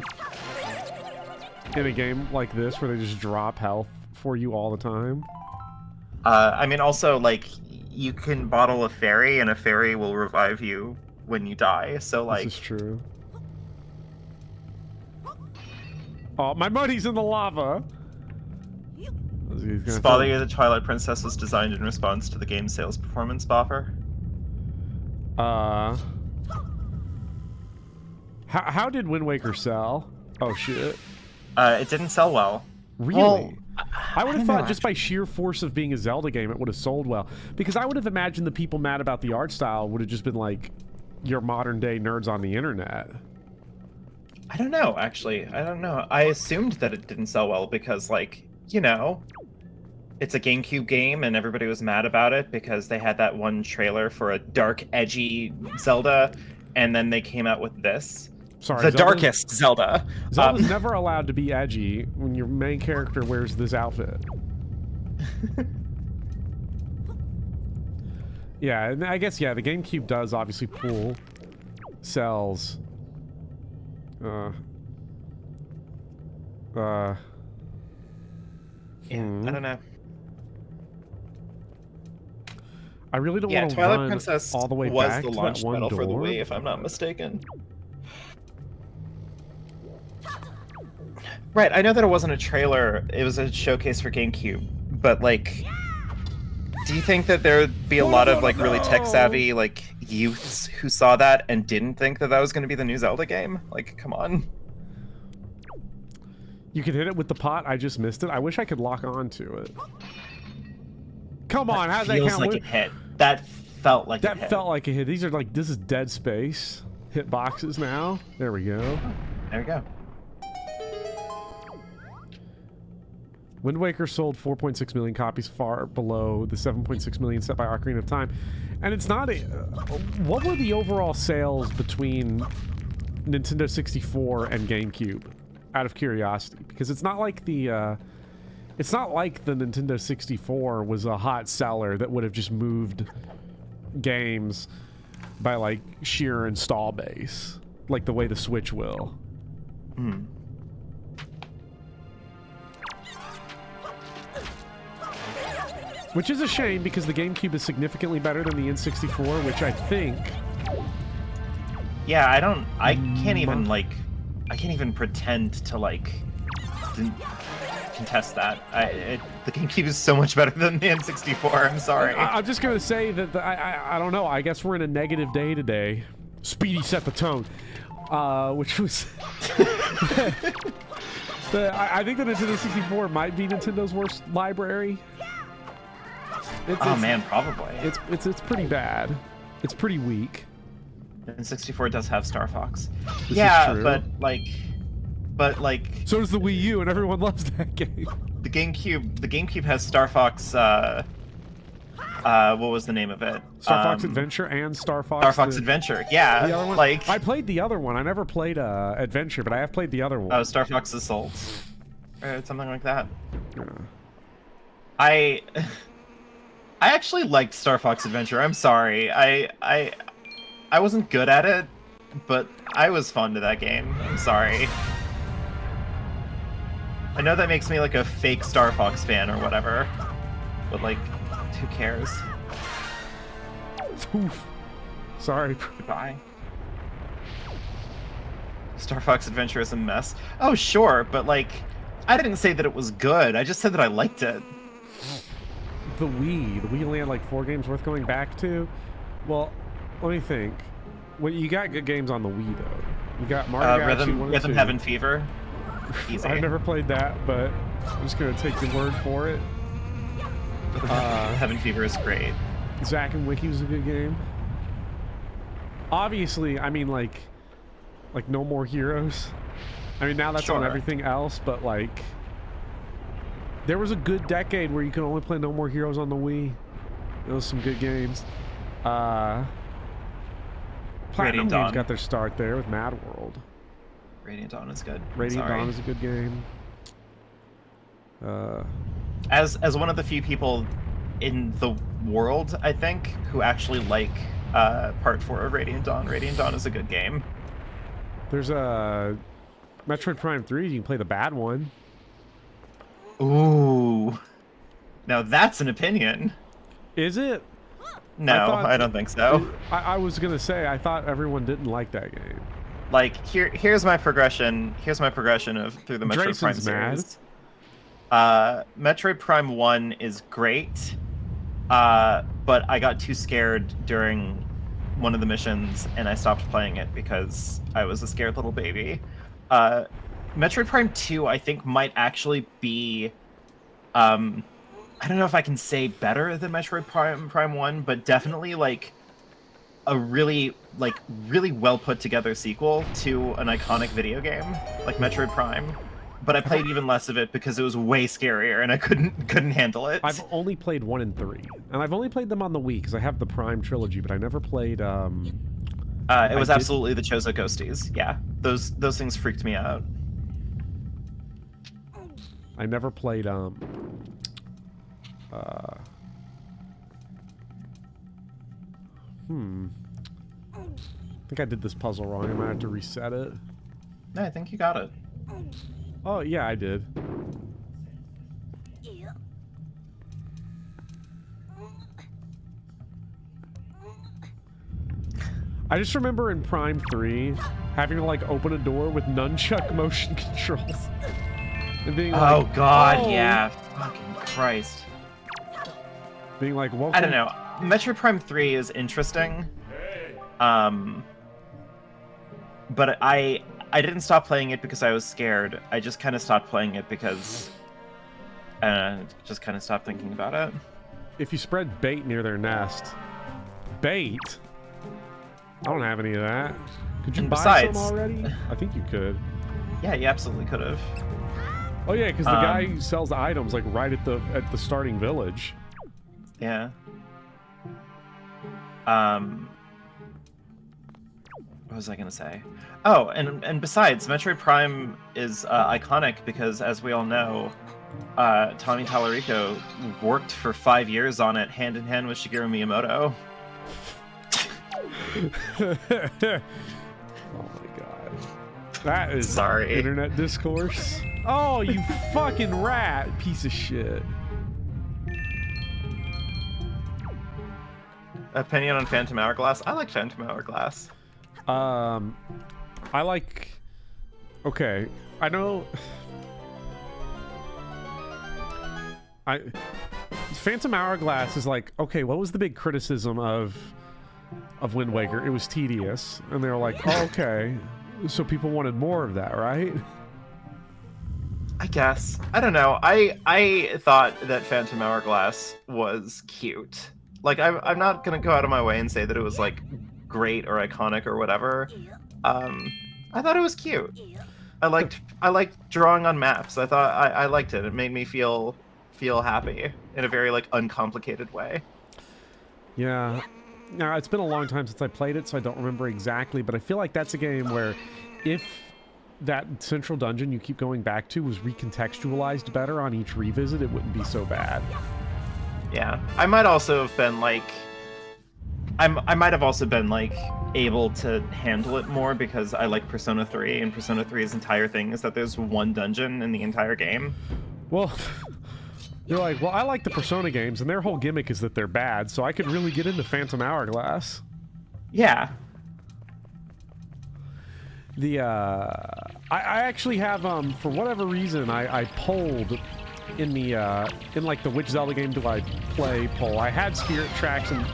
In a game like this where they just drop health for you all the time. I mean, also, like, you can bottle a fairy, and a fairy will revive you when you die, so, like... This is true. Oh, my money's in the lava! Spotting the Twilight Princess was designed in response to the game's sales performance buffer. How did Wind Waker sell? Oh, shit. It didn't sell well. Really? Well, I would have don't thought know, just by sheer force of being a Zelda game, it would have sold well. Because I would have imagined the people mad about the art style would have just been like, your modern day nerds on the internet. I don't know, actually. I don't know. I assumed that it didn't sell well because, like, you know, it's a GameCube game and everybody was mad about it because they had that one trailer for a dark, edgy Zelda, and then they came out with this. Sorry, the darkest Zelda. Zelda's never allowed to be edgy when your main character wears this outfit. Yeah, and I guess, yeah, the GameCube does obviously pull cells. Yeah, I don't know. I really don't want to Twilight run Princess all the way was back the to launch that one title for the door. Wii, if I'm not mistaken. Right, I know that it wasn't a trailer, it was a showcase for GameCube, but, like, do you think that there would be a lot of, like, really tech-savvy, like, youths who saw that and didn't think that that was going to be the new Zelda game? Like, come on. You can hit it with the pot, I just missed it. I wish I could lock on to it. Come on, how's that count? Feels like it hit. That felt like it hit. That felt like a hit. These are like, this is Dead Space. hit boxes now. There we go. There we go. Wind Waker sold 4.6 million copies, far below the 7.6 million set by Ocarina of Time. And it's not a... what were the overall sales between Nintendo 64 and GameCube? Out of curiosity. Because it's not like the... it's not like the Nintendo 64 was a hot seller that would have just moved games by, like, sheer install base. Like the way the Switch will. Hmm. Which is a shame, because the GameCube is significantly better than the N64, which I think... Yeah, I can't even, like... I can't even pretend to, like... contest that. The GameCube is so much better than the N64, I'm sorry. I'm just gonna say that, I don't know, I guess we're in a negative day today. Speedy set the tone. Which was... I think the Nintendo 64 might be Nintendo's worst library. Man, probably. It's pretty bad. It's pretty weak. And 64 does have Star Fox. This yeah, is true. but like. So does the Wii U, and everyone loves that game. The GameCube has Star Fox. What was the name of it? Star Fox Adventure and Star Fox. Star Fox Adventure. Yeah, the other one, like I played the other one. I never played Adventure, but I have played the other one. Oh, Star Fox Assault, or something like that. Yeah. I actually liked Star Fox Adventure. I'm sorry. I wasn't good at it, but I was fond of that game. I'm sorry. I know that makes me like a fake Star Fox fan or whatever, but like, who cares? Oof. Sorry. Goodbye. Star Fox Adventure is a mess. Oh, sure, but like, I didn't say that it was good. I just said that I liked it. The Wii only had like 4 games worth going back to. Well, let me think. Well, you got good games on the Wii though. You got Mario Galaxy 1 and 2. Rhythm Heaven Fever. Easy. I've never played that, but I'm just gonna take your word for it. Heaven Fever is great. Zack and Wiki was a good game. Obviously, I mean like No More Heroes. I mean now that's on everything else, but like there was a good decade where you could only play No More Heroes on the Wii. There was some good games. Platinum Games got their start there with Mad World. Radiant Dawn is good. Radiant Dawn is a good game. As one of the few people in the world, I think, who actually like Part 4 of Radiant Dawn is a good game. There's a Metroid Prime 3. You can play the bad one. Ooh. Now that's an opinion. Is it? No, I don't think so. I was gonna say I thought everyone didn't like that game. Like here's my progression. Here's my progression of through the Metroid Prime series. Metroid Prime 1 is great, but I got too scared during one of the missions and I stopped playing it because I was a scared little baby. Metroid Prime 2 I think might actually be I don't know if I can say better than Metroid Prime 1, but definitely like a really well put together sequel to an iconic video game like Metroid Prime. But I played even less of it because it was way scarier and I couldn't handle it. I've only played 1 and 3, and I've only played them on the Wii because I have the Prime trilogy, but I never played. It was absolutely the Chozo Ghosties. Yeah, those things freaked me out. I never played I think I did this puzzle wrong. I might have to reset it. No, I think you got it. Oh, yeah, I did. I just remember in Prime 3 having to like open a door with nunchuck motion controls. And being like, oh god, yeah. Fucking Christ. Being like, welcome. I don't know. Metroid Prime 3 is interesting. But I didn't stop playing it because I was scared. I just kind of stopped playing it because just kind of stopped thinking about it. If you spread bait near their nest. Bait? I don't have any of that. Could you And buy besides- some already? I think you could. Yeah, you absolutely could have. Oh yeah, because the guy who sells the items like right at the starting village. Yeah. What was I gonna say? Oh, and besides, Metroid Prime is iconic because, as we all know, Tommy Tallarico worked for 5 years on it, hand in hand with Shigeru Miyamoto. Oh my god. That is Sorry. internet discourse. Oh, you fucking rat, piece of shit. Opinion on Phantom Hourglass? I like Phantom Hourglass. I like... Okay, I know... Phantom Hourglass is like, okay, what was the big criticism of Wind Waker? It was tedious. And they were like, oh, okay, so people wanted more of that, right? I guess. I don't know. I thought that Phantom Hourglass was cute. Like, I'm not gonna go out of my way and say that it was, like, great or iconic or whatever. I thought it was cute. I liked drawing on maps. I thought I liked it. It made me feel happy in a very, like, uncomplicated way. Yeah. Now, it's been a long time since I played it, so I don't remember exactly, but I feel like that's a game where if that central dungeon you keep going back to was recontextualized better on each revisit, it wouldn't be so bad. Yeah. I might also have been, like... I might have also been, like, able to handle it more because I like Persona 3, and Persona 3's entire thing is that there's one dungeon in the entire game. Well... You're like, well, I like the Persona games, and their whole gimmick is that they're bad, so I could really get into Phantom Hourglass. Yeah. The, I actually have, for whatever reason, I polled in the, in, like, the which Zelda game do I play poll. I had Spirit Tracks and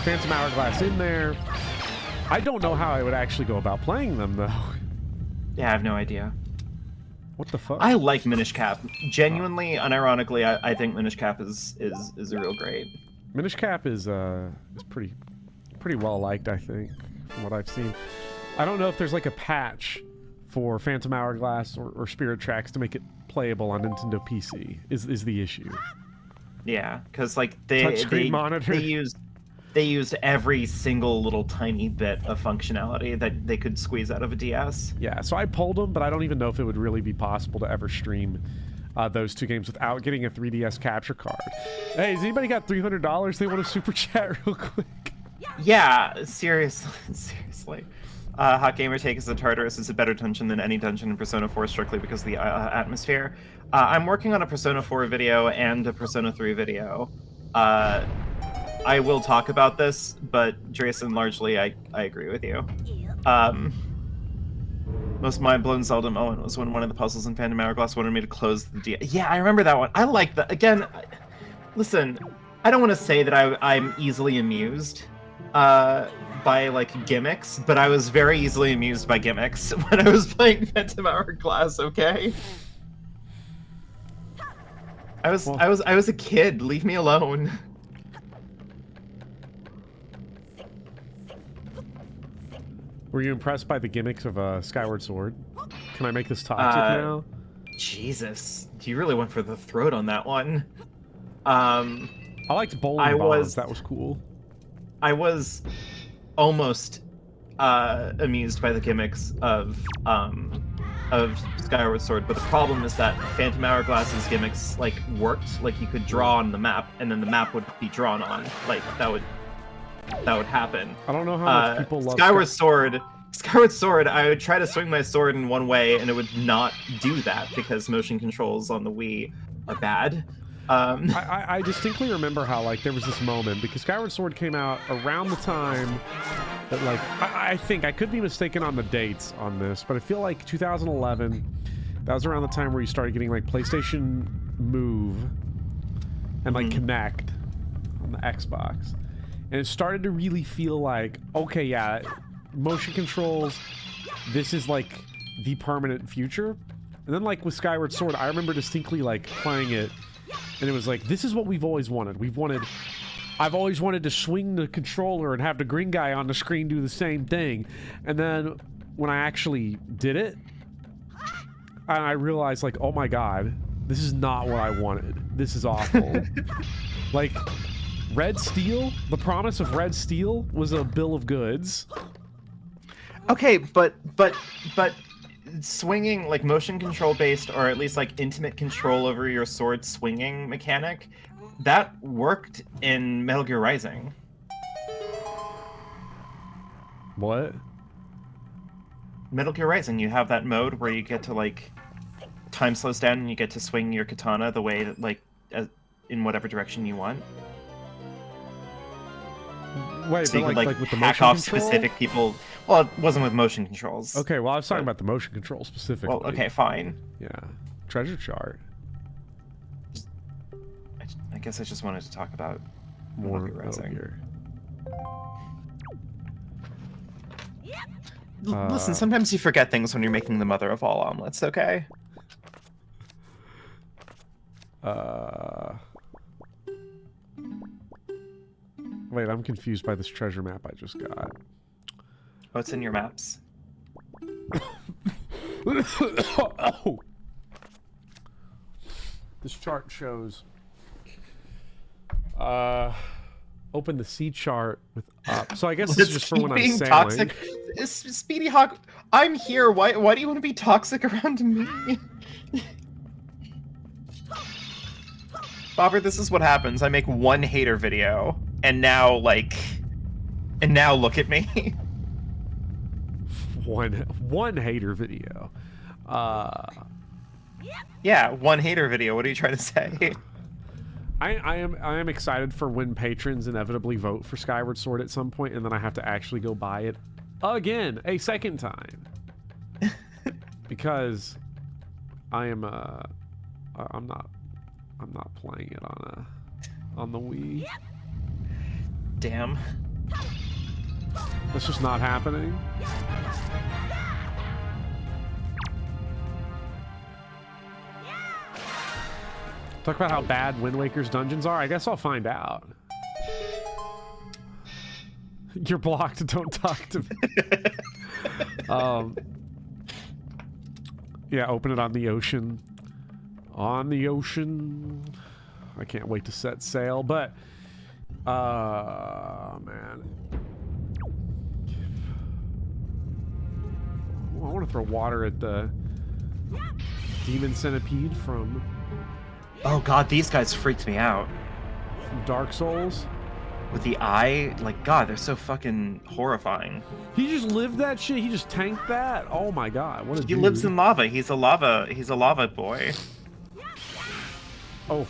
Phantom Hourglass in there. I don't know how I would actually go about playing them, though. Yeah, I have no idea. What the fuck? I like Minish Cap. Genuinely, unironically, I think Minish Cap is a real great. Minish Cap is pretty well liked, I think, from what I've seen. I don't know if there's like a patch for Phantom Hourglass or Spirit Tracks to make it playable on Nintendo PC. Is the issue? Yeah, because like they Touchscreen monitor. they used every single little tiny bit of functionality that they could squeeze out of a DS. Yeah, so I pulled them, but I don't even know if it would really be possible to ever stream those two games without getting a 3DS capture card. Hey, has anybody got $300 they want to super chat real quick? Yeah, seriously. Hot Gamer Take is the Tartarus is a better dungeon than any dungeon in Persona 4 strictly because of the atmosphere. I'm working on a Persona 4 video and a Persona 3 video. I will talk about this, but Drayson, largely, I agree with you. Most mind-blown Zelda moment was when one of the puzzles in Phantom Hourglass wanted me to close the DS. Yeah, I remember that one. I like that. Again, listen, I don't want to say that I'm easily amused by, like, gimmicks, but I was very easily amused by gimmicks when I was playing Phantom Hourglass, okay? I was a kid. Leave me alone. Were you impressed by the gimmicks of Skyward Sword? Can I make this toxic now? Jesus, you really went for the throat on that one. I liked bowling bombs. That was cool. I was almost amused by the gimmicks of Skyward Sword, but the problem is that Phantom Hourglass's gimmicks like worked. Like you could draw on the map, and then the map would be drawn on. Like that would happen. I don't know how much people love Skyward Sword. Skyward Sword, I would try to swing my sword in one way, and it would not do that because motion controls on the Wii are bad. I distinctly remember how like there was this moment because Skyward Sword came out around the time that like I think I could be mistaken on the dates on this, but I feel like 2011. That was around the time where you started getting like PlayStation Move and like Kinect on the Xbox. And it started to really feel like, okay, yeah, motion controls, this is like the permanent future. And then like with Skyward Sword, I remember distinctly like playing it, and it was like, this is what we've always wanted. I've always wanted to swing the controller and have the green guy on the screen do the same thing. And then when I actually did it, I realized, like, oh my god, this is not what I wanted. This is awful. Like, Red Steel, the promise of Red Steel was a bill of goods. Okay, but swinging, like motion control based, or at least like intimate control over your sword swinging mechanic, that worked in Metal Gear Rising. What? Metal Gear Rising, you have that mode where you get to like time slows down and you get to swing your katana the way that like in whatever direction you want. Wait, So you could like with the hack motion off control? specific people. Well, it wasn't with motion controls. Okay, well I was talking about the motion control specifically. Well, okay, fine. Yeah. Treasure chart. I guess I just wanted to talk about More Metal Gear Rising. Gear. Listen, sometimes you forget things when you're making the mother of all omelets, okay? Wait, I'm confused by this treasure map I just got. Oh, it's in your maps. Oh. This chart shows open the sea chart with up. So I guess this is just for when I'm sailing. Toxic. Speedy Hawk, I'm here. Why do you want to be toxic around me? Bobber, this is what happens. I make one hater video, and now look at me. One hater video. Yeah, one hater video. What are you trying to say? I am excited for when patrons inevitably vote for Skyward Sword at some point, and then I have to actually go buy it again a second time because I'm not playing it on the Wii. Damn. That's just not happening. Talk about how bad Wind Waker's dungeons are. I guess I'll find out. You're blocked. Don't talk to me. Yeah, open it on the ocean. On the ocean. I can't wait to set sail, but man. Ooh, I want to throw water at the demon centipede from Oh god, these guys freaked me out. Dark Souls. With the eye, like, god, they're so fucking horrifying. He just lived that shit. He just tanked that. Oh my god, what a He dude. lives in lava. He's a lava boy. Oh.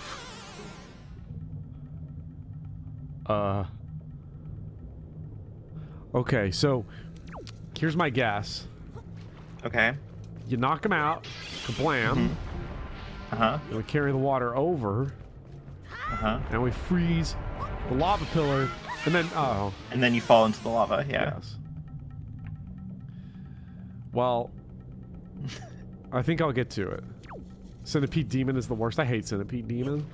Okay, so here's my guess. Okay. You knock him out, kablam. Mm-hmm. Uh-huh. And we carry the water over. Uh-huh. And we freeze the lava pillar, and then and then you fall into the lava. Yeah. Yes. Well, I think I'll get to it. Centipede Demon is the worst. I hate Centipede Demon.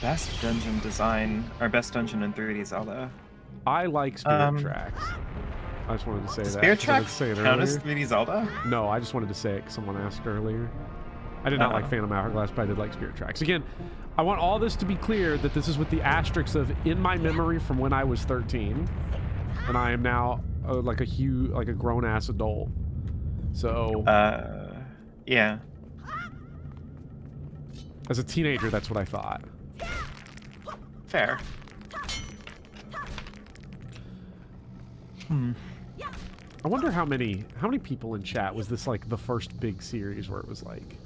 Best dungeon design, or best dungeon in 3D Zelda. I like Spirit Tracks. I just wanted to say that. Spirit Tracks say it count as earlier. 3D Zelda? No, I just wanted to say it because someone asked earlier. I did not like Phantom Hourglass, but I did like Spirit Tracks. Again, I want all this to be clear that this is with the asterisks of in my memory from when I was 13, and I am now like a grown-ass adult. So. Yeah. As a teenager, that's what I thought. Fair. I wonder how many people in chat was this like the first big series where it was like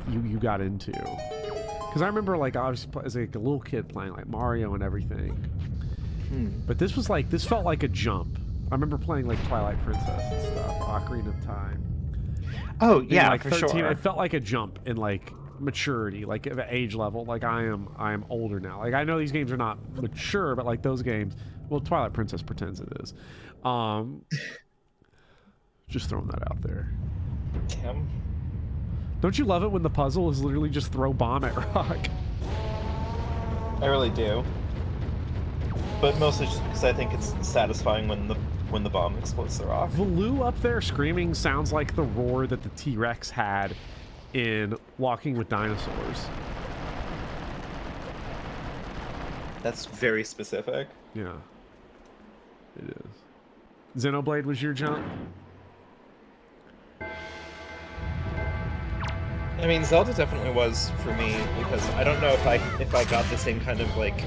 you got into, because I remember like obviously as like a little kid playing like Mario and everything, but this felt like a jump. I remember playing like Twilight Princess and stuff, Ocarina of Time. Oh yeah, like for 13, sure. It felt like a jump in like maturity, like at age level. Like I am older now. Like I know these games are not mature, but like those games, well, Twilight Princess pretends it is. Just throwing that out there. Tim. Don't you love it when the puzzle is literally just throw bomb at rock? I really do. but mostly just because I think it's satisfying when the bomb explodes the rock. Valoo up there screaming sounds like the roar that the T-Rex had in Walking with Dinosaurs. That's very specific. Yeah, it is. Xenoblade was your jump? I mean, Zelda definitely was for me, because I don't know if I got the same kind of like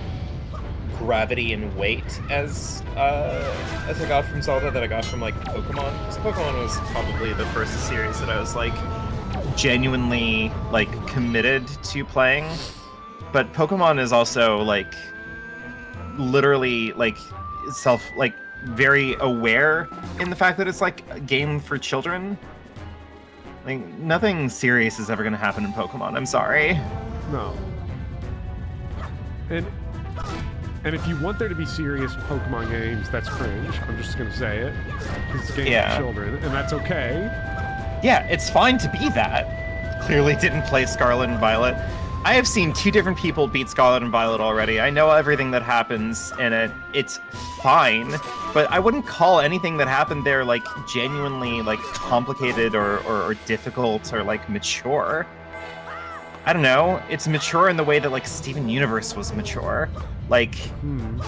gravity and weight as I got from Zelda that I got from like Pokemon. Because Pokemon was probably the first series that I was like genuinely like committed to playing. But Pokemon is also like literally like very aware in the fact that it's like a game for children. Like, nothing serious is ever going to happen in Pokemon. I'm sorry. No. And if you want there to be serious Pokemon games, that's cringe. I'm just going to say it. It's a game for children, and that's okay. Yeah, it's fine to be that. Clearly didn't play Scarlet and Violet. I have seen 2 different people beat Scarlet and Violet already. I know everything that happens in it. It's fine, but I wouldn't call anything that happened there like genuinely like complicated or difficult or like mature. I don't know. It's mature in the way that like Steven Universe was mature. Like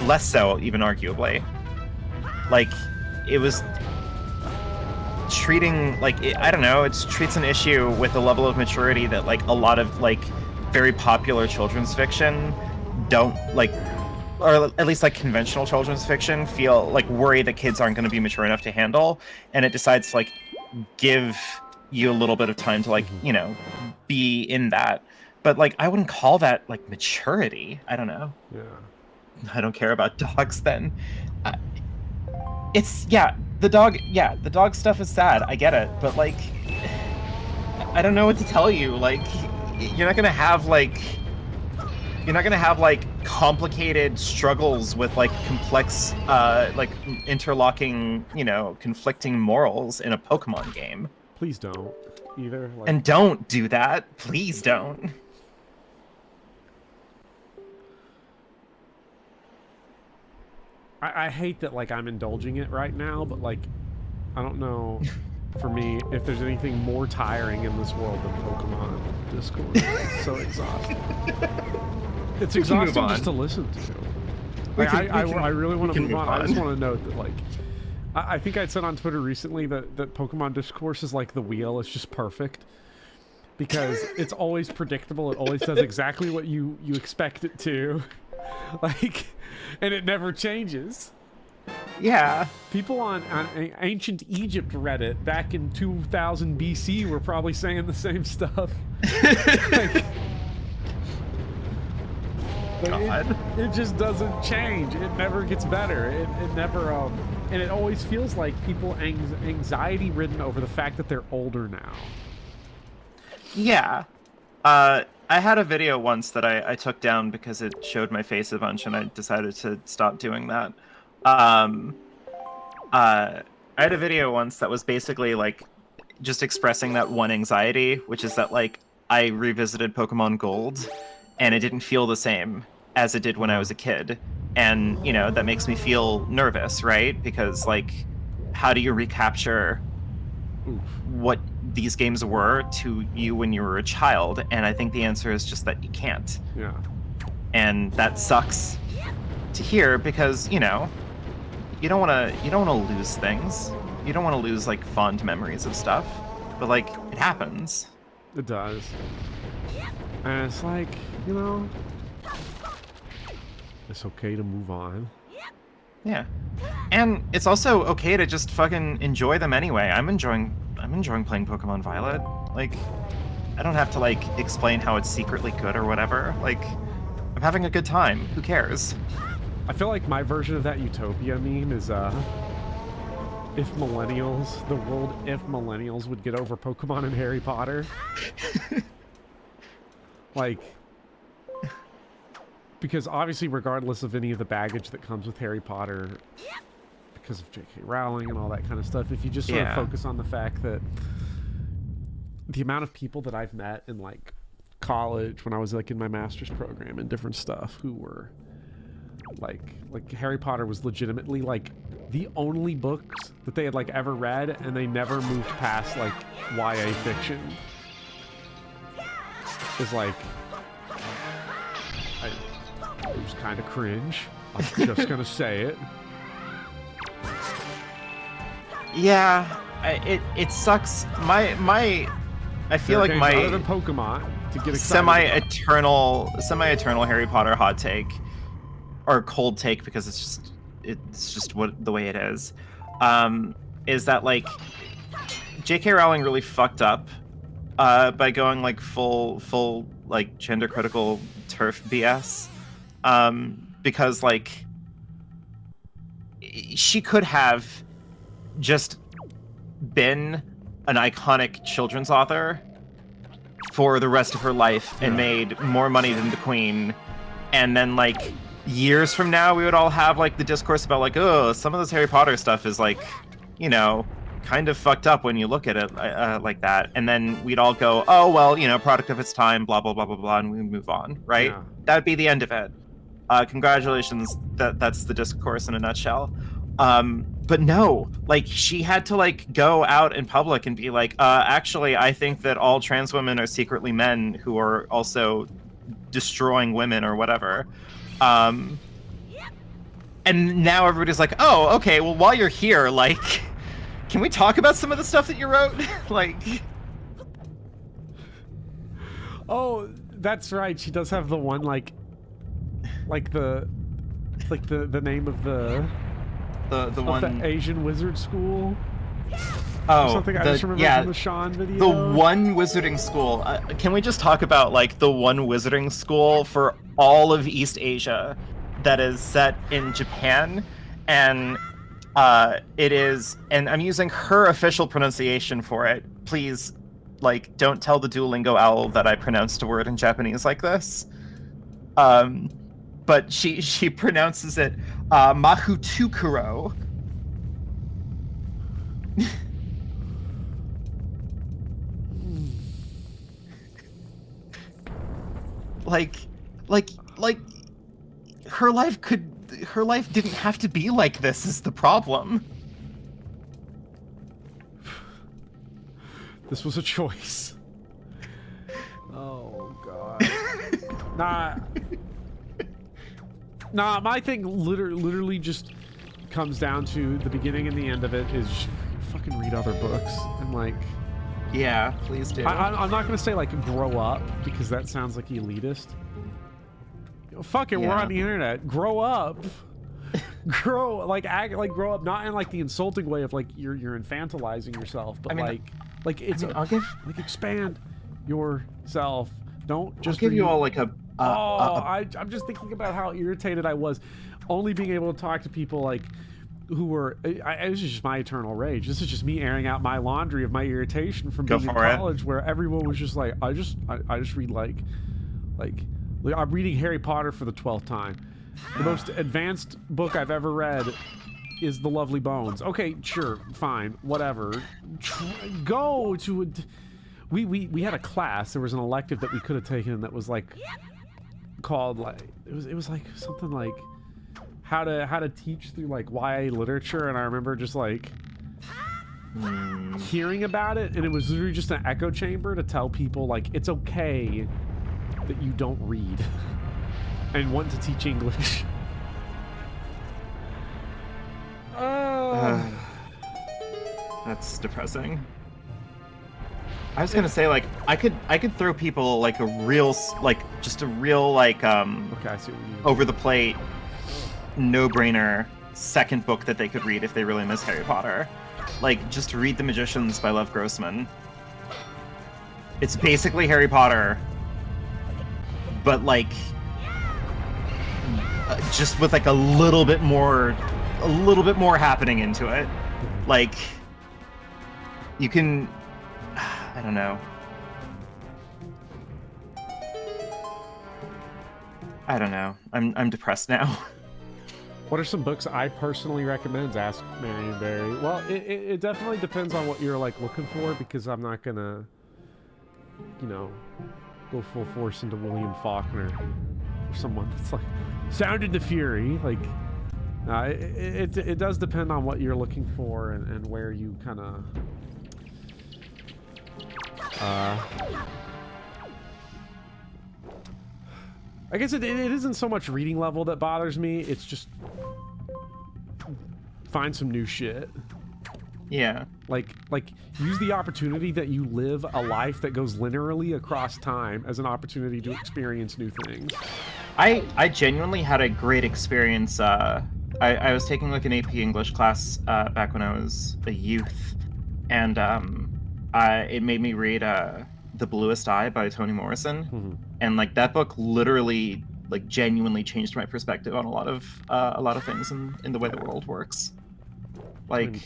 less so, even arguably. Like it was treating like I don't know. It treats an issue with a level of maturity that like a lot of like very popular children's fiction don't like, or at least like conventional children's fiction feel like worry that kids aren't going to be mature enough to handle, and it decides to like give you a little bit of time to like, you know, be in that. But like I wouldn't call that like maturity. I don't know. Yeah. I don't care about dogs then. It's the dog stuff is sad. I get it, but like I don't know what to tell you. Like you're not gonna have like complicated struggles with like complex like interlocking, you know, conflicting morals in a Pokemon game. Please don't either. Like... And don't do that. Please don't. I hate that like I'm indulging it right now, but like I don't know for me if there's anything more tiring in this world than Pokemon Discord. It's so exhausting. It's exhausting just to listen to. Like, I really want to move on. I just want to note that like I think I'd said on Twitter recently that Pokemon Discourse is like the wheel. It's just perfect. Because it's always predictable. It always does exactly what you expect it to. Like, and it never changes. Yeah. People on ancient Egypt Reddit back in 2000 BC were probably saying the same stuff. Like, God. It just doesn't change. It never gets better. It never and it always feels like people anxiety ridden over the fact that they're older now. Yeah. I had a video once that I took down because it showed my face a bunch, and I decided to stop doing that. I had a video once that was basically like just expressing that one anxiety, which is that like I revisited Pokemon Gold and it didn't feel the same as it did when I was a kid. And, you know, that makes me feel nervous, right? Because like, how do you recapture what these games were to you when you were a child? And I think the answer is just that you can't. Yeah. And that sucks to hear because, you know, you don't want to lose things. You don't want to lose like fond memories of stuff, but like it happens. It does. And it's like, you know, it's okay to move on. Yeah. And it's also okay to just fucking enjoy them anyway. I'm enjoying playing Pokemon Violet. Like, I don't have to like explain how it's secretly good or whatever. Like, I'm having a good time. Who cares? I feel like my version of that Utopia meme is if millennials would get over Pokemon and Harry Potter. Like, because obviously regardless of any of the baggage that comes with Harry Potter because of J.K. Rowling and all that kind of stuff, if you just sort of focus on the fact that the amount of people that I've met in like college when I was like in my master's program and different stuff who were Like Harry Potter was legitimately like the only books that they had like ever read, and they never moved past like YA fiction. It's like it was kind of cringe. I'm just gonna say it. Yeah, it sucks. I feel like my other than Pokemon to get excited semi-eternal Harry Potter hot take, or cold take, because it's just what the way it is that like J.K. Rowling really fucked up by going like full like gender critical turf BS, because like she could have just been an iconic children's author for the rest of her life and made more money than the Queen, and then like years from now we would all have like the discourse about like, oh, some of this Harry Potter stuff is like, you know, kind of fucked up when you look at it like that, and then we'd all go, oh well, you know, product of its time, blah blah blah blah blah, and we move on, right? Yeah. That'd be the end of it. Congratulations, that's the discourse in a nutshell. But no, like she had to like go out in public and be like, actually, I think that all trans women are secretly men who are also destroying women or whatever. And now everybody's like, oh, okay, well, while you're here, like, can we talk about some of the stuff that you wrote? Like, oh, that's right. She does have the one like the name of the one Asian wizard school. Oh, something I just remember from the Sean video. The one wizarding school. Can we just talk about like the one wizarding school for all of East Asia that is set in Japan, and it is, and I'm using her official pronunciation for it. Please, like, don't tell the Duolingo owl that I pronounced a word in Japanese like this. But she pronounces it Mahutukuro. like her life didn't have to be like this is the problem. This was a choice. Oh god. Nah, my thing literally just comes down to the beginning and the end of it is fucking read other books and like. Yeah, please do. I'm not gonna say like grow up because that sounds like elitist. Fuck it, we're on the internet. Grow up. Grow up, not in like the insulting way of like you're infantilizing yourself, but I'll give like expand yourself. Don't just give you all like a. I'm just thinking about how irritated I was, only being able to talk to people like who were. This is just my eternal rage. This is just me airing out my laundry of my irritation from being in college, where everyone was just like, I just read like I'm reading Harry Potter for the 12th time. The most advanced book I've ever read is The Lovely Bones. Okay, sure, fine, whatever. Go to a... We had a class. There was an elective that we could have taken that was like called like it was like something like how to teach through like YA literature, and I remember just like hearing about it, and it was literally just an echo chamber to tell people like it's okay that you don't read and want to teach English. That's depressing. I was gonna say like I could throw people like a real like okay, I see what you mean. Over the plate no-brainer second book that they could read if they really miss Harry Potter. Like just read The Magicians by Lev Grossman. It's basically Harry Potter, but like just with like a little bit more happening into it. Like you can, I don't know. I'm depressed now. What are some books I personally recommend? Asked Marion Barry. Well, it definitely depends on what you're like looking for, because I'm not gonna, go full force into William Faulkner. or someone that's like Sound and the Fury. Like, it does depend on what you're looking for and where you kind of. I guess it isn't so much reading level that bothers me. It's just find some new shit. Yeah. Like use the opportunity that you live a life that goes linearly across time as an opportunity to experience new things. I genuinely had a great experience. I was taking like an AP English class back when I was a youth, and it made me read The Bluest Eye by Toni Morrison, and like that book literally like genuinely changed my perspective on a lot of things in the way the world works. Like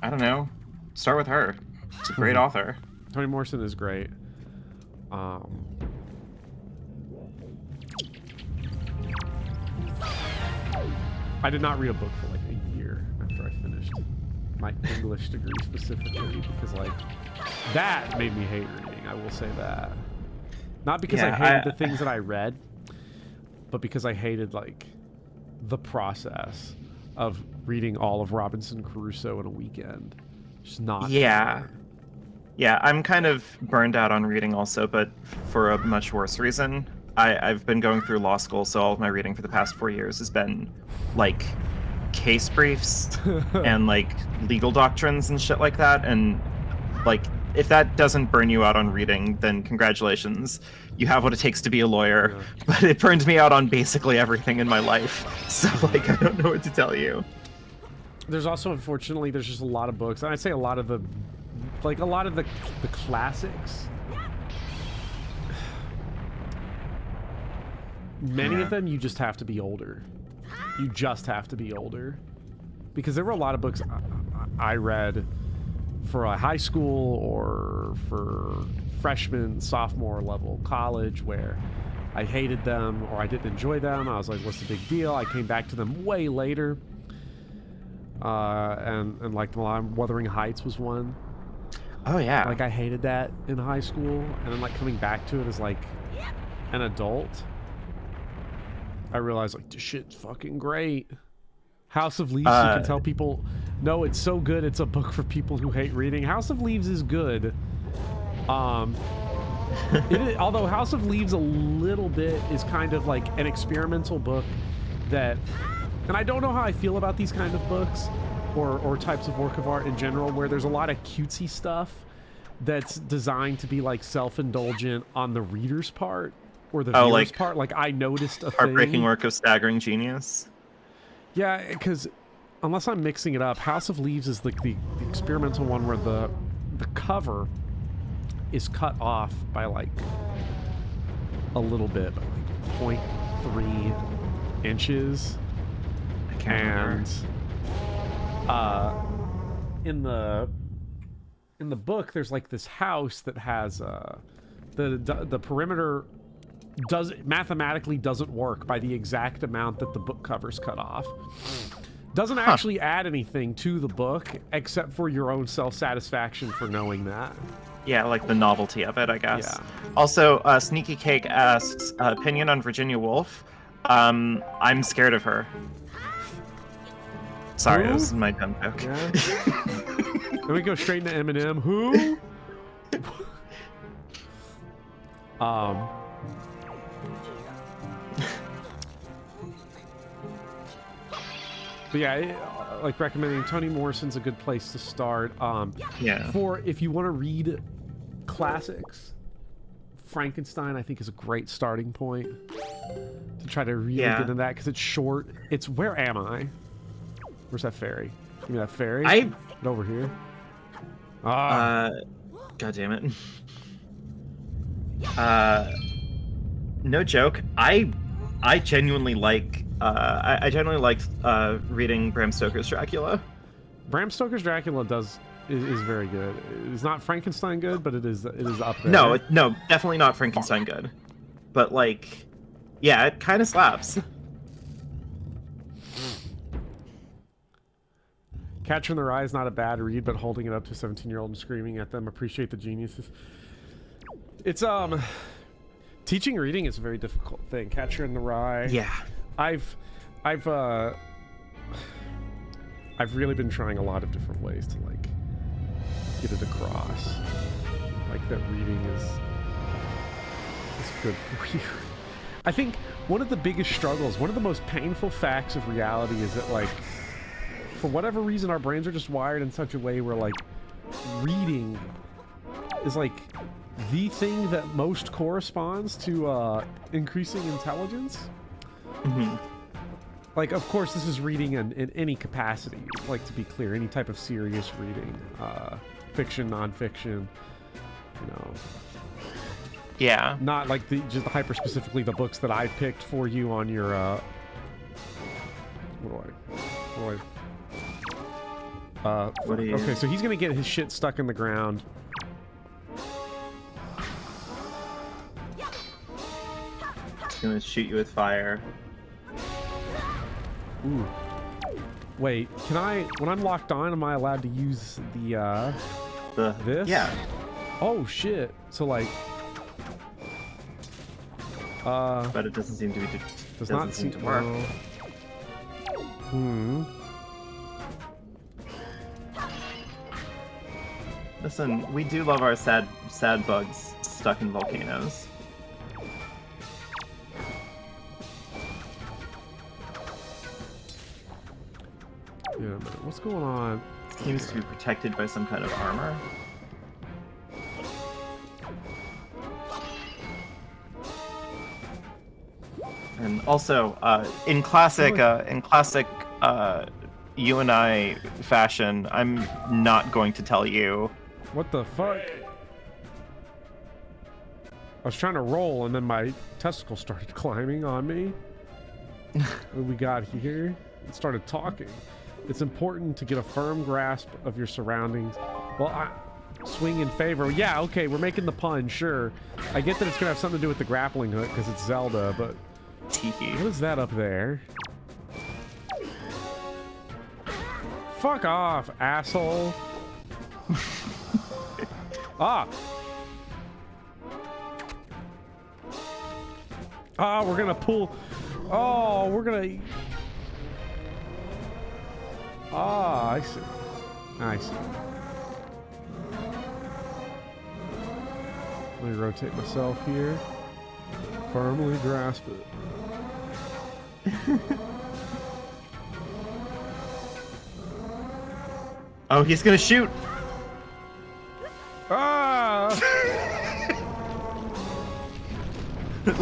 I don't know, start with her. She's a great author. Toni Morrison is great. I did not read a book for like a year after I finished my English degree specifically, because like that made me hate reading. I will say that. Not because I hated the things that I read, but because I hated like the process of reading all of Robinson Crusoe in a weekend. Just not. Yeah. Yeah, I'm kind of burned out on reading also, but for a much worse reason. I've been going through law school, so all of my reading for the past 4 years has been like case briefs and like legal doctrines and shit like that. And like, if that doesn't burn you out on reading, then congratulations. You have what it takes to be a lawyer. Yeah. But it burned me out on basically everything in my life. So like, I don't know what to tell you. There's also, unfortunately, there's just a lot of books. And I'd say a lot of the classics. Many of them, you just have to be older. You just have to be older. Because there were a lot of books I read for a high school or for freshman, sophomore level college where I hated them or I didn't enjoy them. I was like, what's the big deal? I came back to them way later and liked them a lot. Wuthering Heights was one. Oh, yeah. Like, I hated that in high school. And then, like, coming back to it as, like, an adult, I realized, like, this shit's fucking great. House of Leaves, you can tell people, no, it's so good, it's a book for people who hate reading. House of Leaves is good. Although House of Leaves a little bit is kind of like an experimental book that, and I don't know how I feel about these kind of books or types of work of art in general, where there's a lot of cutesy stuff that's designed to be like self-indulgent on the reader's part or the viewer's part. Like, I noticed a heartbreaking work of staggering genius. Yeah, because unless I'm mixing it up, House of Leaves is like the experimental one where the cover is cut off by like a little bit, by like 0.3 inches. I can't remember. In the book, there's like this house that has the perimeter mathematically doesn't work by the exact amount that the book cover's cut off. Doesn't actually add anything to the book except for your own self-satisfaction for knowing that. Yeah, like the novelty of it, I guess. Yeah. Also, Sneaky Cake asks, opinion on Virginia Woolf. I'm scared of her. Sorry, this is my dumb joke. Yeah. Then we go straight into Eminem. Who? But yeah, like recommending Toni Morrison's a good place to start. Yeah. For if you want to read classics, Frankenstein I think is a great starting point to try to really get into that, because it's short. It's Where Am I? Where's that fairy? Give me that fairy. Get over here. God damn it. No joke. I genuinely like. I generally liked reading Bram Stoker's Dracula. Bram Stoker's Dracula is very good. It's not Frankenstein good, but it is up there. No, definitely not Frankenstein good. But like, yeah, it kind of slaps. Catcher in the Rye is not a bad read, but holding it up to a 17-year-old and screaming at them, appreciate the geniuses. It's Teaching reading is a very difficult thing. Catcher in the Rye. Yeah. I've really been trying a lot of different ways to like get it across. Like that reading is good for you. I think one of the biggest struggles, one of the most painful facts of reality is that like for whatever reason our brains are just wired in such a way where like reading is like the thing that most corresponds to increasing intelligence. Mm-hmm. Like, of course, this is reading in any capacity. Like, to be clear, any type of serious reading, fiction, nonfiction, you know. Yeah. Not like just hyper specifically the books that I picked for you on your. What do you... Okay, so he's gonna get his shit stuck in the ground. He's gonna shoot you with fire. Ooh. Wait, can I, when I'm locked on, am I allowed to use this? Yeah. Oh shit. So like but it doesn't seem to be does not seem to work. Listen, we do love our sad bugs stuck in volcanoes. Yeah, man. What's going on? Seems to be protected by some kind of armor. And also, in classic you and I fashion, I'm not going to tell you. What the fuck? I was trying to roll and then my testicle started climbing on me. When we got here, it started talking. It's important to get a firm grasp of your surroundings. Well, swing in favor. Yeah, okay, we're making the pun, sure. I get that it's gonna have something to do with the grappling hook because it's Zelda, but what is that up there? Fuck off, asshole. Ah! Ah, we're gonna pull... Oh, we're gonna... Ah, I see. I see. Let me rotate myself here. Firmly grasp it. Oh, he's gonna shoot! Ah!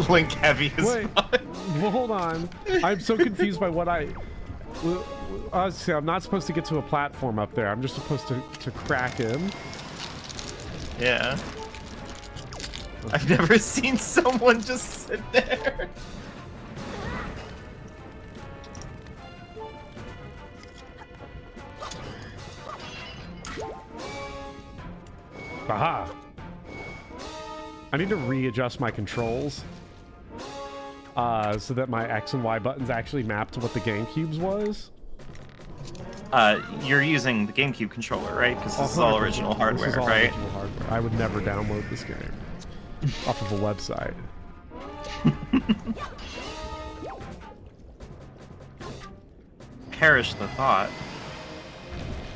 Link heavy as Wait, fuck. well, hold on. I'm so confused by what I... See, I'm not supposed to get to a platform up there. I'm just supposed to crack him. Yeah. I've never seen someone just sit there. Aha! I need to readjust my controls so that my X and Y buttons actually map to what the GameCube's was. You're using the GameCube controller, right? Because this is all original hardware, This is all right? original hardware. I would never download this game off of a website. Perish the thought.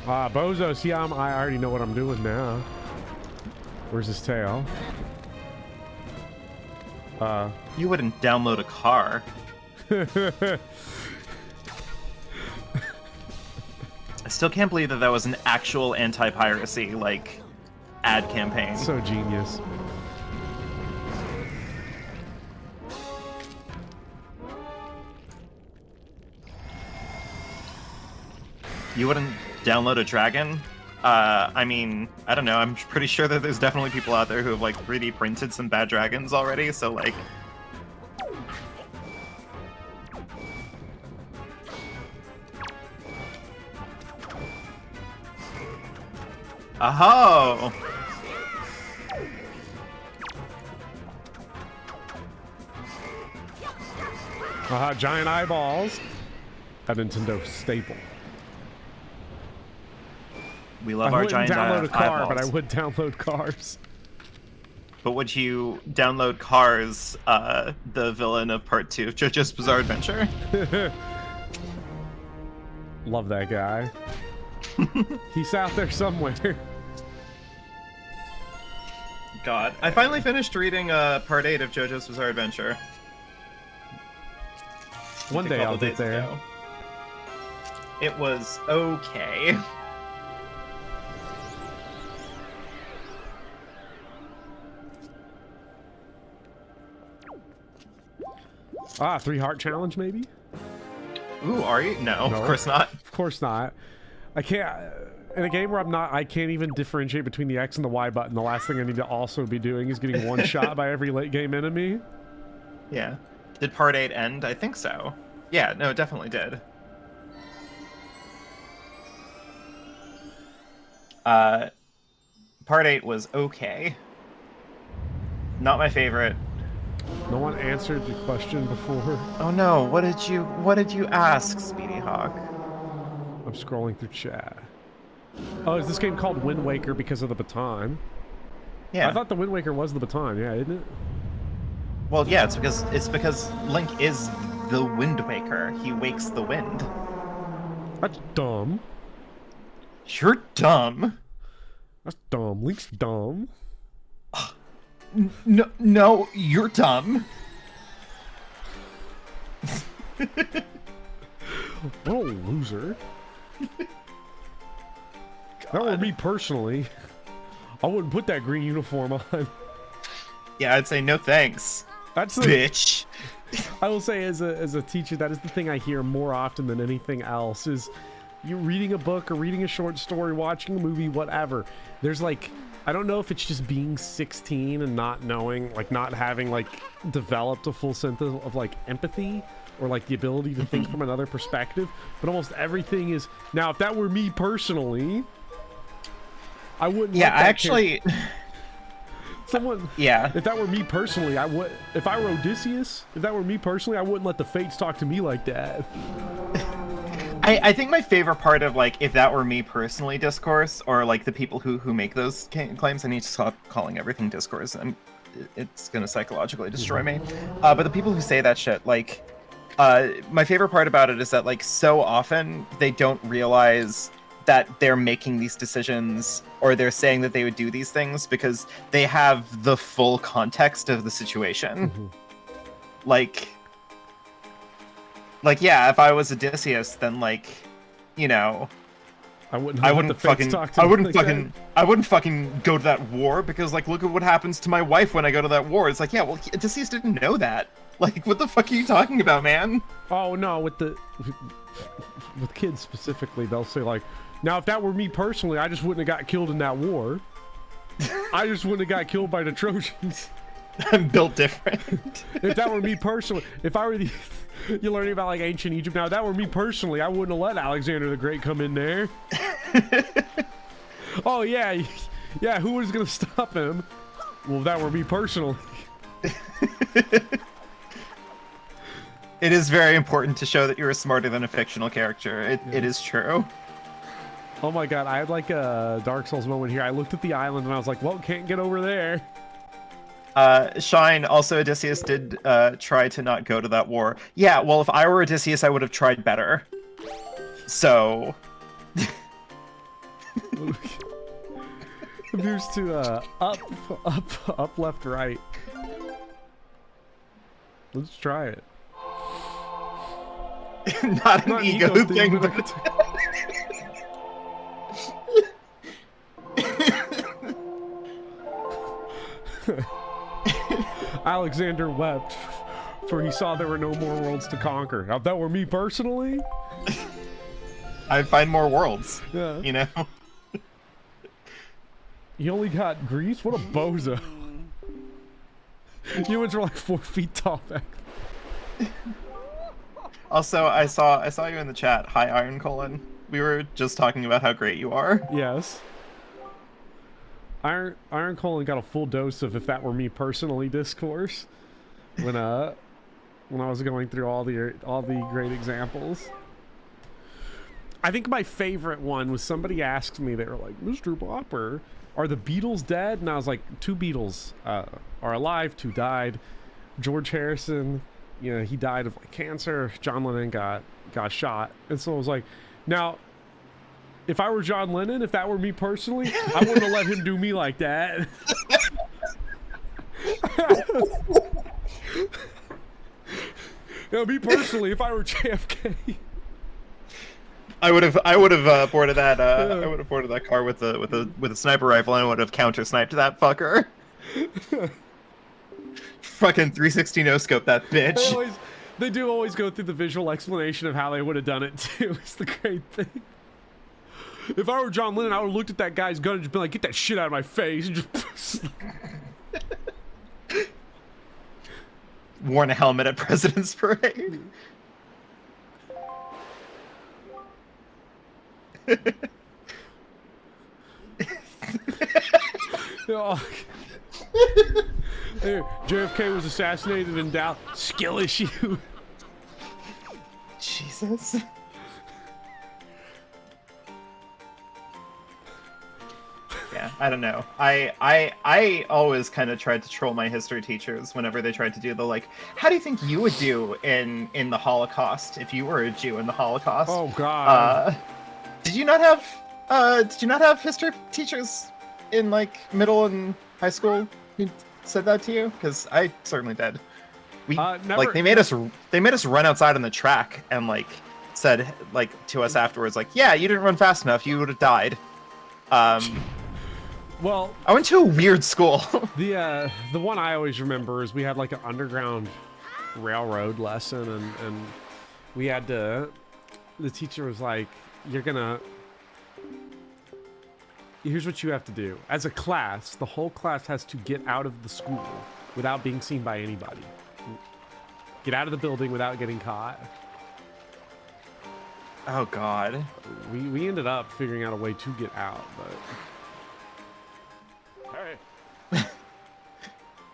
Bozo, see, I already know what I'm doing now. Where's his tail? You wouldn't download a car. I still can't believe that was an actual anti-piracy, like, ad campaign. So genius. You wouldn't download a dragon? I mean, I don't know. I'm pretty sure that there's definitely people out there who have, like, 3D printed some bad dragons already, so, like... Aho! Giant eyeballs. A Nintendo staple. We love I our wouldn't giant download a car, eyeballs. but I would download cars. but would you download Cars, the villain of Part 2 of JoJo's Bizarre Adventure? Love that guy. He's out there somewhere. God. I finally finished reading Part 8 of JoJo's Bizarre Adventure. One day I'll get there. Ago. It was okay. Ah, 3-heart challenge maybe? Ooh, are you? No, No, of course not. Of course not. I can't. In a game where I can't even differentiate between the X and the Y button. The last thing I need to also be doing is getting one shot by every late game enemy. Yeah. Did Part 8 end? I think so. Yeah, no, it definitely did. Part 8 was okay. Not my favorite. No one answered the question before. Oh no, what did you ask, Speedy Hawk? I'm scrolling through chat. Oh, is this game called Wind Waker because of the baton? Yeah. I thought the Wind Waker was the baton, yeah, isn't it? Well, yeah, it's because Link is the Wind Waker. He wakes the wind. That's dumb. You're dumb. That's dumb. Link's dumb. No, you're dumb. What a loser. That were me personally. I wouldn't put that green uniform on. Yeah, I'd say no thanks. That's the Bitch. I will say, as a teacher, that is the thing I hear more often than anything else. Is you reading a book or reading a short story, watching a movie, whatever. There's like, I don't know if it's just being 16 and not knowing, like not having like developed a full sense of like empathy or like the ability to think from another perspective. But almost everything is now. If that were me personally, I wouldn't. Yeah, let that actually. Someone. Yeah. If that were me personally, I would. If I were Odysseus, if that were me personally, I wouldn't let the fates talk to me like that. I think my favorite part of like if that were me personally discourse, or like the people who make those claims, I need to stop calling everything discourse, and it's gonna psychologically destroy me. But the people who say that shit, like, my favorite part about it is that like so often they don't realize that they're making these decisions or they're saying that they would do these things because they have the full context of the situation. Like, yeah, if I was Odysseus, then like, you know, I wouldn't fucking go to that war because like, look at what happens to my wife when I go to that war. It's like, yeah, well, Odysseus didn't know that. Like, what the fuck are you talking about, man? Oh no, with kids specifically, they'll say like, now if that were me personally, I just wouldn't have got killed in that war. I just wouldn't have got killed by the Trojans. I'm built different. If that were me personally, if I were the, you're learning about like ancient Egypt now. If that were me personally, I wouldn't have let Alexander the Great come in there. Oh yeah, yeah. Who was gonna stop him? Well, if that were me personally. It is very important to show that you're smarter than a fictional character. It is true. Oh my god, I had like a Dark Souls moment here. I looked at the island and I was like, well, can't get over there. Shine, also Odysseus did try to not go to that war. Yeah, well, if I were Odysseus, I would have tried better. So... Moves to up, left, right. Let's try it. Not an ego thing, but... Alexander wept, for he saw there were no more worlds to conquer. Now, if that were me personally, I'd find more worlds. Yeah. You know? He only got Greece? What a bozo. Humans are like 4 feet tall back then. Also, I saw you in the chat. Hi, Iron Colon. We were just talking about how great you are. Yes. Iron Colon got a full dose of if that were me personally discourse when I was going through all the great examples. I think my favorite one was somebody asked me, they were like, Mr. Bopper, are the Beatles dead? And I was like, 2 Beatles are alive, 2 died. George Harrison, you know, he died of like cancer. John Lennon got shot. And so I was like, now, if I were John Lennon, if that were me personally, I wouldn't have let him do me like that. You know, me personally, if I were JFK, I would have boarded that. I would have boarded that car with a sniper rifle, and I would have counter sniped that fucker. Fucking 360 no scope that bitch. They do always go through the visual explanation of how they would have done it too. It's the great thing. If I were John Lennon, I would have looked at that guy's gun and just been like, "Get that shit out of my face!" And just worn a helmet at President's Parade. Oh. Hey, JFK was assassinated in Dallas. Skill issue. Jesus. Yeah, I don't know. I always kind of tried to troll my history teachers whenever they tried to do the like, how do you think you would do in the Holocaust if you were a Jew in the Holocaust? Oh God. Did you not have history teachers in like middle and high school who said that to you? Because I certainly did. We like they made us run outside on the track and like said like to us afterwards like, yeah, you didn't run fast enough, you would have died. Well, I went to a weird school. The one I always remember is we had like an underground railroad lesson, and we had to. The teacher was like, here's what you have to do. As a class, the whole class has to get out of the school without being seen by anybody. Get out of the building without getting caught. Oh God. We ended up figuring out a way to get out, but. Hey.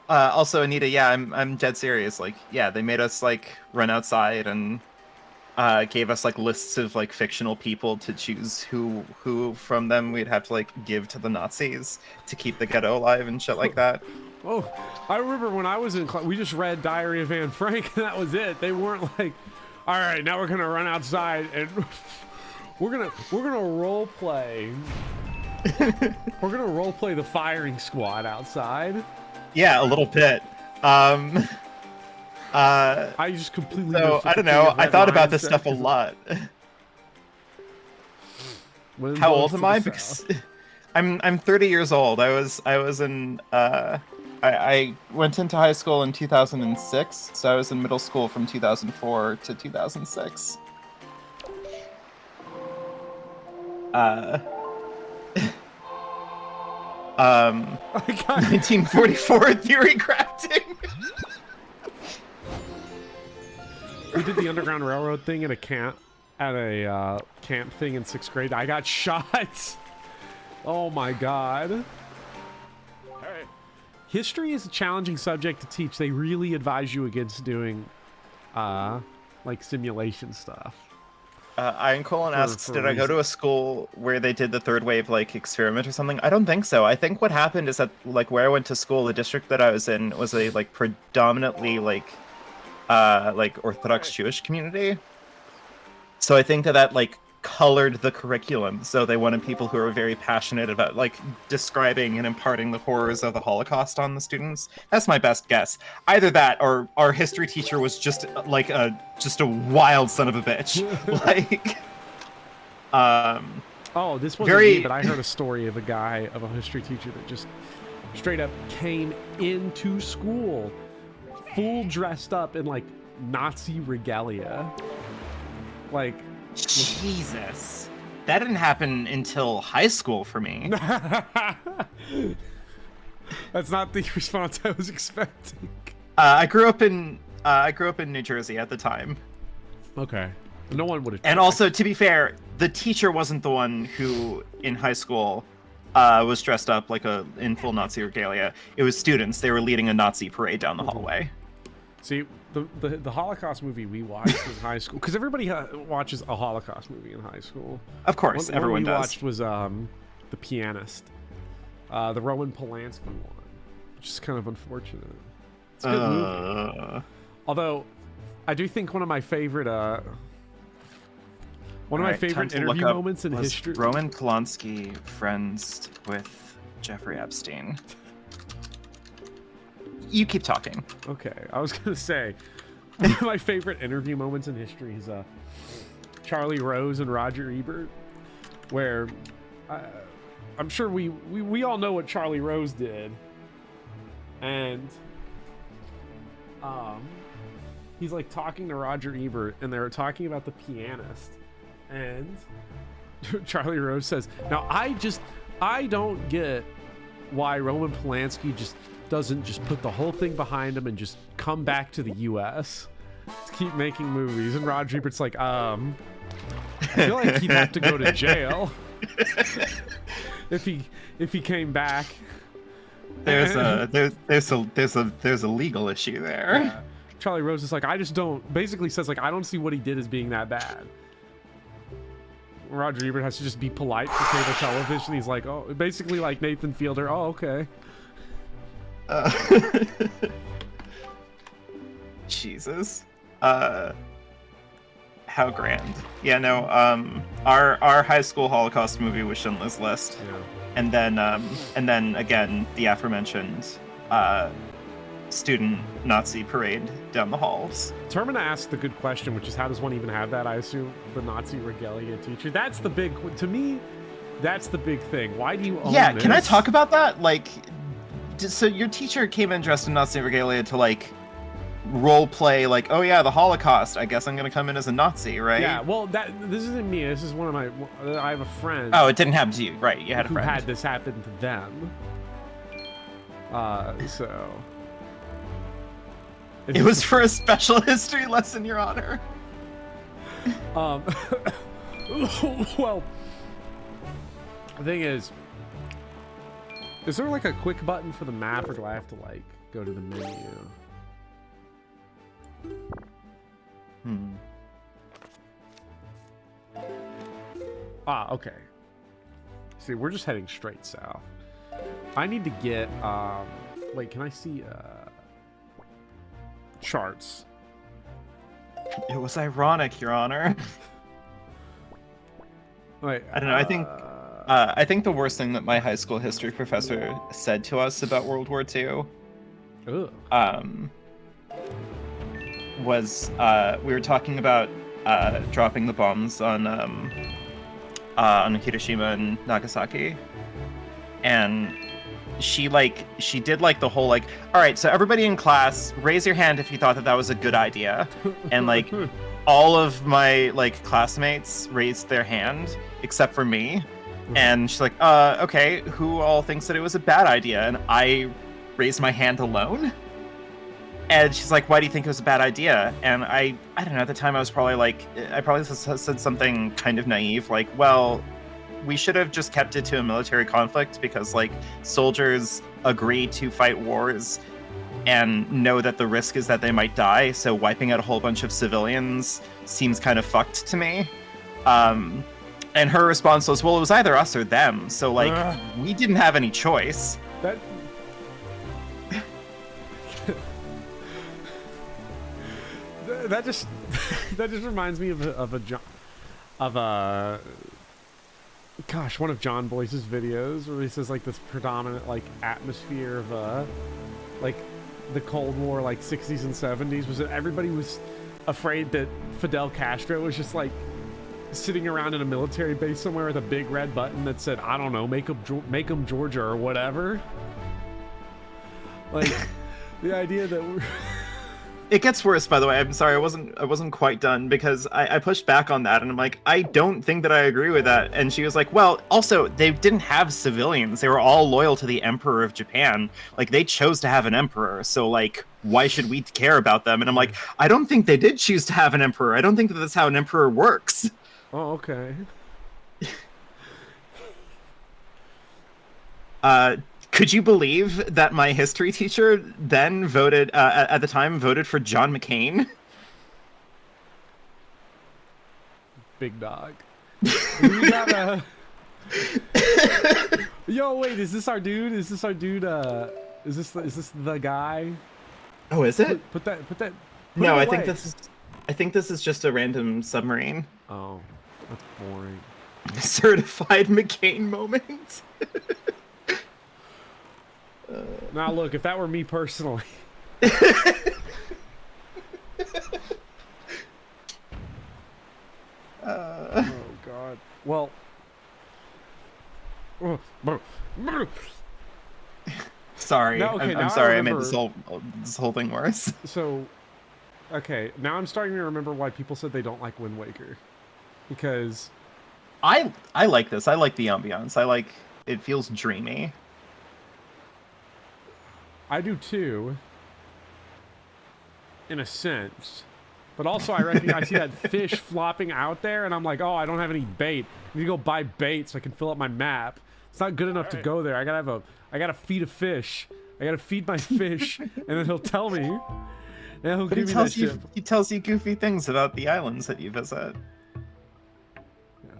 Also, Anita, yeah, I'm dead serious. Like, yeah, they made us like run outside and gave us like lists of like fictional people to choose who from them we'd have to like give to the Nazis to keep the ghetto alive and shit like that. Oh, I remember when I was in class, we just read Diary of Anne Frank, and that was it. They weren't like, all right, now we're gonna run outside and we're gonna role play. We're gonna role play the firing squad outside. Yeah, a little bit. I just completely. So I don't know. I thought about this stuff a lot. How old am I? Because I'm 30 years old. I was in I went into high school in 2006, so I was in middle school from 2004 to 2006. 1944 theory crafting. We did the Underground Railroad thing at a camp, camp thing in 6th grade. I got shot. Oh my God. Hey. History is a challenging subject to teach. They really advise you against doing, like simulation stuff. Iron Colon asks, did I go to a school where they did the third wave like experiment or something? I don't think so. I think what happened is that like where I went to school, the district that I was in was a like predominantly like Orthodox Jewish community. So I think that like colored the curriculum. So they wanted people who are very passionate about like describing and imparting the horrors of the Holocaust on the students. That's my best guess. Either that or our history teacher was just like a wild son of a bitch. Like oh, this wasn't me, but I heard a story of a history teacher that just straight up came into school full dressed up in like Nazi regalia. Like, Jesus. That didn't happen until high school for me. That's not the response I was expecting. I grew up in New Jersey at the time. Okay. No one would have. And also, to be fair, the teacher wasn't the one who in high school was dressed up like in full Nazi regalia. It was students. They were leading a Nazi parade down the hallway. See, the Holocaust movie we watched in high school, because everybody watches a Holocaust movie in high school. Of course, everyone does. One we watched was The Pianist. The Roman Polanski one, which is kind of unfortunate. It's a good movie. Although, I do think one of my favorite interview moments in history. Roman Polanski friends with Jeffrey Epstein. You keep talking. Okay, I was gonna say one of my favorite interview moments in history is Charlie Rose and Roger Ebert, where I'm sure we all know what Charlie Rose did, and he's like talking to Roger Ebert, and they were talking about The Pianist, and Charlie Rose says, "Now I don't get why Roman Polanski just doesn't just put the whole thing behind him and just come back to the U.S. to keep making movies." And Roger Ebert's like, I feel like he'd have to go to jail if he came back. There's a legal issue there. Yeah. Charlie Rose is like, basically says like, I don't see what he did as being that bad. Roger Ebert has to just be polite for cable television. He's like, oh, basically like Nathan Fielder. Oh, okay. Jesus. How grand. Yeah, no, our high school Holocaust movie was Schindler's List. Yeah. And then again the aforementioned student Nazi parade down the halls. Termina asked the good question, which is how does one even have that? I assume the Nazi regalia teacher. That's the big, to me, that's the big thing. Why do you own this? Can I talk about that? Like, so your teacher came in dressed in Nazi regalia to like role play, like, oh yeah, the Holocaust, I guess I'm gonna come in as a Nazi, right? Yeah, well, this isn't me. This is one of my. I have a friend. Oh, it didn't happen to you, right? You had a friend who had this happen to them. So it was for a special history lesson, Your Honor. Well, the thing is there like a quick button for the map, or do I have to like go to the menu? Okay. See, we're just heading straight south. I need to get wait, can I see charts? It was ironic, Your Honor. Wait, I don't know. I think the worst thing that my high school history professor said to us about World War II was we were talking about dropping the bombs on Hiroshima and Nagasaki, and she did like the whole like, all right, so everybody in class raise your hand if you thought that was a good idea, and like all of my like classmates raised their hand except for me, and she's like, okay, who all thinks that it was a bad idea? And I raised my hand alone. And she's like, why do you think it was a bad idea? And I don't know, at the time I was probably like, I probably said something kind of naive, like, well, we should have just kept it to a military conflict because like soldiers agree to fight wars and know that the risk is that they might die. So wiping out a whole bunch of civilians seems kind of fucked to me. And her response was, well, it was either us or them. So like, we didn't have any choice. That just reminds me of one of John Boyce's videos where he says like this predominant like atmosphere of like the Cold War, like 60s and 70s, was that everybody was afraid that Fidel Castro was just like sitting around in a military base somewhere with a big red button that said, I don't know, make them Georgia or whatever. Like the idea that we're It gets worse, by the way. I'm sorry, I wasn't quite done, because I pushed back on that, and I'm like, I don't think that I agree with that. And she was like, well, also, they didn't have civilians. They were all loyal to the Emperor of Japan. Like, they chose to have an emperor, so, like, why should we care about them? And I'm like, I don't think they did choose to have an emperor. I don't think that that's how an emperor works. Oh, okay. Could you believe that my history teacher then voted, at the time, voted for John McCain? Big dog. We got Yo, wait, is this our dude? Is this our dude? Is this the guy? Oh, is it? Put No, it I away. think this is just a random submarine. Oh, that's boring. Certified McCain moment. Now look, if that were me personally. Oh God. Well. Sorry, No, okay, I'm sorry. I made this whole thing worse. So, okay, now I'm starting to remember why people said they don't like Wind Waker, because I like this. I like the ambiance. I like it. Feels dreamy. I do too, in a sense. But also, I see that fish flopping out there, and I'm like, oh, I don't have any bait. I need to go buy bait so I can fill up my map. It's not good enough to go there. I gotta feed a fish. I gotta feed my fish, and then he'll tell me. And he'll give me that ship. He tells you goofy things about the islands that you visit. Yeah.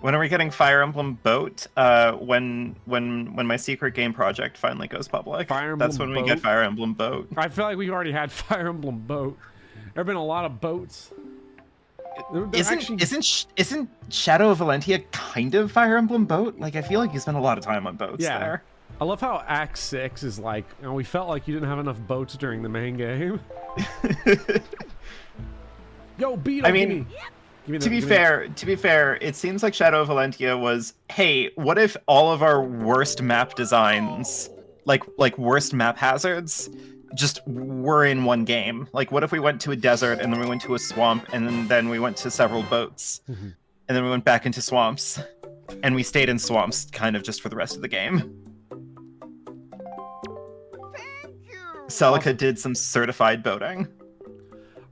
When are we getting Fire Emblem Boat? When my secret game project finally goes public. That's when we get Fire Emblem Boat. I feel like we already had Fire Emblem Boat. There have been a lot of boats. Isn't Shadow of Valentia kind of Fire Emblem Boat? Like, I feel like you spend a lot of time on boats there. I love how Act 6 is like, you know, we felt like you didn't have enough boats during the main game. Yo, Beetle, I mean, to be fair, it seems like Shadow of Valentia was, hey, what if all of our worst map designs, like worst map hazards, just were in one game? Like, what if we went to a desert and then we went to a swamp and then we went to several boats and then we went back into swamps and we stayed in swamps kind of just for the rest of the game? Celica did some certified boating.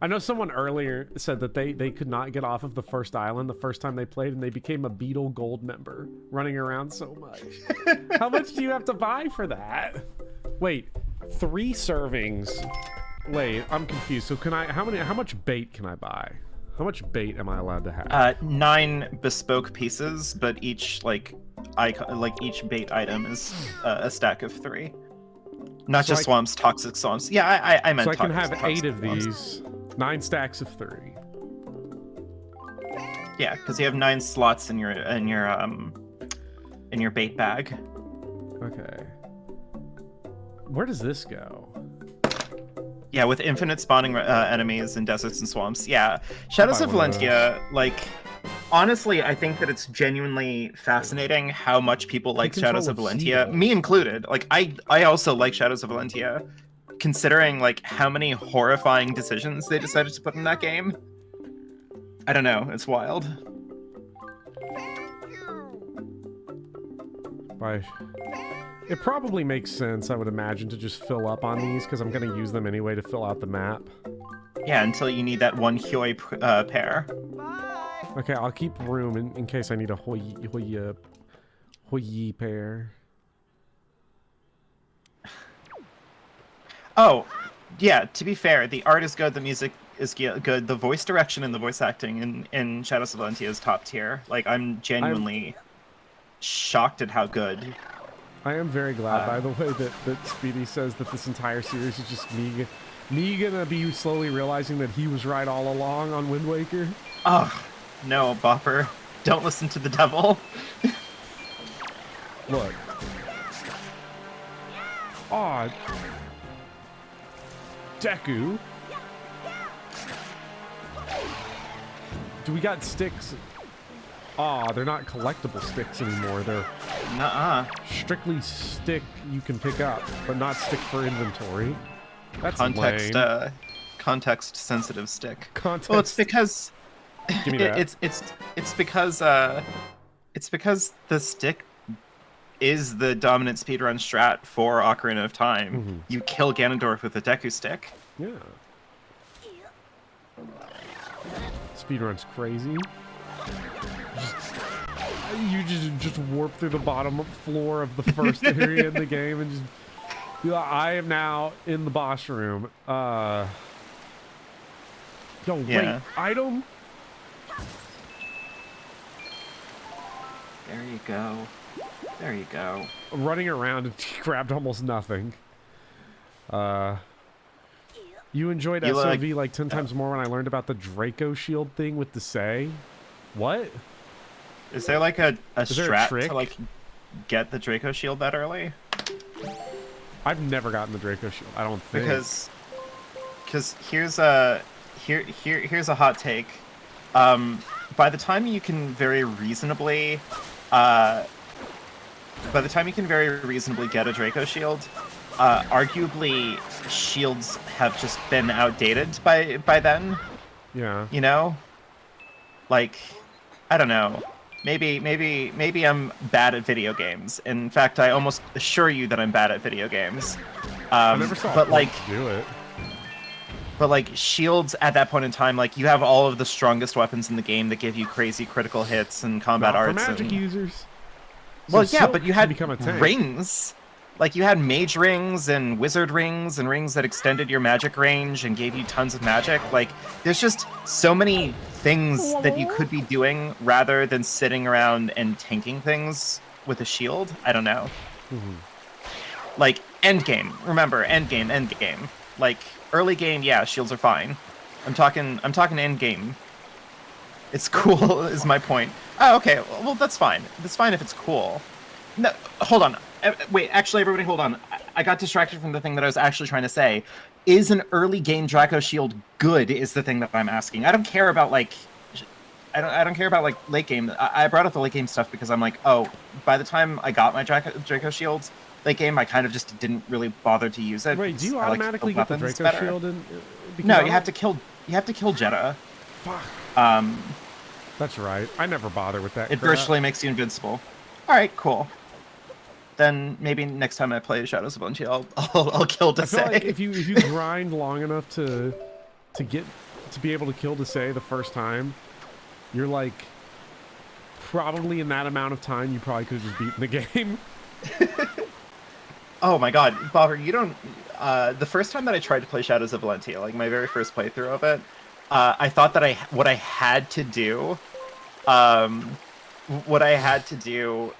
I know someone earlier said that they could not get off of the first island the first time they played, and they became a Beetle Gold member, running around so much. How much do you have to buy for that? Wait, 3 servings. Wait, I'm confused. So can I? How much bait can I buy? How much bait am I allowed to have? 9 bespoke pieces, but each each bait item is a stack of 3. Not just swamps, toxic swamps. Yeah, I meant. So I can have 8 of these. 9 stacks of 3. Yeah, because you have 9 slots in your bait bag. Okay. Where does this go? Yeah, with infinite spawning enemies in deserts and swamps. Yeah, Shadows of Valentia, like, honestly, I think that it's genuinely fascinating how much people like Shadows of Valentia, me included. Like, I also like Shadows of Valentia, considering like how many horrifying decisions they decided to put in that game. I don't know, it's wild. Bye. It probably makes sense, I would imagine, to just fill up on these, because I'm going to use them anyway to fill out the map. Yeah, until you need that one Hyoi pair. Okay, I'll keep room in case I need a Hoi pair. Oh, yeah, to be fair, the art is good, the music is good, the voice direction and the voice acting in Shadows of Valentia is top tier. Like, I'm genuinely shocked at how good. I am very glad, by the way, that Speedy says that this entire series is just me gonna be slowly realizing that he was right all along on Wind Waker. Oh, no, Bopper. Don't listen to the devil. Look. Aw. Deku. Do we got sticks? Aw, they're not collectible sticks anymore. They're strictly stick you can pick up, but not stick for inventory. That's lame. Context sensitive stick. Context. Well, it's because Give me that. It's because the stick is the dominant speedrun strat for Ocarina of Time. You kill Ganondorf with a Deku stick. Yeah. Speedrun's crazy. You just warp through the bottom floor of the first area in the game and just be like, I am now in the boss room. Yo, wait, item? There you go. There you go. Running around and grabbed almost nothing. You enjoyed You SOV like 10 times more when I learned about the Draco shield thing with the Say. What? Is there like a Is there a strat trick? to like get the Draco shield that early? I've never gotten the Draco shield. I don't think. Because here's a hot take. By the time you can very reasonably get a Draco shield, arguably shields have just been outdated by then. Yeah. You know? Like, I don't know. Maybe I'm bad at video games. In fact, I almost assure you that I'm bad at video games. I never saw but like do it. But like shields at that point in time, like you have all of the strongest weapons in the game that give you crazy critical hits and combat Not arts. for magic and... users. Well, So yeah, but you had become a tank. rings. Like you had mage rings and wizard rings and rings that extended your magic range and gave you tons of magic. Like there's just so many things that you could be doing rather than sitting around and tanking things with a shield. I don't know. Like end game. Remember, end game. Like early game, yeah, shields are fine. I'm talking end game. It's cool is my point. Oh, okay. Well, that's fine. That's fine if it's cool. No, hold on. Wait, actually, everybody, hold on. I got distracted from the thing that I was actually trying to say. Is an early game Draco shield good? Is the thing that I'm asking. I don't care about like, I don't care about like late game. I brought up the late game stuff because I'm like, oh, by the time I got my Draco shields, late game, I kind of just didn't really bother to use it. Wait, do you I like automatically get the Draco better. shield? No, you have to kill Jeddah. Fuck. That's right. I never bother with that. It crap. virtually makes you invincible. All right, cool. Then maybe next time I play Shadows of Valentia, I'll kill I feel Desai. like if you grind long enough to be able to kill Desai the first time, you're like probably in that amount of time you probably could have just beaten the game. Oh my god, Bobber, you don't... the first time that I tried to play Shadows of Valentia, like my very first playthrough of it, I thought that what I had to do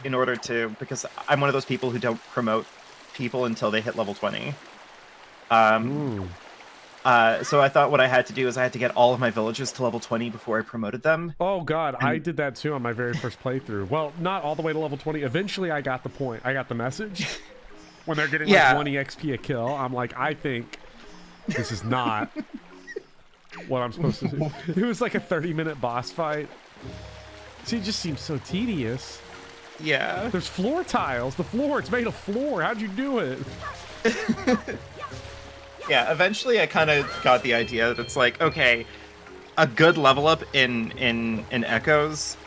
in order to... Because I'm one of those people who don't promote people until they hit level 20. So I thought what I had to do is I had to get all of my villagers to level 20 before I promoted them. Oh god, I did that too on my very first playthrough. Well, not all the way to level 20. Eventually I got the point. I got the message. When they're getting like 20 XP a kill, I'm like, I think this is not what I'm supposed to do. It was like a 30-minute boss fight. See, it just seems so tedious. Yeah. There's floor tiles. The floor, it's made of floor. How'd you do it? Yeah, eventually I kind of got the idea that it's like, okay, a good level up in Echoes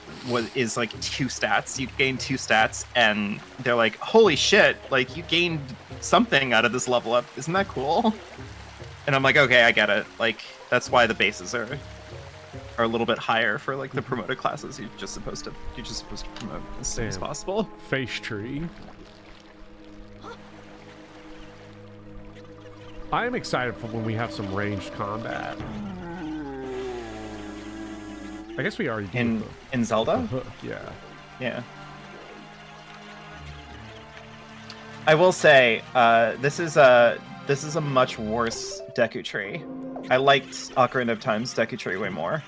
is like 2 stats. You gain 2 stats, and they're like, holy shit, like you gained something out of this level up. Isn't that cool? And I'm like, okay, I get it. Like that's why the bases are a little bit higher for like the promoted classes. You're just supposed to promote as soon as possible. Face tree. I am excited for when we have some ranged combat. I guess we already did in Zelda. the hook, yeah. Yeah. I will say, this is a much worse Deku Tree. I liked Ocarina of Time's Deku Tree way more.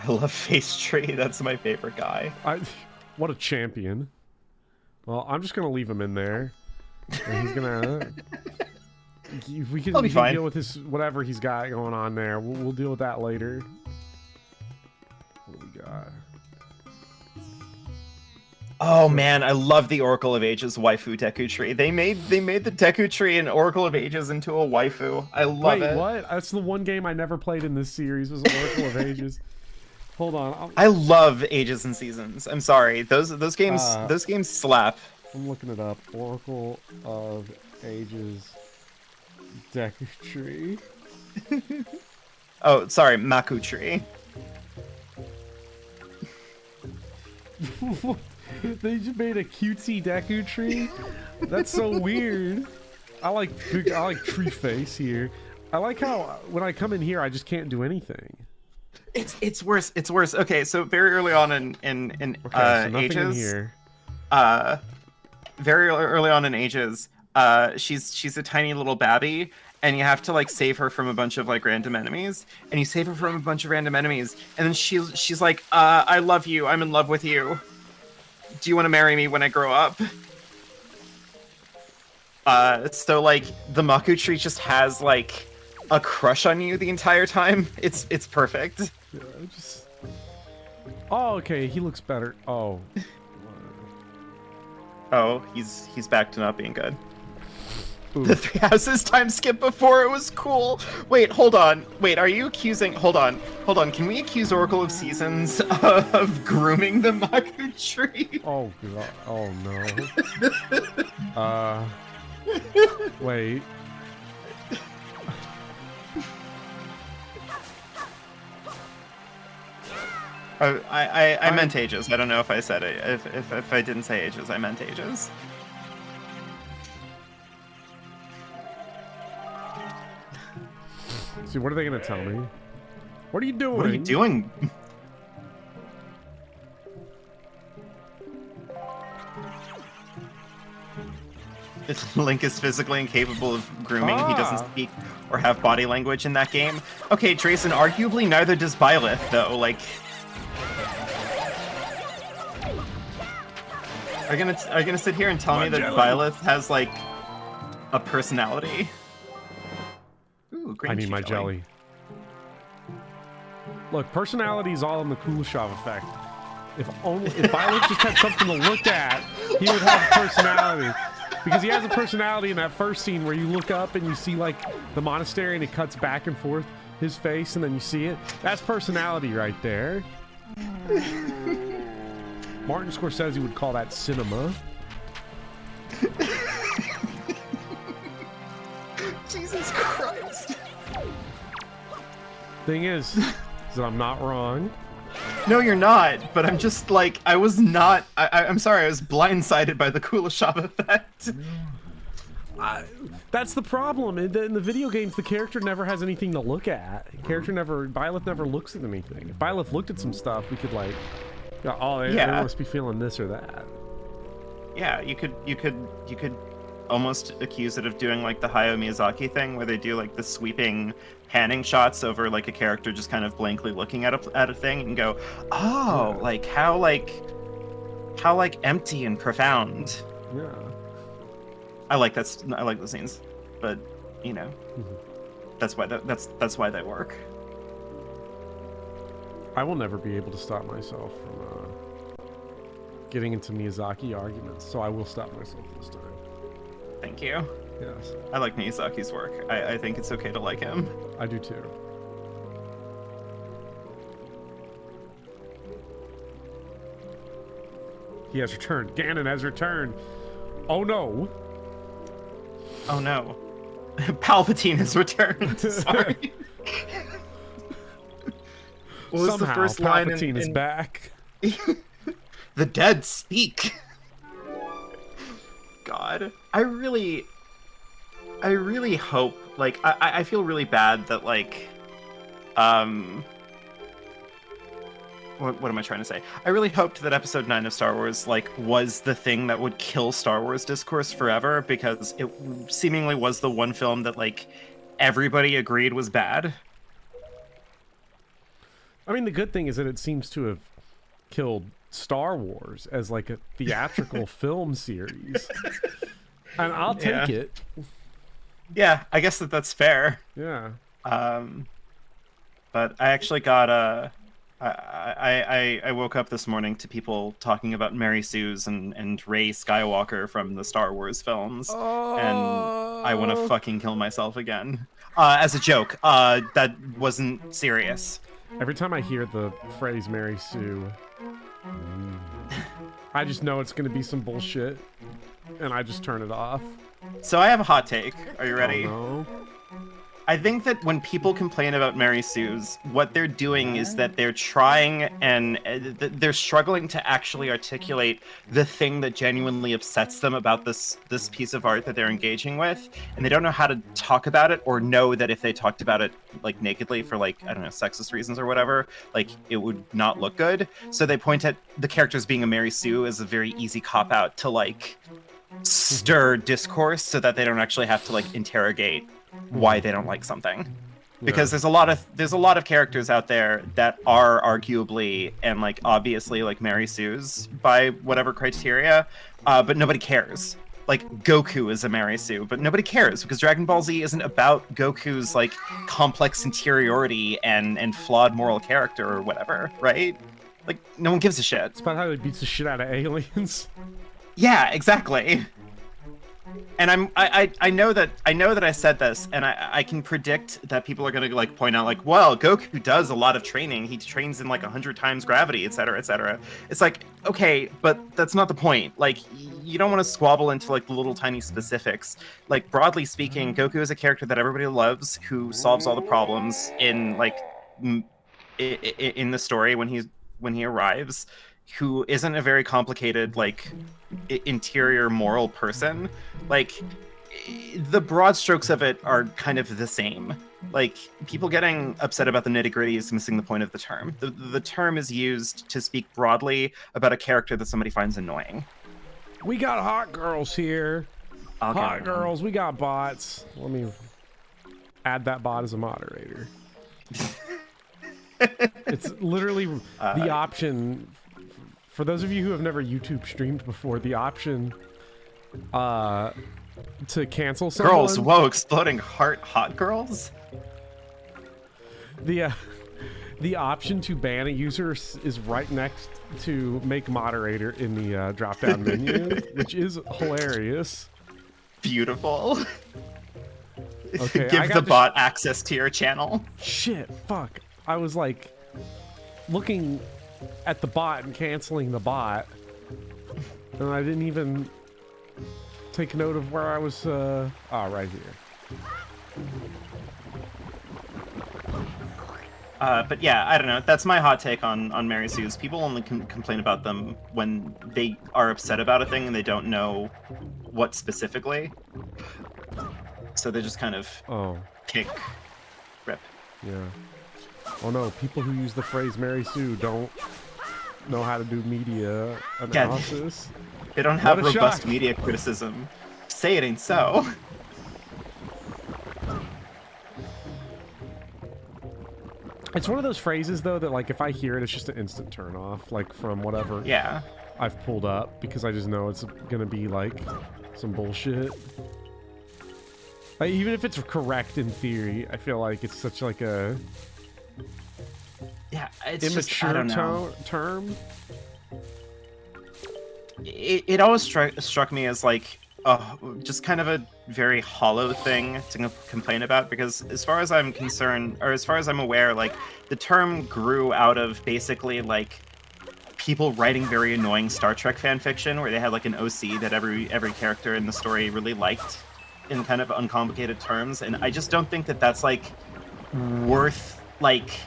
I love Face Tree. That's my favorite guy. What a champion. Well, I'm just gonna leave him in there. And he's gonna. We can deal with his whatever he's got going on there. We'll deal with that later. What do we got? Oh man, I love the Oracle of Ages waifu Deku Tree. They made the Deku Tree and Oracle of Ages into a waifu. I love it. Wait, what? That's the one game I never played in this series was Oracle of Ages. Hold on. I love Ages and Seasons. I'm sorry. Those games slap. I'm looking it up. Oracle of Ages Deku Tree. Oh, sorry, Maku Tree. They just made a cutesy Deku Tree? That's so weird. I like tree face here. I like how when I come in here, I just can't do anything. It's worse. It's worse. Okay, so very early on in Okay, so nothing ages, in here. Very early on in ages, she's a tiny little babby, and you have to like save her from a bunch of like random enemies, and you save her from a bunch of random enemies, and then she's like, I love you. I'm in love with you. Do you want to marry me when I grow up? So like the Maku tree just has like a crush on you the entire time. It's perfect. Yeah, just... Oh, okay, he looks better. Oh. Oh, he's back to not being good. Ooh. The 3 houses time skip before it was cool. Wait, hold on. Wait, are you accusing... Hold on. Can we accuse Oracle of Seasons of grooming the Maku tree? Oh, God. Oh, no. Wait. I meant ages. I don't know if I said it. If I didn't say ages, I meant ages. See, what are they gonna tell me? What are you doing? What are you doing? Link is physically incapable of grooming. He doesn't speak or have body language in that game. Okay, Drayson, arguably neither does Byleth, though. Like, are you gonna sit here and tell me that Byleth has like a personality? Ooh, green I need my jelly. Look, personality is all in the Kuleshov effect. If Byleth just had something to look at, he would have personality. Because he has a personality in that first scene where you look up and you see like the monastery and it cuts back and forth his face and then you see it. That's personality right there. Martin Scorsese would call that cinema. Jesus Christ. Thing is that I'm not wrong. No, you're not, but I'm just like, I was not, I'm sorry, I was blindsided by the Kuleshov effect. That's the problem. In the video games, the character never has anything to look at. Byleth never looks at anything. If Byleth looked at some stuff, we could like, oh, they must be feeling this or that. Yeah, you could almost accuse it of doing like the Hayao Miyazaki thing, where they do like the sweeping panning shots over like a character just kind of blankly looking at a thing and go, oh, yeah. like how empty and profound. Yeah. I like those scenes, but you know, that's why they work. I will never be able to stop myself from getting into Miyazaki arguments, so I will stop myself this time. Thank you. Yes. I like Miyazaki's work. I think it's okay to like him. I do too. He has returned. Ganon has returned. Oh no. Oh no. Palpatine has returned. Sorry. What was Somehow, the first Palpatine line is back. The dead speak. God. I really hope, like, I feel really bad that, like, what am I trying to say? I really hoped that episode 9 of Star Wars, like, was the thing that would kill Star Wars discourse forever, because it seemingly was the one film that, like, everybody agreed was bad. I mean, the good thing is that it seems to have killed Star Wars as, like, a theatrical film series. And I'll take it. Yeah, I guess that's fair. Yeah. But I actually got I woke up this morning to people talking about Mary Sue's and Rey Skywalker from the Star Wars films, and I want to fucking kill myself again. As a joke, that wasn't serious. Every time I hear the phrase Mary Sue, I just know it's gonna be some bullshit, and I just turn it off. So I have a hot take. Are you ready? Oh, no. I think that when people complain about Mary Sue's, what they're doing is that they're trying and they're struggling to actually articulate the thing that genuinely upsets them about this piece of art that they're engaging with, and they don't know how to talk about it, or know that if they talked about it like nakedly for like, I don't know, sexist reasons or whatever, like it would not look good. So they point at the characters being a Mary Sue as a very easy cop out to like stir discourse so that they don't actually have to like interrogate why they don't like something, because there's a lot of characters out there that are arguably and like obviously like Mary Sue's by whatever criteria, but nobody cares. Like Goku is a Mary Sue, but nobody cares because Dragon Ball Z isn't about Goku's like complex interiority and flawed moral character or whatever, right? Like no one gives a shit. It's about how he beats the shit out of aliens. Yeah, exactly. And I know that I said this, and I can predict that people are gonna like point out like, well, Goku does a lot of training. He trains in like 100 times gravity, etc., etc. It's like, okay, but that's not the point. Like, you don't want to squabble into like the little tiny specifics. Like, broadly speaking, Goku is a character that everybody loves, who solves all the problems in like in the story when he arrives, who isn't a very complicated like interior moral person. Like the broad strokes of it are kind of the same. Like people getting upset about the nitty-gritty is missing the point of the term. The term is used to speak broadly about a character that somebody finds annoying. We got hot girls here. Hot girls, we got bots. Let me add that bot as a moderator. It's literally the option. For those of you who have never YouTube streamed before, the option to cancel someone. Girls, whoa, exploding heart hot girls? The option to ban a user is right next to make moderator in the drop-down menu, which is hilarious. Beautiful. Okay, Give the bot access to your channel. Shit, fuck. I was like looking at the bot and canceling the bot, and I didn't even take note of where I was. Right here. But yeah, I don't know. That's my hot take on Mary Sue's. People only complain about them when they are upset about a thing and they don't know what specifically. So they just kind of kick, rip. Yeah. Oh no, people who use the phrase Mary Sue don't know how to do media analysis. Yeah, they don't have robust media criticism. Say it ain't so. It's one of those phrases though that like if I hear it, it's just an instant turn off, like from whatever I've pulled up, because I just know it's gonna be like some bullshit. Like, even if it's correct in theory, I feel like it's such like a it's immature just, term. It always struck me as like just kind of a very hollow thing to complain about, because as far as I'm concerned, or as far as I'm aware, like the term grew out of basically like people writing very annoying Star Trek fan fiction where they had like an OC that every character in the story really liked in kind of uncomplicated terms, and I just don't think that that's like worth like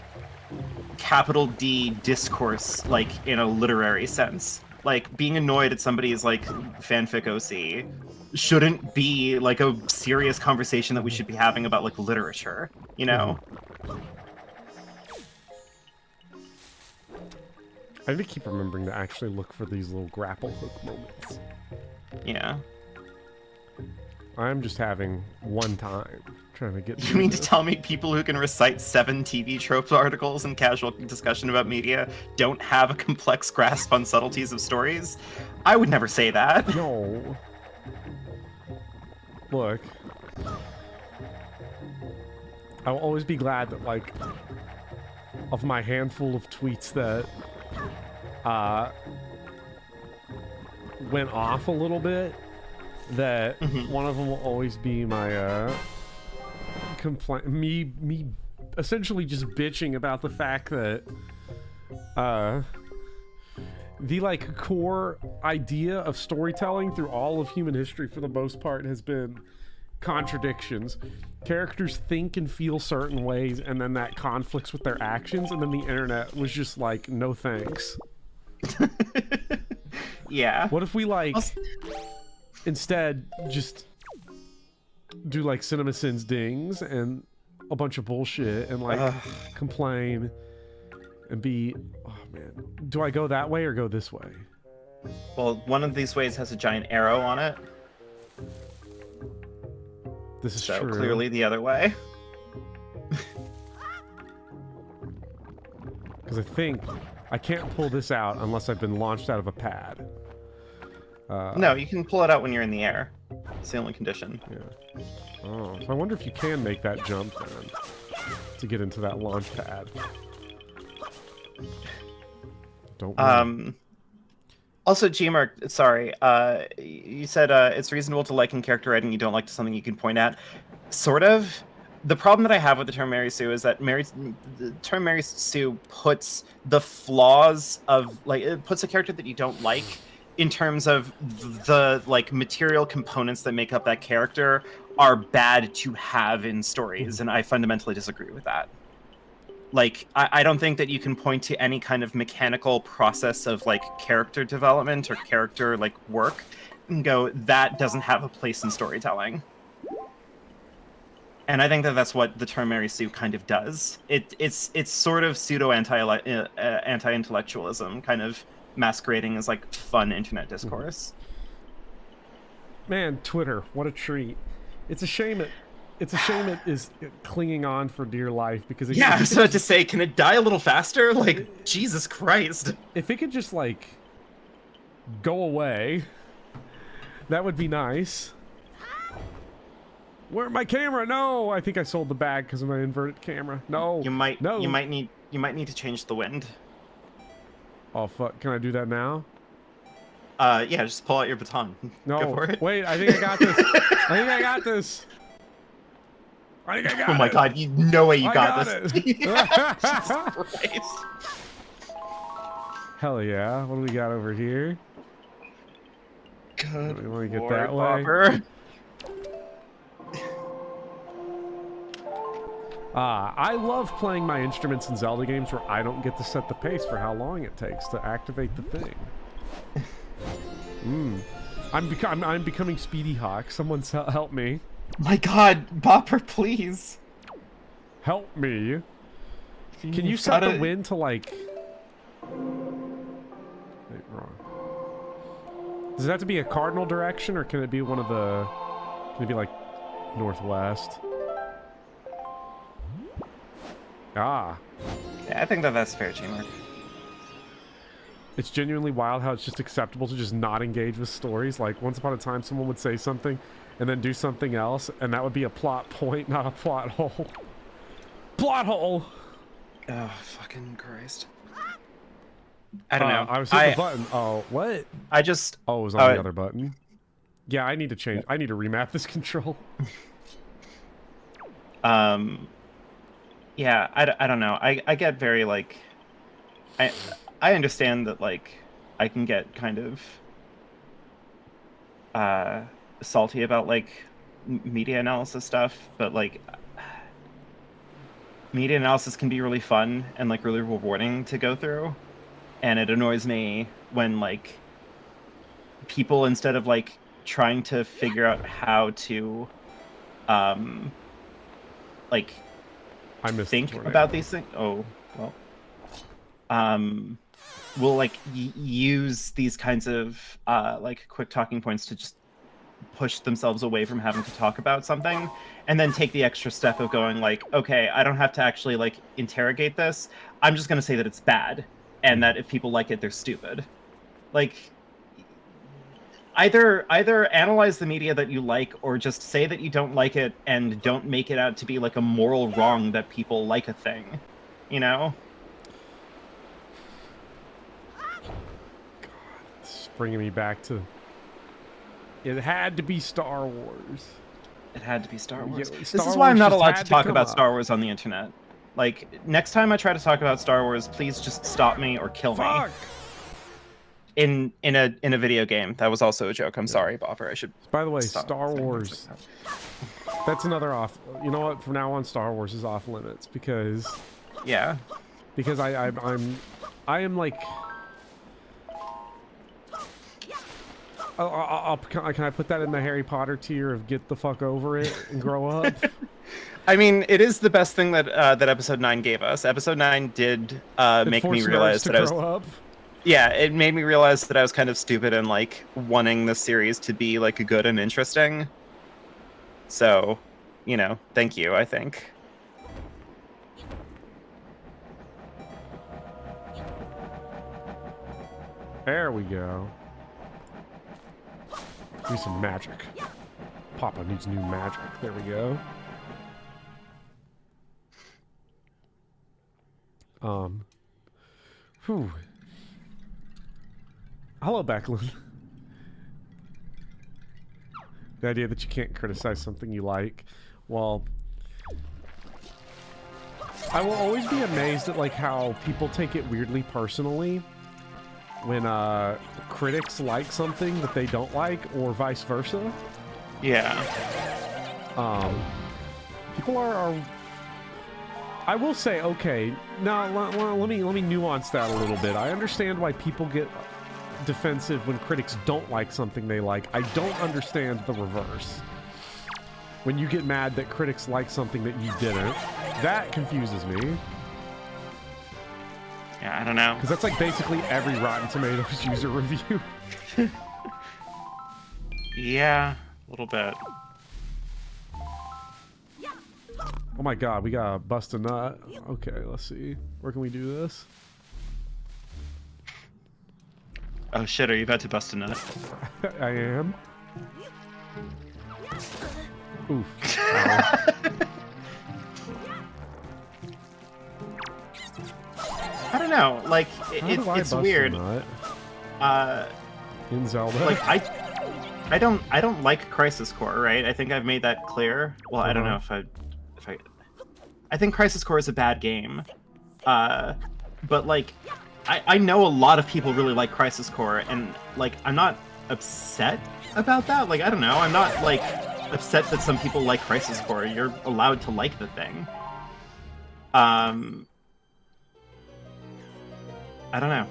capital D discourse like in a literary sense. Like being annoyed at somebody's like fanfic OC shouldn't be like a serious conversation that we should be having about like literature, you know? I need to keep remembering to actually look for these little grapple hook moments. Yeah. I'm just having one time trying to get. You mean to tell me people who can recite 7 TV tropes articles and casual discussion about media don't have a complex grasp on subtleties of stories? I would never say that. No. Look. I'll always be glad that, like, of my handful of tweets that went off a little bit, that one of them will always be my complaint, me essentially just bitching about the fact that the like core idea of storytelling through all of human history for the most part has been contradictions. Characters think and feel certain ways, and then that conflicts with their actions, and then the internet was just like, no thanks. Yeah. What if we, like, instead just do, like, CinemaSins dings and a bunch of bullshit and, like, complain and be... Oh, man. Do I go that way or go this way? Well, one of these ways has a giant arrow on it. This is so true. Clearly the other way. Because I think I can't pull this out unless I've been launched out of a pad. No, you can pull it out when you're in the air. It's the only condition. Yeah. Oh, so I wonder if you can make that jump then to get into that launch pad. Don't know. Also, Gmark, sorry, you said it's reasonable to liken character writing you don't like to something you can point at. Sort of. The problem that I have with the term Mary Sue is that the term Mary Sue puts the flaws of, like, it puts a character that you don't like in terms of the, like, material components that make up that character are bad to have in stories, and I fundamentally disagree with that. Like, I don't think that you can point to any kind of mechanical process of, like, character development or character, like, work and go, that doesn't have a place in storytelling. And I think that that's what the term Mary Sue kind of does. It's sort of pseudo anti-intellectualism, kind of masquerading as, like, fun internet discourse. Man, Twitter, what a treat. It's a shame it is clinging on for dear life, because it yeah, so to say, can it die a little faster? Like, Jesus Christ. If it could just, like, go away, that would be nice. Where's my camera? No, I think I sold the bag because of my inverted camera. No, You might no. need to change the wind. Oh fuck! Can I do that now? Yeah, just pull out your baton. No, Go for it. Wait, I think I got this. I think I got this. I think I got it. Oh my god, no way you got this. this. Jesus Christ. Hell yeah! What do we got over here? Good. We want to get Lord, that way. Bopper. I love playing my instruments in Zelda games where I don't get to set the pace for how long it takes to activate the thing. I'm becoming Speedy Hawk. Someone help me. My god, Bopper, please. Help me. Can you set the wind to, like... Wait, wrong. Does it have to be a cardinal direction, or can it be one of the... Can it be, like, northwest? Ah. Yeah, I think that that's fair, Gmark. It's genuinely wild how it's just acceptable to just not engage with stories. Like, once upon a time, someone would say something and then do something else, and that would be a plot point, not a plot hole. Plot hole! Oh, fucking Christ. I don't know. I was hitting the button. Oh, what? I just... Oh, it was on the other button. Yeah, I need to change. I need to remap this control. Yeah, I don't know. I get very, like... I understand that, like, I can get kind of salty about, like, media analysis stuff, but, like, media analysis can be really fun and, like, really rewarding to go through, and it annoys me when, like, people, instead of, like, trying to figure out how to like, think about these things. Oh, well. Will, like, use these kinds of like, quick talking points to just push themselves away from having to talk about something, and then take the extra step of going, like, okay, I don't have to actually, like, interrogate this. I'm just gonna say that it's bad, and that if people like it, they're stupid. Like, either analyze the media that you like, or just say that you don't like it and don't make it out to be, like, a moral wrong that people like a thing, you know? Bringing me back to... It had to be Star Wars. It had to be Star Wars. Yeah, this is why I'm not allowed to talk about Star Wars on the internet. Like, next time I try to talk about Star Wars, please just stop me or kill me. in a video game. That was also a joke. I'm sorry, Bopper. I should. By the way, stop Star saying things Wars. like That's another off. You know what? From now on, Star Wars is off limits because that. Yeah. I am like. Can I put that in the Harry Potter tier of get the fuck over it and grow up? I mean, it is the best thing that that Episode 9 gave us. Episode 9 did make me realize that I was. Up. Yeah, it made me realize that I was kind of stupid and like wanting the series to be like good and interesting. So, you know, thank you, I think. There we go. Need some magic. Papa needs new magic. There we go. Whew. Hello, Becklin. The idea that you can't criticize something you like. Well, I will always be amazed at like how people take it weirdly personally when critics like something that they don't like, or vice versa. Yeah. People are I will say, okay, now let me nuance that a little bit. I understand why people get defensive when critics don't like something they like. I don't understand the reverse. When you get mad that critics like something that you didn't, that confuses me. Yeah, I don't know. Because that's like basically every Rotten Tomatoes user review. Yeah, a little bit. Oh my god, we gotta bust a nut. Okay, let's see. Where can we do this? Oh shit, are you about to bust a nut? I am. Oof. I don't know, like, it's weird. In Zelda? Like, I don't like Crisis Core, right? I think I've made that clear. Well, I don't know if I think Crisis Core is a bad game. But like, I know a lot of people really like Crisis Core, and like, I'm not upset about that. Like, I don't know, I'm not like upset that some people like Crisis Core. You're allowed to like the thing. I don't know.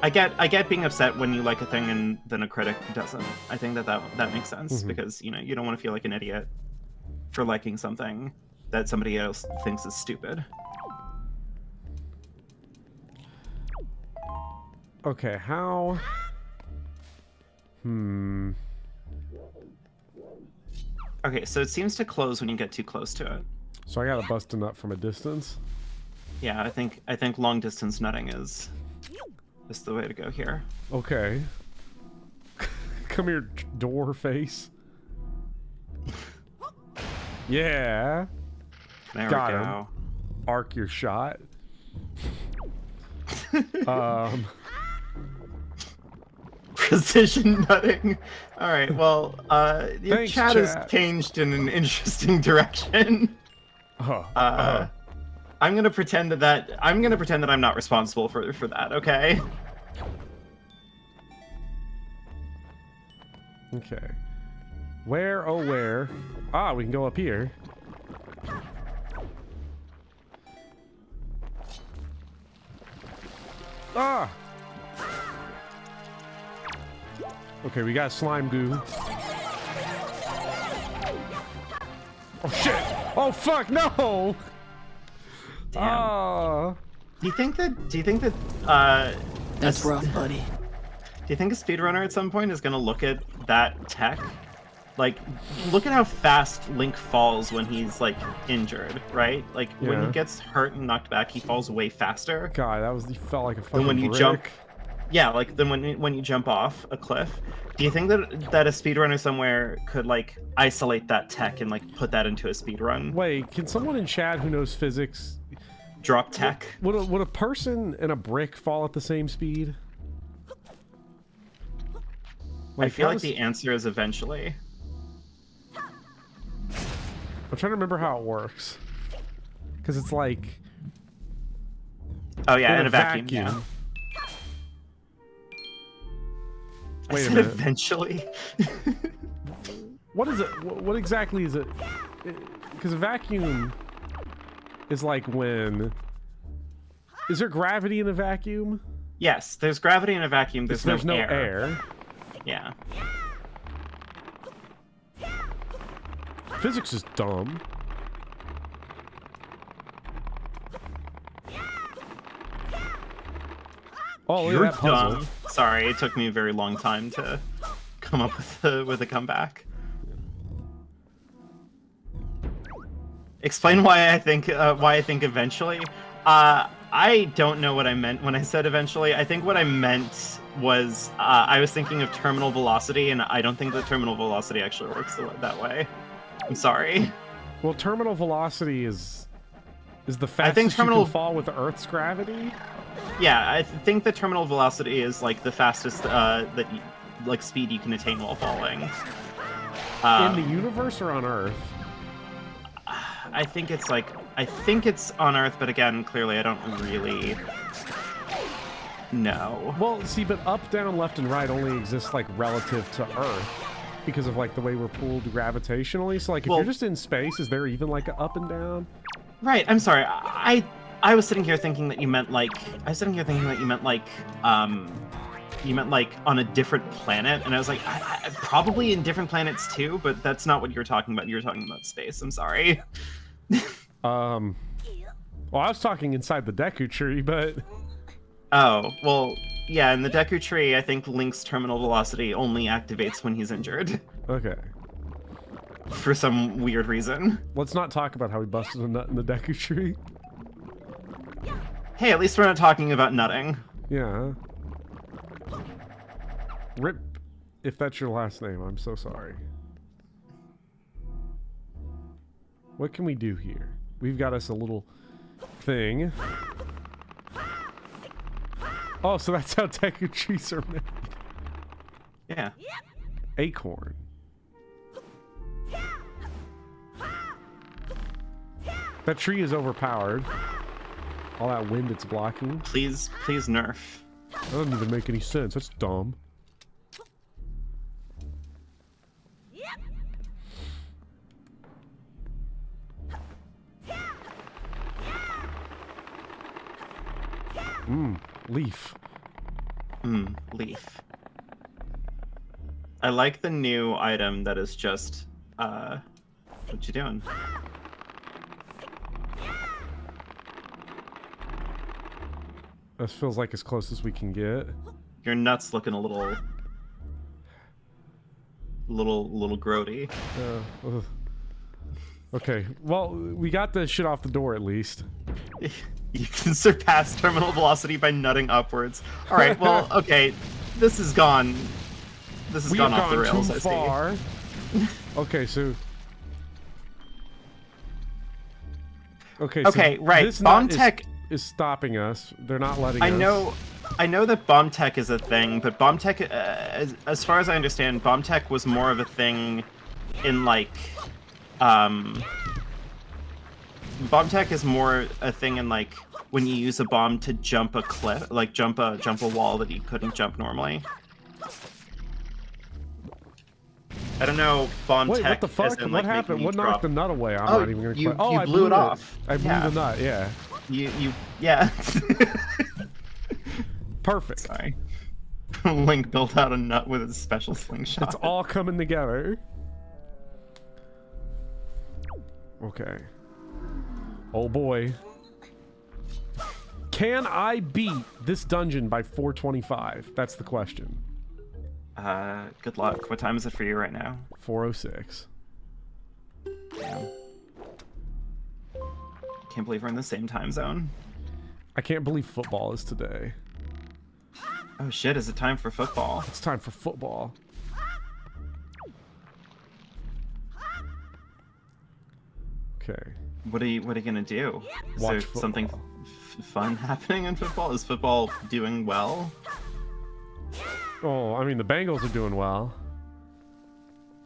I get being upset when you like a thing and then a critic doesn't. I think that makes sense, because you know, you don't want to feel like an idiot for liking something that somebody else thinks is stupid. Okay, how? Okay, so it seems to close when you get too close to it. So I gotta bust a nut from a distance? Yeah, I think long distance nutting is the way to go here. Okay. Come here, door face. Yeah. There Got we him. go. Arc your shot. Precision nutting. All right. Well, your Thanks, chat has changed in an interesting direction. I'm gonna pretend that I'm not responsible for that. Okay. Okay. Where? Oh, where? Ah, we can go up here. Ah! Okay, we got slime goo. Oh shit! Oh fuck! No! Damn. Do you think that That's rough, buddy. Do you think a speedrunner at some point is gonna look at that tech? Like, look at how fast Link falls when he's like injured, right? Like when he gets hurt and knocked back, he falls way faster. God, he felt like a fucking when you brick. jump. Yeah, like then when you jump off a cliff. Do you think that a speedrunner somewhere could like isolate that tech and like put that into a speedrun? Wait, can someone in chat who knows physics drop tech? Would a person and a brick fall at the same speed? Like, I feel like the answer is eventually. I'm trying to remember how it works. Because it's like... Oh yeah, in a vacuum. Yeah. Wait a said minute. eventually. What is it? What exactly is it? Because a vacuum is like when... Is there gravity in a vacuum? Yes, there's gravity in a vacuum. There's no air. air. Yeah. Physics is dumb. Oh, You're yeah, that puzzle. dumb. Sorry, it took me a very long time to come up with a comeback. Explain why I think eventually. I don't know what I meant when I said eventually. I think what I meant was I was thinking of terminal velocity, and I don't think that terminal velocity actually works that way. I'm sorry. Well, terminal velocity is the fastest you can fall with the Earth's gravity. Yeah, I think the terminal velocity is like the fastest speed you can attain while falling. In the universe or on Earth? I think it's on Earth, but again, clearly I don't really know. Well, see, but up, down, left, and right only exists like relative to Earth because of like the way we're pulled gravitationally. So like if you're just in space, is there even like a up and down? Right. I'm sorry. I was sitting here thinking that you meant like you meant like on a different planet, and I was like, I probably in different planets too, but that's not what you were talking about. You were talking about space. I'm sorry. Well, I was talking inside the Deku tree, but... Oh, well, yeah, in the Deku tree, I think Link's terminal velocity only activates when he's injured. Okay. For some weird reason. Let's not talk about how he busted a nut in the Deku tree. Hey, at least we're not talking about nutting. Yeah. Rip, if that's your last name, I'm so sorry. What can we do here? We've got us a little thing. Oh, so that's how Deku trees are made. Yeah. Acorn. That tree is overpowered. All that wind it's blocking. Please nerf. That doesn't even make any sense. That's dumb. Leaf. Leaf. I like the new item that is just, what you doing? This feels like as close as we can get. Your nut's looking a little grody. Okay, well, we got the shit off the door at least. You can surpass terminal velocity by nutting upwards. All right, well, okay, this has gone off the rails. Too far. Okay, so. Okay, right. This Bomb tech is stopping us. They're not letting I us. I know that bomb tech is a thing, but bomb tech, as far as I understand, bomb tech was more of a thing in like, bomb tech is more a thing in like when you use a bomb to jump a cliff, like jump a wall that you couldn't jump normally. I don't know. Bomb Wait, tech. what the fuck? As in, What like, happened? making you What knocked drop. the nut away? I'm Oh, not even gonna. you I blew it off. I blew the nut. Yeah. You yeah. Perfect. Sorry. Link built out a nut with his special slingshot. It's all coming together. Okay. Oh boy. Can I beat this dungeon by 425? That's the question. Good luck. What time is it for you right now? 406. Damn. Can't believe we're in the same time zone. I can't believe football is today. Oh shit, is it time for football? It's time for football. Okay. What are you gonna do? Is Watch there football. something fun happening in football? Is football doing well? Oh, I mean, the Bengals are doing well.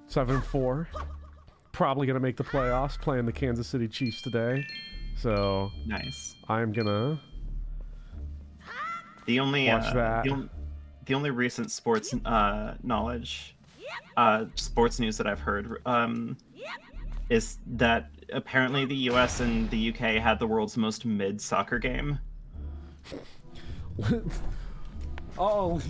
7-4. Probably going to make the playoffs, playing the Kansas City Chiefs today. So, Nice. I'm going to The only watch that. the only recent sports knowledge, sports news that I've heard, is that apparently the U.S. and the U.K. had the world's most mid soccer game. Oh,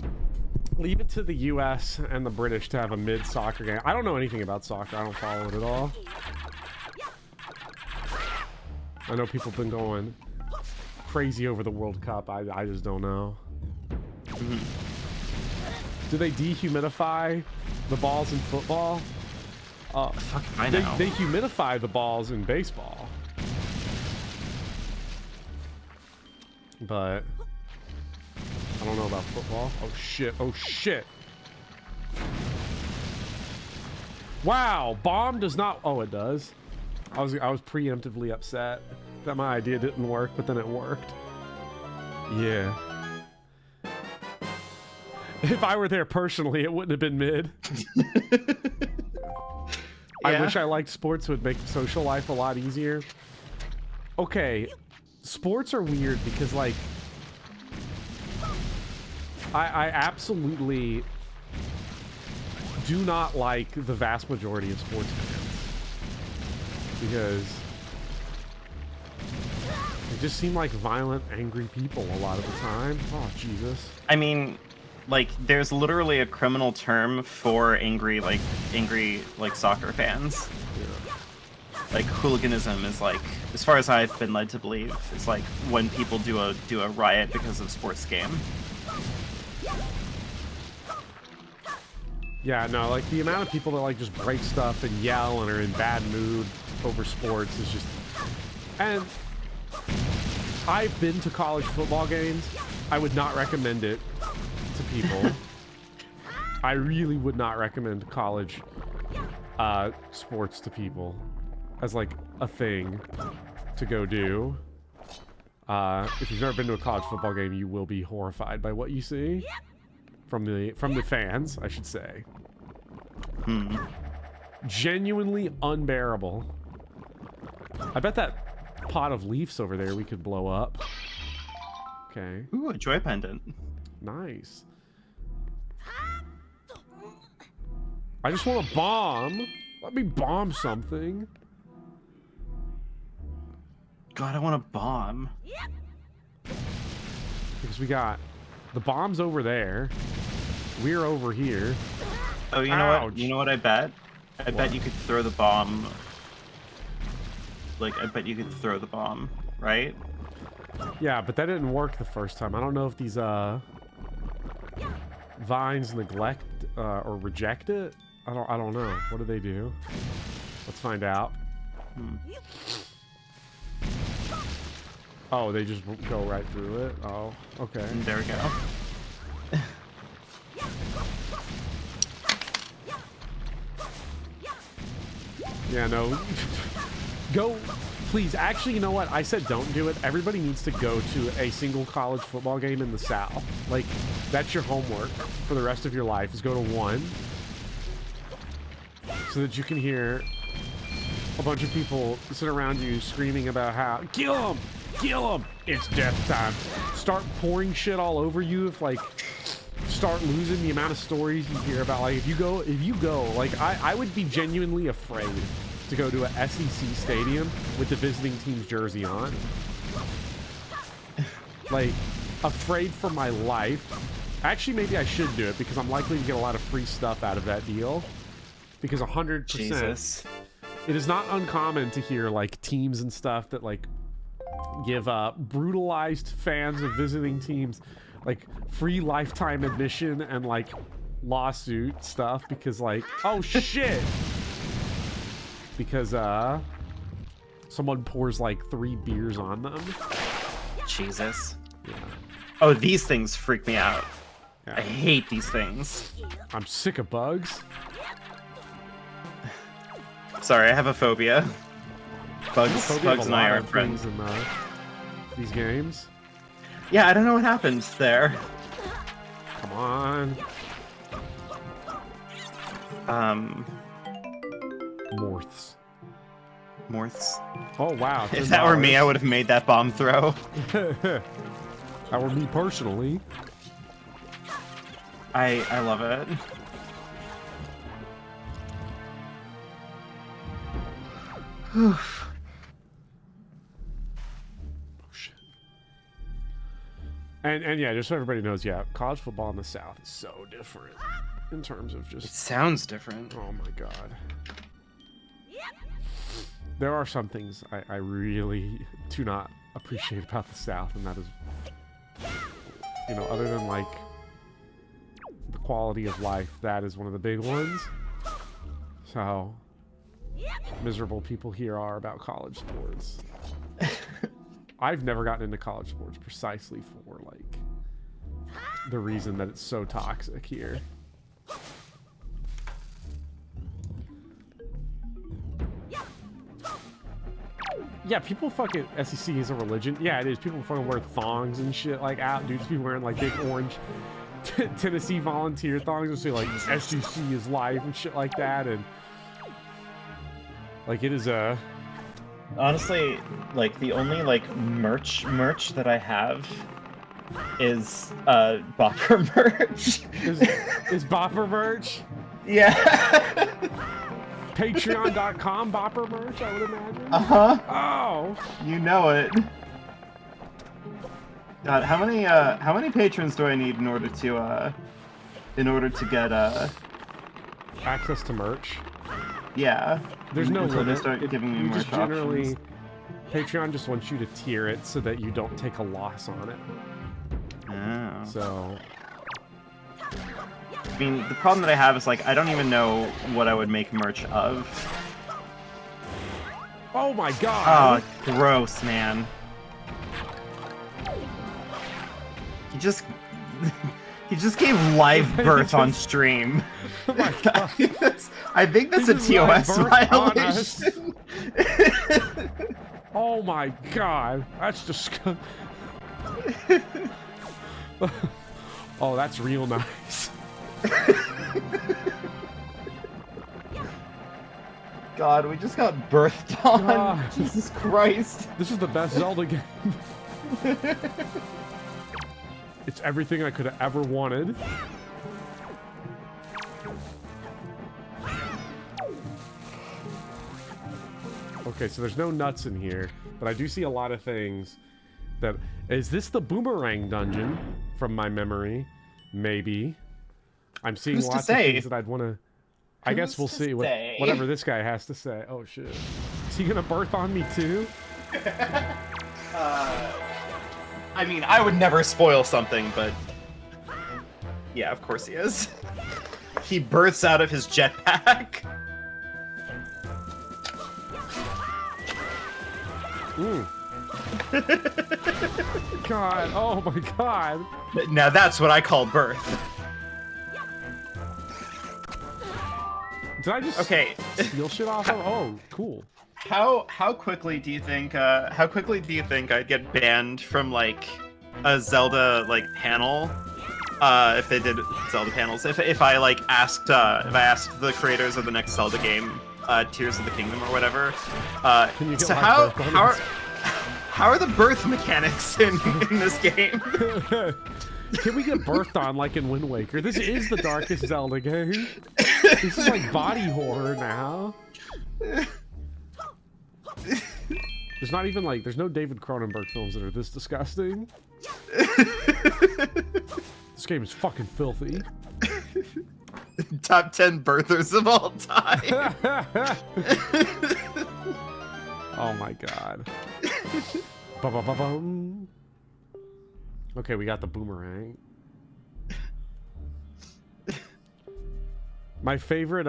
leave it to the U.S. and the British to have a mid soccer game. I don't know anything about soccer. I don't follow it at all. I know people have been going crazy over the World Cup. I just don't know. Do they dehumidify the balls in football? Fuck, I know. They humidify the balls in baseball. But I don't know about football. Oh shit, oh shit. Wow, bomb does not, oh it does. I was preemptively upset that my idea didn't work, but then it worked. Yeah. If I were there personally, it wouldn't have been mid. I wish I liked sports. It would make social life a lot easier. Okay, sports are weird because, like, I absolutely do not like the vast majority of sports fans because they just seem like violent, angry people a lot of the time. Oh, Jesus. I mean, like, there's literally a criminal term for angry soccer fans. Yeah. Like, hooliganism is, like, as far as I've been led to believe, it's like when people do a riot because of a sports game. Yeah, no, like, the amount of people that, like, just break stuff and yell and are in bad mood over sports is just... And I've been to college football games. I would not recommend it to people. I really would not recommend college sports to people as, like, a thing to go do. If you've never been to a college football game, you will be horrified by what you see. From the fans, I should say. Genuinely unbearable. I bet that pot of leaves over there we could blow up. Okay. Ooh, a joy pendant. Nice. I just want a bomb. Let me bomb something. God, I want a bomb. Because we got the bomb's over there. We're over here. Oh, you know what? You know what I bet? I bet you could throw the bomb. Like, I bet you could throw the bomb, right? Yeah, but that didn't work the first time. I don't know if these vines neglect or reject it. I don't know. What do they do? Let's find out. Oh, they just go right through it. Oh, okay. And there we go. Yeah, no. Go, please. Actually, you know what? I said don't do it. Everybody needs to go to a single college football game in the South. Like, that's your homework for the rest of your life, is go to one. So that you can hear a bunch of people sit around you screaming about how, kill him! Kill him! It's death time. Start pouring shit all over you if, like, start losing the amount of stories you hear about, like, if you go, like, I would be genuinely afraid to go to a SEC stadium with the visiting team's jersey on. Like, afraid for my life. Actually, maybe I should do it because I'm likely to get a lot of free stuff out of that deal. Because 100%, Jesus. It is not uncommon to hear, like, teams and stuff that, like, give brutalized fans of visiting teams like free lifetime admission and like lawsuit stuff because, like, oh shit, because someone pours like 3 beers on them. Jesus. Yeah. Oh, these things freak me out. Yeah. I hate these things. I'm sick of bugs. Sorry, I have a phobia. Bugs and I are friends. In these games. Yeah, I don't know what happened there. Come on. Morths. Oh wow. If that were me, I would have made that bomb throw. That were me personally. I love it. Oh shit. And yeah, just so everybody knows, yeah, college football in the South is so different in terms of It just. sounds different. Oh my god. There are some things I really do not appreciate about the South, and that is, you know, other than like the quality of life, that is one of the big ones. So miserable people here are about college sports. I've never gotten into college sports precisely for like the reason that it's so toxic here. Yeah, people fucking SEC is a religion. Yeah, it is. People fucking wear thongs and shit like out. Dudes be wearing like big orange Tennessee volunteer thongs and say like SEC is life and shit like that. And like it is a. Honestly, like the only like merch that I have is Bopper merch. Is Bopper merch? Yeah. Patreon.com Bopper merch, I would imagine. Uh-huh. Oh. You know it. God, how many patrons do I need in order to get Access to merch? Yeah. There's no until they limit. start giving me You merch just generally options. Patreon just wants you to tier it so that you don't take a loss on it. Oh. So I mean, the problem that I have is like I don't even know what I would make merch of. oh my god. Oh, gross, man. He just gave live birth on stream. Oh my god. I think that's a He just TOS live birthed on us. violation. Oh my god. That's disgusting. Oh, that's real nice. God, we just got birthed on. God. Jesus Christ. This is the best Zelda game. It's everything I could have ever wanted. Okay, so there's no nuts in here, but I do see a lot of things that... Is this the boomerang dungeon from my memory? Maybe. I'm seeing Who's to lots of say? things that I'd want to... I guess we'll to see say? whatever this guy has to say. Oh, shit. Is he gonna birth on me, too? I mean, I would never spoil something, but... Yeah, of course he is. He births out of his jetpack. Mm. God, oh my god. Now that's what I call birth. Did I just steal shit off of? Oh, cool. How quickly do you think I'd get banned from like a Zelda like panel? If they did Zelda panels, if I like asked the creators of the next Zelda game, Tears of the Kingdom or whatever. Can you get So live how birth how are the birth mechanics in this game? Can we get birthed on like in Wind Waker? This is the darkest Zelda game. This is like body horror now. There's not even like, there's no David Cronenberg films that are this disgusting. This game is fucking filthy. Top 10 birthers of all time. Oh my god. Ba-ba-ba-bum. Okay, we got the boomerang. My favorite,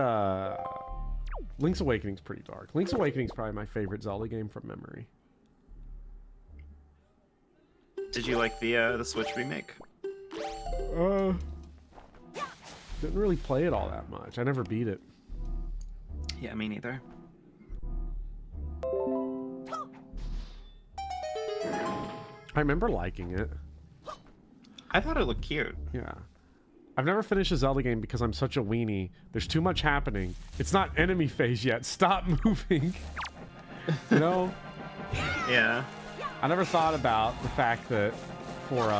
Link's Awakening's pretty dark. Link's Awakening's probably my favorite Zelda game from memory. Did you like the Switch remake? Didn't really play it all that much. I never beat it. Yeah, me neither. I remember liking it. I thought it looked cute. Yeah. I've never finished a Zelda game because I'm such a weenie. There's too much happening. It's not enemy phase yet. Stop moving. You know? Yeah. I never thought about the fact that for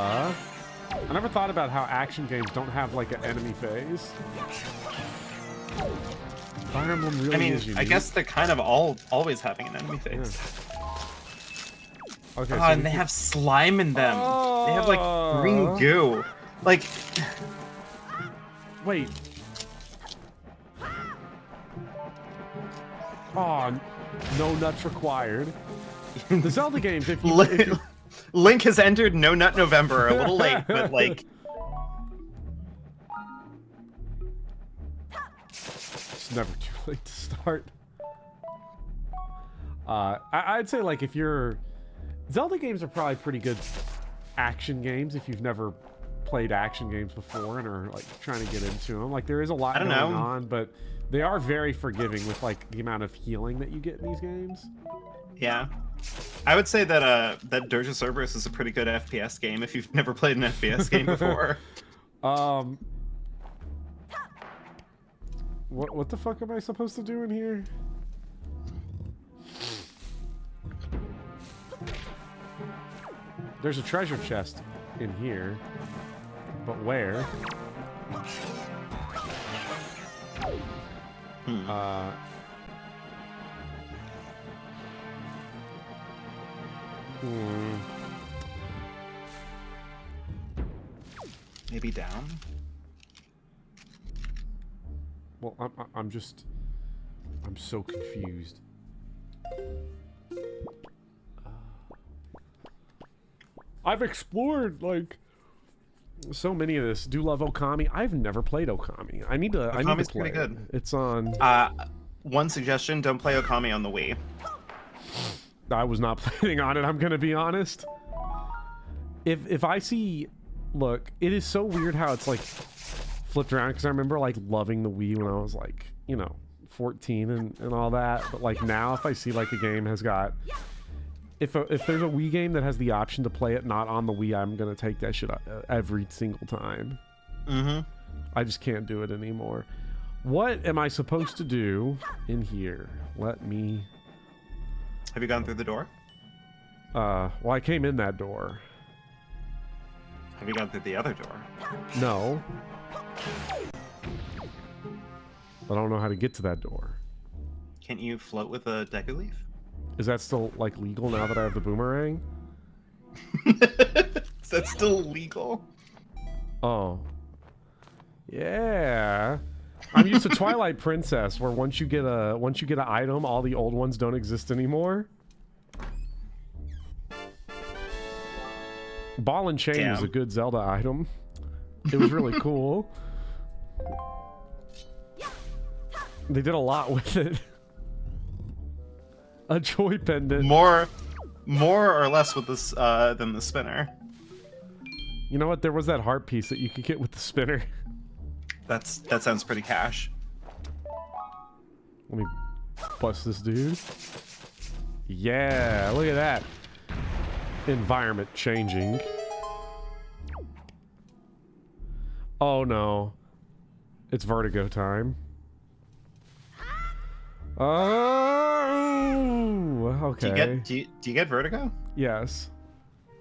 I never thought about how action games don't have like an enemy phase. Fire Emblem really is unique. I guess they're kind of always having an enemy phase. Okay, Oh, and they have slime in them. They have like green goo. Like, wait. Oh, no nuts required. The Zelda games, if you Link has entered No Nut November a little late, but like, it's never too late to start. I'd say like if you're Zelda games are probably pretty good action games if you've never played action games before and are like trying to get into them. Like there is a lot going on, but they are very forgiving with like the amount of healing that you get in these games. Yeah. I would say that that Dirge of Cerberus is a pretty good FPS game if you've never played an FPS game before. What the fuck am I supposed to do in here? There's a treasure chest in here, but where? Maybe down? Well, I'm so confused. I've explored like so many of this. Do love Okami. I've never played Okami. I need to play pretty good. it. It's on. One suggestion: don't play Okami on the Wii. I was not planning on it. I'm gonna be honest. If I see, look, it is so weird how it's like flipped around because I remember like loving the Wii when I was like 14 and all that. But like now, if I see like a game has got. If there's a Wii game that has the option to play it not on the Wii, I'm gonna take that shit every single time. I just can't do it anymore. What am I supposed to do in here? Let me... Have you gone through the door? Well, I came in that door. Have you gone through the other door? No. I don't know how to get to that door. Can't you float with a Deku Leaf? Is that still, like, legal now that I have the boomerang? Is that still legal? Oh. Yeah. I'm used to Twilight Princess, where once you get an item, all the old ones don't exist anymore. Ball and Chain was a good Zelda item. It was really cool. They did a lot with it. A joy pendant. More or less with this than the spinner. You know what? There was that heart piece that you could get with the spinner. That sounds pretty cash. Let me bust this dude. Yeah, look at that. Environment changing. Oh no. It's vertigo time. Oh, okay. Do you get vertigo? Yes.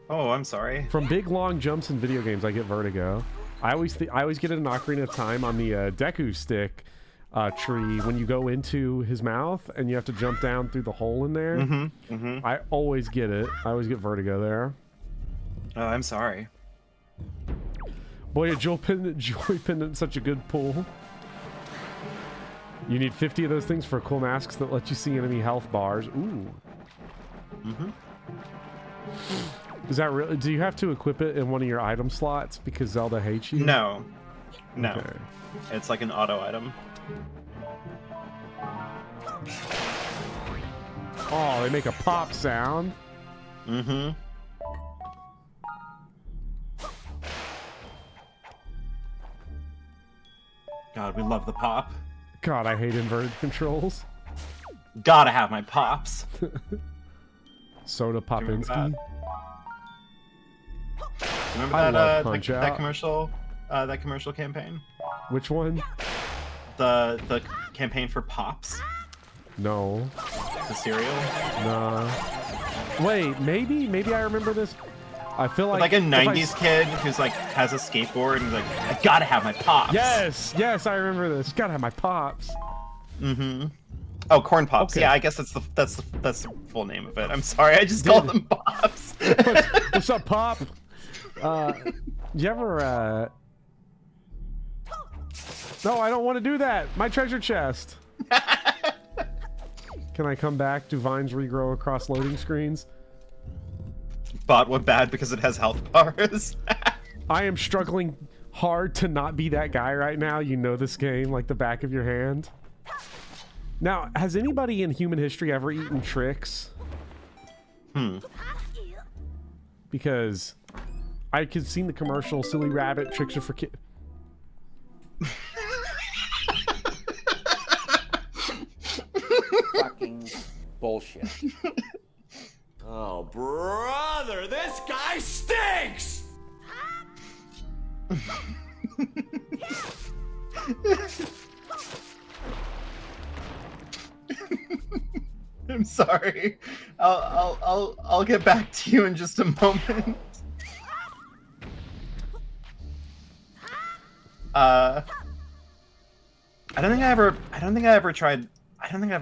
Oh, I'm sorry. From big long jumps in video games, I get vertigo. I always get it in Ocarina of Time on the Deku stick tree when you go into his mouth and you have to jump down through the hole in there. I always get it. I always get vertigo there. Oh, I'm sorry. Boy, a joy pendant, such a good pull. You need 50 of those things for cool masks that let you see enemy health bars. Ooh. Is that really? Do you have to equip it in one of your item slots because Zelda hates you? No. No. Okay. It's like an auto item. Oh, they make a pop sound. God, we love the pop. God, I hate inverted controls. Gotta have my pops. Soda Popinski. Remember I that love Punch-Out. that commercial campaign? Which one? The campaign for Pops, No. the cereal. Nah. Wait, maybe I remember this. I feel like a 90s kid who's like has a skateboard and he's like, I gotta have my pops. Yes, yes, I remember this. Gotta have my pops. Mm-hmm. Oh, corn pops. Okay. Yeah, I guess that's the full name of it. I'm sorry, I just called them pops. What's up, Pop? You ever No, I don't want to do that. My treasure chest. Can I come back? Do vines regrow across loading screens? Bot went bad because it has health bars. I am struggling hard to not be that guy right now. You know this game like the back of your hand. Now, has anybody in human history ever eaten Trix? Because I could seen the commercial, Silly Rabbit, Tricks are for kids. Fucking bullshit. Oh, brother, this guy stinks! I'm sorry. I'll get back to you in just a moment. I don't think I ever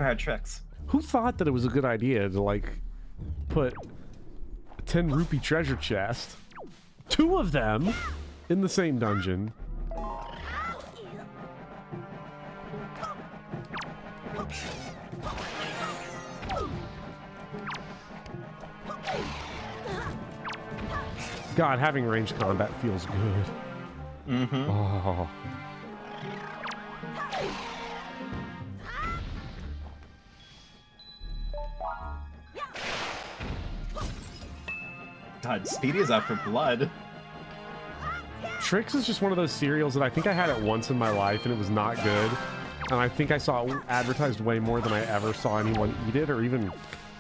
had Tricks. Who thought that it was a good idea to like put a 10 rupee treasure chest, 2 of them, in the same dungeon? God, having ranged combat feels good. Mm-hmm. Oh. God, Speedy is out for blood. Trix is just one of those cereals that I think I had it once in my life and it was not good. And I think I saw it advertised way more than I ever saw anyone eat it, or even...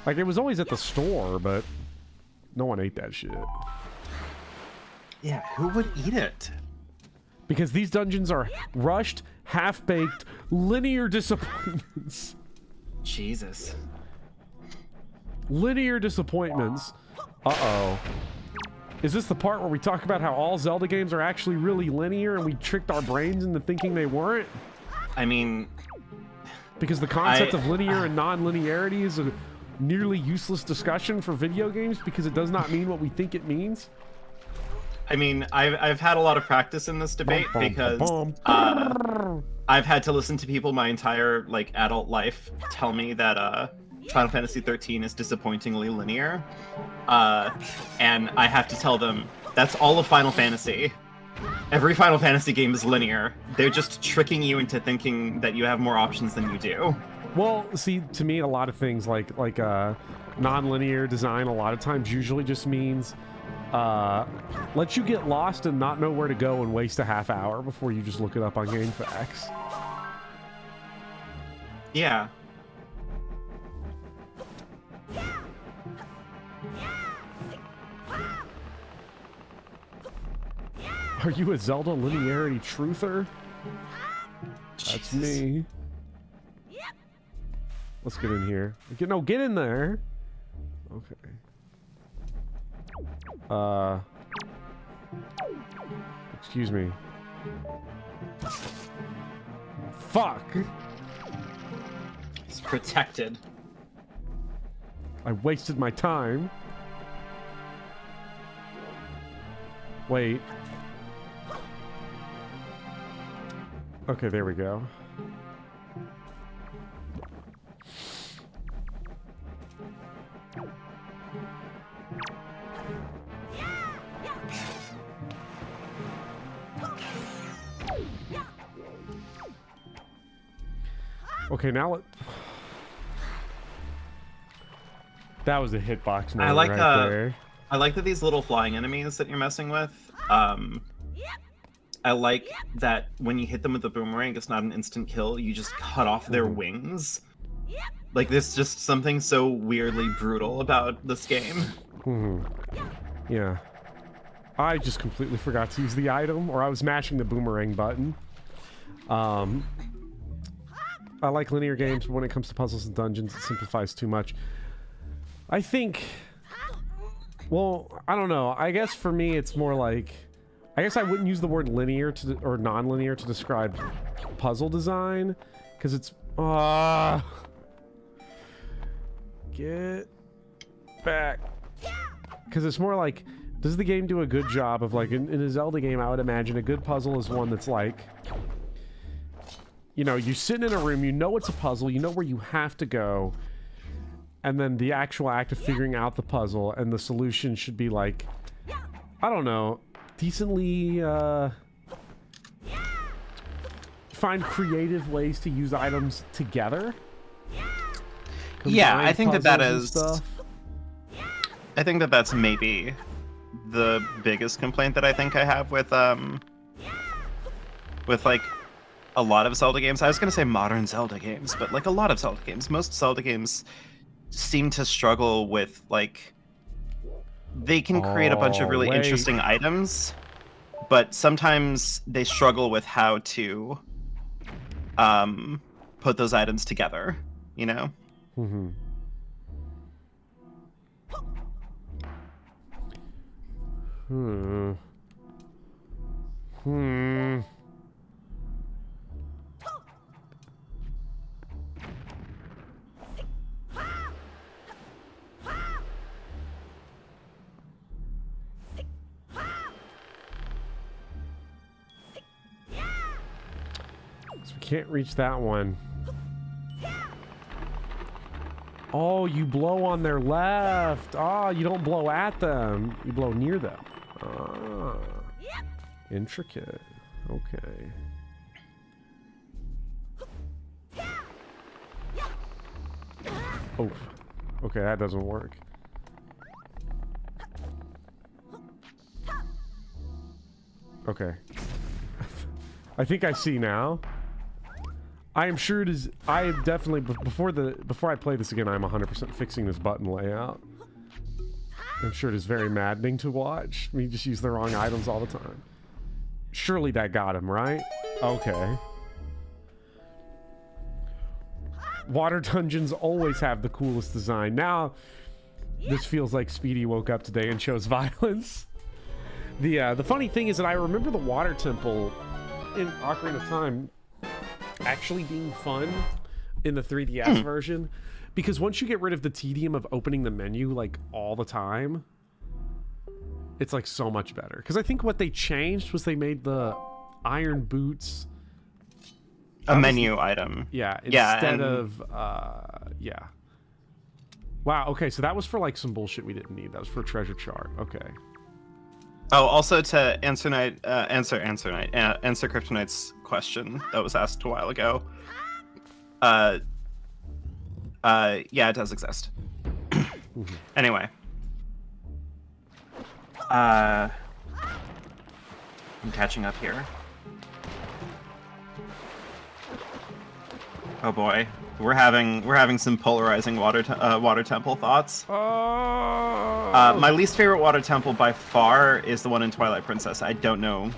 Like, it was always at the store, but no one ate that shit. Yeah, who would eat it? Because these dungeons are rushed, half-baked, linear disappointments. Jesus. Linear disappointments. Uh-oh. Is this the part where we talk about how all Zelda games are actually really linear and we tricked our brains into thinking they weren't? I mean... Because the concept of linear and non-linearity is a nearly useless discussion for video games because it does not mean what we think it means? I mean, I've had a lot of practice in this debate because I've had to listen to people my entire like adult life tell me that Final Fantasy 13 is disappointingly linear, and I have to tell them that's all of Final Fantasy. Every Final Fantasy game is linear. They're just tricking you into thinking that you have more options than you do. Well, see, to me, a lot of things like non-linear design a lot of times usually just means let you get lost and not know where to go and waste a half hour before you just look it up on GameFAQs. Yeah. Are you a Zelda linearity truther? That's me. Let's get in here. No, get in there. Okay. Excuse me. Fuck. It's protected. I wasted my time. Wait. Okay, there we go. Okay, now let... That was a hitbox moment right there. I like that these little flying enemies that you're messing with, I like that when you hit them with the boomerang, it's not an instant kill, you just cut off their wings. Like, there's just something so weirdly brutal about this game. Yeah. I just completely forgot to use the item, or I was mashing the boomerang button. I like linear games, but when it comes to puzzles and dungeons, it simplifies too much. I think Well, I don't know. I guess for me, it's more like, I guess I wouldn't use the word linear or non-linear to describe puzzle design, because it's get back. Because it's more like, does the game do a good job of, like, in a Zelda game, I would imagine a good puzzle is one that's like, you know, you sit in a room, you know it's a puzzle, you know where you have to go, and then the actual act of figuring out the puzzle and the solution should be like, I don't know, decently, find creative ways to use items together. Yeah, I think that is... I think that that's maybe the biggest complaint that I think I have with like a lot of Zelda games. I was gonna say modern Zelda games, but like a lot of Zelda games, most Zelda games seem to struggle with, like, they can create a bunch of really interesting items, but sometimes they struggle with how to put those items together, you know? Mm-hmm. So we can't reach that one. Oh, you blow on their left. Oh, you don't blow at them. You blow near them. Ah. Intricate. Okay. Oh. Okay, that doesn't work. Okay. I think I see now. I am sure it is. I am definitely before I play this again, I'm 100% fixing this button layout. I'm sure it is very maddening to watch. We just use the wrong items all the time. Surely that got him, right? Okay. Water dungeons always have the coolest design. Now, this feels like Speedy woke up today and chose violence. The funny thing is that I remember the water temple in Ocarina of Time actually being fun in the 3DS version, because once you get rid of the tedium of opening the menu like all the time, it's like so much better. Because I think what they changed was they made the iron boots a menu item. Yeah, instead of yeah. Wow, okay, so that was for like some bullshit we didn't need. That was for treasure chart. Okay. Oh, also to answer Kryptonite's question that was asked a while ago. Yeah, it does exist. Anyway. I'm catching up here. Oh boy, we're having some polarizing water temple thoughts. My least favorite water temple by far is the one in Twilight Princess. I don't know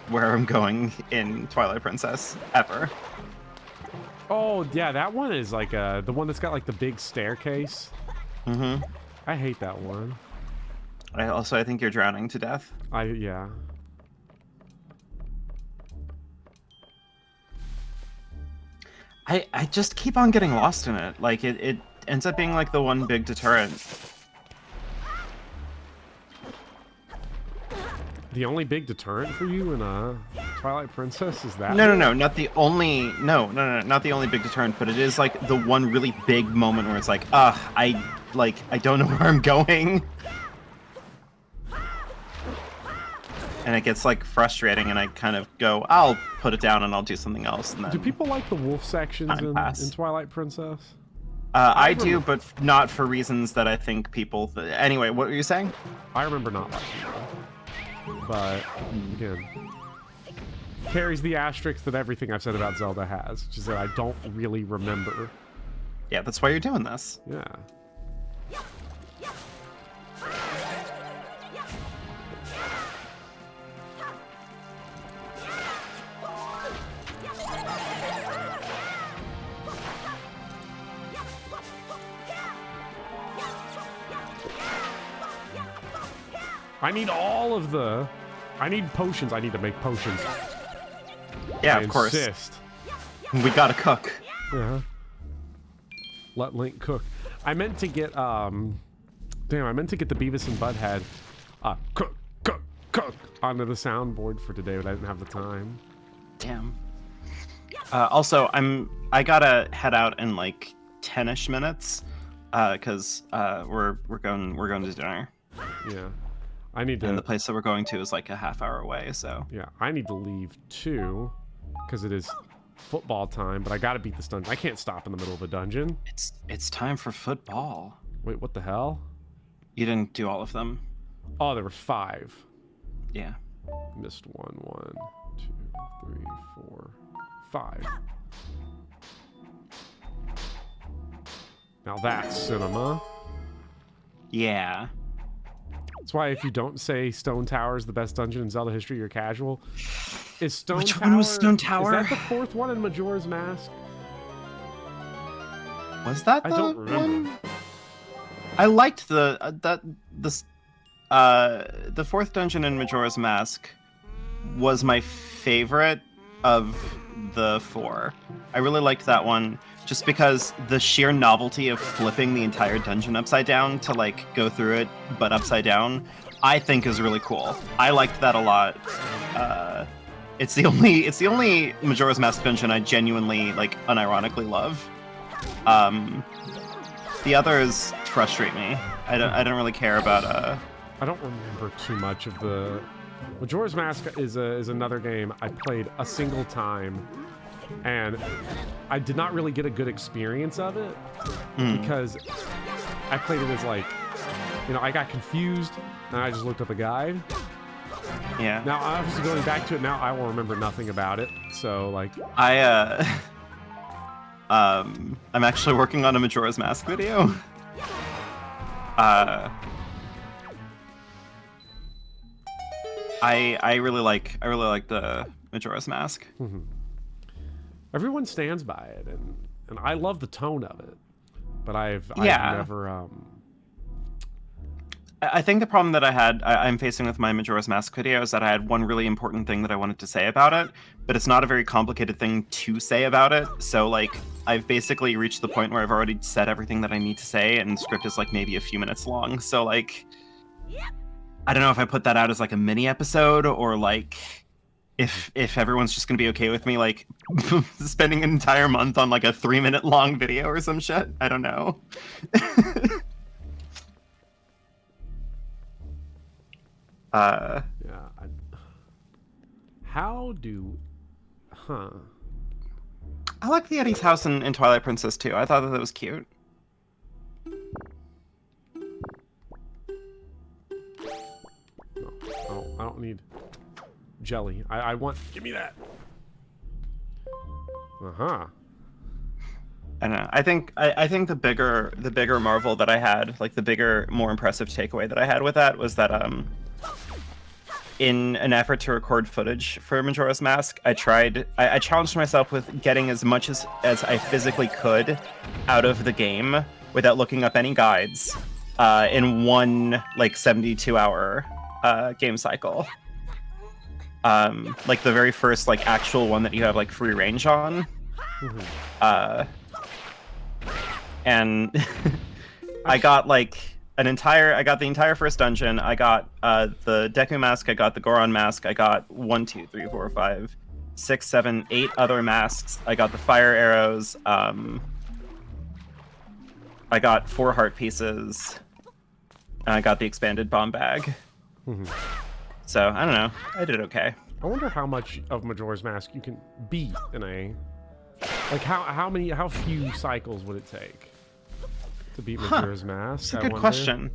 where I'm going in Twilight Princess ever. Oh yeah, that one is like the one that's got like the big staircase. Mm-hmm. I hate that one. I think you're drowning to death. Yeah. I just keep on getting lost in it. Like it ends up being like the one big deterrent. The only big deterrent for you in Twilight Princess is that? No, not the only. No, not the only big deterrent, but it is like the one really big moment where it's like, I don't know where I'm going, and it gets like frustrating, and I kind of go, I'll put it down and I'll do something else. And then do people like the wolf sections in Twilight Princess? I do, but not for reasons that I think people. Anyway, what were you saying? I remember not liking them. But again, carries the asterisk that everything I've said about Zelda has, which is that I don't really remember. Yeah, that's why you're doing this. Yeah. I need all of the... I need potions. I need to make potions. Yeah, I of course. insist. We gotta cook. Yeah. Let Link cook. I meant to get, Damn, I meant to get the Beavis and Butthead, cook, cook, cook, onto the soundboard for today, but I didn't have the time. Damn. Also, I gotta head out in like 10-ish minutes, because we're going to dinner. Yeah. I need to... And the place that we're going to is like a half hour away, so... Yeah, I need to leave too, because it is football time, but I gotta beat this dungeon. I can't stop in the middle of a dungeon. It's time for football. Wait, what the hell? You didn't do all of them. Oh, there were 5. Yeah. Missed 1, 1, 2, 3, 4, 5. Now that's cinema. Yeah. That's why if you don't say Stone Tower is the best dungeon in Zelda history, you're casual. Is Stone Which Tower... one was Stone Tower? Is that the 4th one in Majora's Mask? Was that the I don't remember. one? I liked the 4th dungeon in Majora's Mask was my favorite of the 4. I really liked that one just because the sheer novelty of flipping the entire dungeon upside down to like go through it but upside down, I think is really cool. I liked that a lot. It's the only Majora's Mask dungeon I genuinely like unironically love. The others frustrate me. I don't really care about I don't remember too much of the... Majora's Mask is another game I played a single time, and I did not really get a good experience of it because I played it as like, you know, I got confused and I just looked up a guide. Yeah. Now, obviously going back to it now, I will remember nothing about it. So like, I'm actually working on a Majora's Mask video. I really like the Majora's Mask. Everyone stands by it, and I love the tone of it, but I've never. I think the problem that I'm facing with my Majora's Mask video is that I had one really important thing that I wanted to say about it, but it's not a very complicated thing to say about it. So like, I've basically reached the point where I've already said everything that I need to say, and the script is like maybe a few minutes long. So like, I don't know if I put that out as like a mini episode or like if everyone's just gonna be okay with me like spending an entire month on like a 3-minute long video or some shit. I don't know. How do... Huh. I like the Eddie's house in Twilight Princess too. I thought that was cute. No, I don't need jelly. I want... Give me that. Uh-huh. I don't know. I think the bigger marvel that I had, like the bigger, more impressive takeaway that I had with that was that in an effort to record footage for Majora's Mask, I challenged myself with getting as much as I physically could out of the game without looking up any guides in one like 72-hour game cycle. Like the very first like actual one that you have like free range on. And I got like the entire first dungeon. I got the Deku Mask, I got the Goron Mask, I got 1, 2, 3, 4, 5, 6, 7, 8 other masks. I got the fire arrows. I got 4 heart pieces. And I got the expanded bomb bag. So I don't know. I did okay. I wonder how much of Majora's Mask you can beat in a... Like how few cycles would it take to beat Majora's Mask? That's a good question.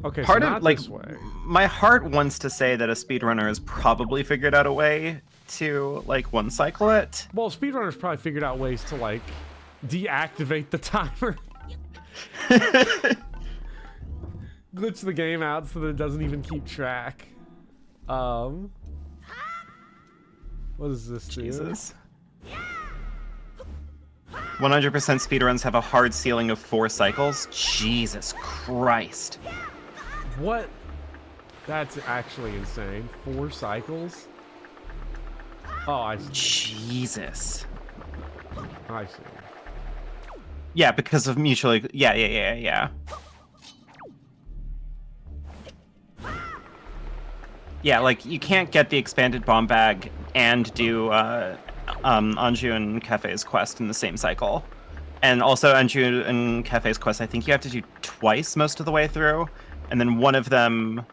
Okay, part so of not like this way. My heart wants to say that a speedrunner has probably figured out a way to like one cycle it. Well, speedrunners probably figured out ways to like deactivate the timer. Glitch the game out so that it doesn't even keep track. What does this do? Jesus. 100% speedruns have a hard ceiling of 4 cycles. Jesus Christ. What? That's actually insane. 4 cycles? Oh, I see. Jesus. I see. Yeah, because of mutually. Yeah. Yeah, like you can't get the expanded bomb bag and do Anju and Cafe's quest in the same cycle. And also Anju and Cafe's quest, I think you have to do twice most of the way through. And then one of them,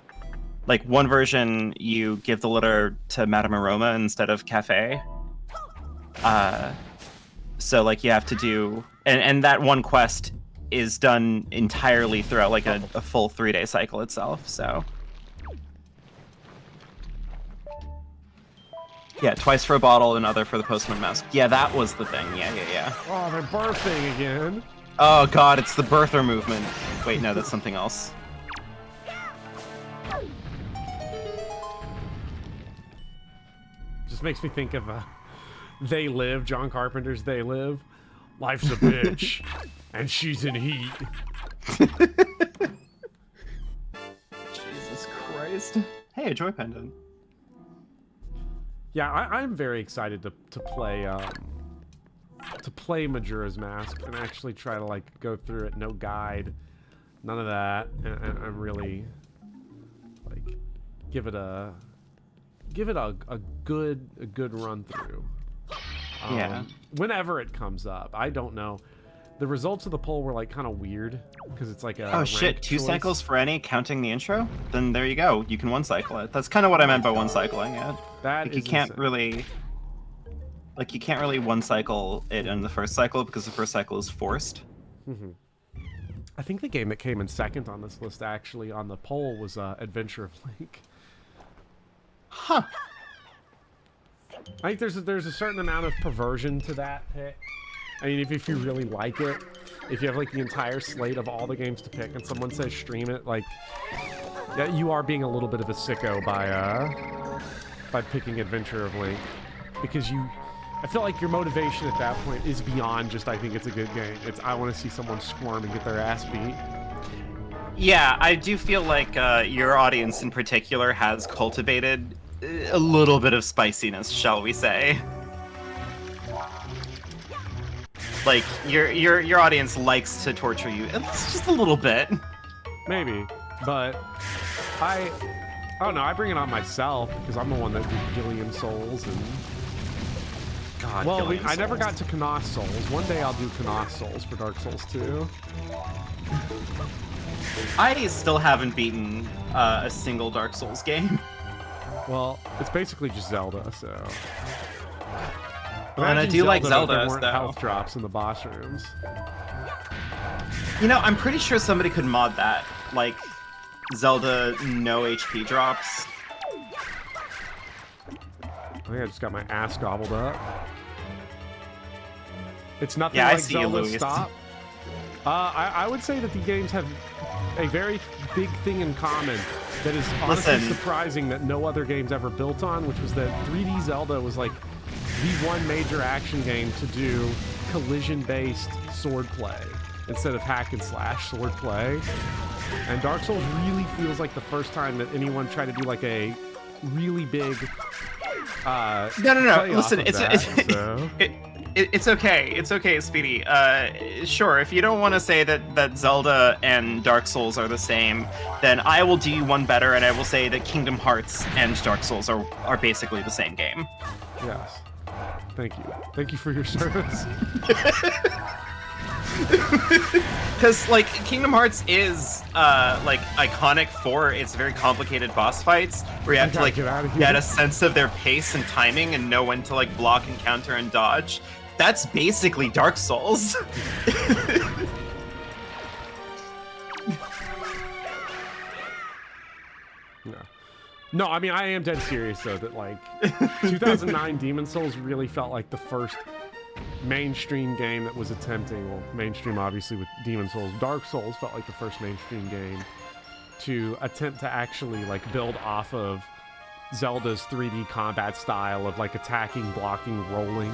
like one version, you give the litter to Madame Aroma instead of Cafe. So like you have to do, and that one quest is done entirely throughout like a full 3-day cycle itself. So yeah, twice for a bottle, another for the postman mask. Yeah, that was the thing. Yeah. Oh, they're birthing again. Oh god, it's the birther movement. Wait, no, that's something else. Just makes me think of They Live, John Carpenter's They Live. Life's a bitch, and she's in heat. Jesus Christ. Hey, a joy pendant. Yeah, I'm very excited to play Majura's Mask and actually try to like go through it, no guide, none of that, and I'm really like give it a good run through. Yeah. Whenever it comes up, I don't know. The results of the poll were like kind of weird because it's like a Oh shit, rank 2 choice. cycles for any, counting the intro? Then there you go. You can one cycle it. That's kind of what I meant by one cycling it. That Like you is can't insane. really, like you can't really one cycle it in the first cycle because the first cycle is forced. I think the game that came in second on this list actually on the poll was Adventure of Link. Huh. I think there's a certain amount of perversion to that pick. I mean, if you really like it, if you have like the entire slate of all the games to pick and someone says stream it, like, yeah, you are being a little bit of a sicko by picking Adventure of Link. Because I feel like your motivation at that point is beyond just I think it's a good game. It's I want to see someone squirm and get their ass beat. Yeah, I do feel like your audience in particular has cultivated a little bit of spiciness, shall we say. Like, your audience likes to torture you. It's just a little bit. Maybe, but I don't know. I bring it on myself because I'm the one that did Gilliam Souls and. God, Well, Gillian I never Souls. got to Kanoth Souls. One day I'll do Kanoth Souls for Dark Souls 2. I still haven't beaten a single Dark Souls game. Well, it's basically just Zelda, so. Well, and I Imagine do like but Zelda, there weren't so- health drops in the boss rooms. You know, I'm pretty sure somebody could mod that. Like, Zelda no HP drops. I think I just got my ass gobbled up. It's nothing Yeah, I like see you, Zelda Louis. Stop. I would say that the games have a very big thing in common that is honestly Listen. surprising that no other games ever built on, which was that 3D Zelda was like the one major action game to do collision-based swordplay instead of hack and slash swordplay. And Dark Souls really feels like the first time that anyone tried to do like a really big No. play off Listen, of it's that, so. it's okay. It's okay, Speedy. Sure, if you don't want to say that Zelda and Dark Souls are the same, then I will do you one better, and I will say that Kingdom Hearts and Dark Souls are basically the same game. Yes. Thank you. Thank you for your service. Because, like, Kingdom Hearts is, like, iconic for its very complicated boss fights, where you have to, gotta like, get out of here. get a sense of their pace and timing and know when to, like, block and counter and dodge. That's basically Dark Souls. No. No, I mean, I am dead serious, though, that, like, 2009 Demon Souls really felt like the first mainstream game that was attempting, well, mainstream obviously with Demon Souls. Dark Souls felt like the first mainstream game to attempt to actually, like, build off of Zelda's 3D combat style of, like, attacking, blocking, rolling,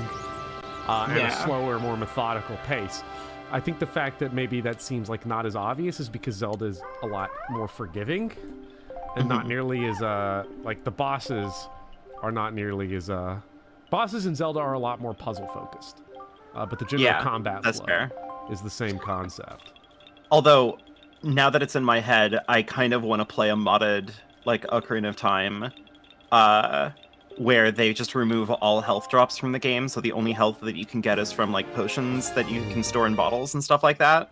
and a Yeah. slower, more methodical pace. I think the fact that maybe that seems like not as obvious is because Zelda is a lot more forgiving. and not nearly as like the bosses are not nearly as bosses in Zelda are a lot more puzzle focused. But the general combat that's flow fair. is the same concept. Although, now that it's in my head, I kind of want to play a modded, like, Ocarina of Time, where they just remove all health drops from the game, so the only health that you can get is from, like, potions that you can store in bottles and stuff like that.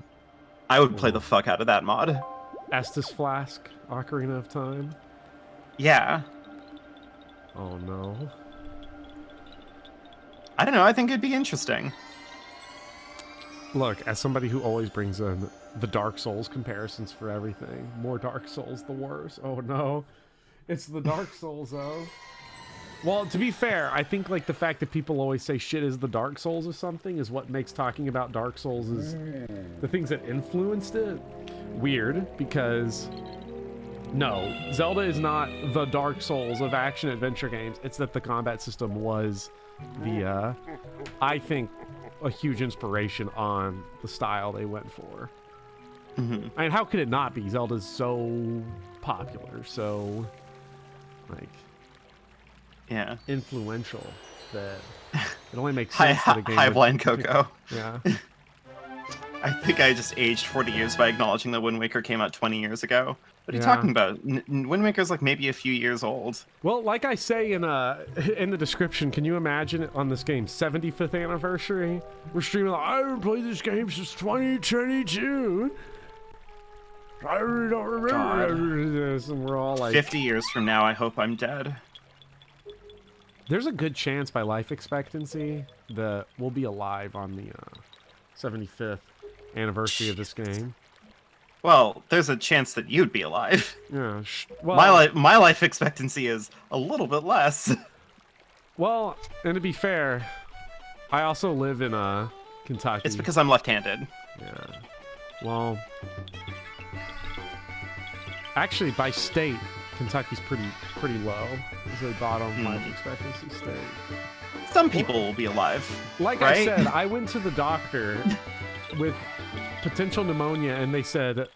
I would play the fuck out of that mod. Estus Flask, Ocarina of Time. Yeah. Oh no. I don't know, I think it'd be interesting. Look, as somebody who always brings in the Dark Souls comparisons for everything, more Dark Souls, the worse. Oh no, it's the Dark Souls, though. Well, to be fair, I think like the fact that people always say shit is the Dark Souls or something is what makes talking about Dark Souls is the things that influenced it weird, because no, Zelda is not the Dark Souls of action adventure games. It's that the combat system was the, I think, a huge inspiration on the style they went for. Mm-hmm. I mean, how could it not be? Zelda's so popular, so like influential that it only makes sense that a game Hi, Blind Coco. Yeah. I think I just aged 40 years by acknowledging that Wind Waker came out 20 years ago. What are you talking about? Wind Waker's like maybe a few years old. Well, like I say in the description, can you imagine it on this game's 75th anniversary? We're streaming like, I haven't played this game since 2022. I really don't remember this, and we're all like 50 years from now, I hope I'm dead. There's a good chance by life expectancy that we'll be alive on the 75th anniversary of this game. Well, there's a chance that you'd be alive. Yeah. Well, my life expectancy is a little bit less. Well, and to be fair, I also live in Kentucky. It's because I'm left-handed. Yeah. Well, actually, by state, Kentucky's pretty low. It's a bottom life expectancy state. Some people will be alive. Like right? I said, I went to the doctor with potential pneumonia, and they said,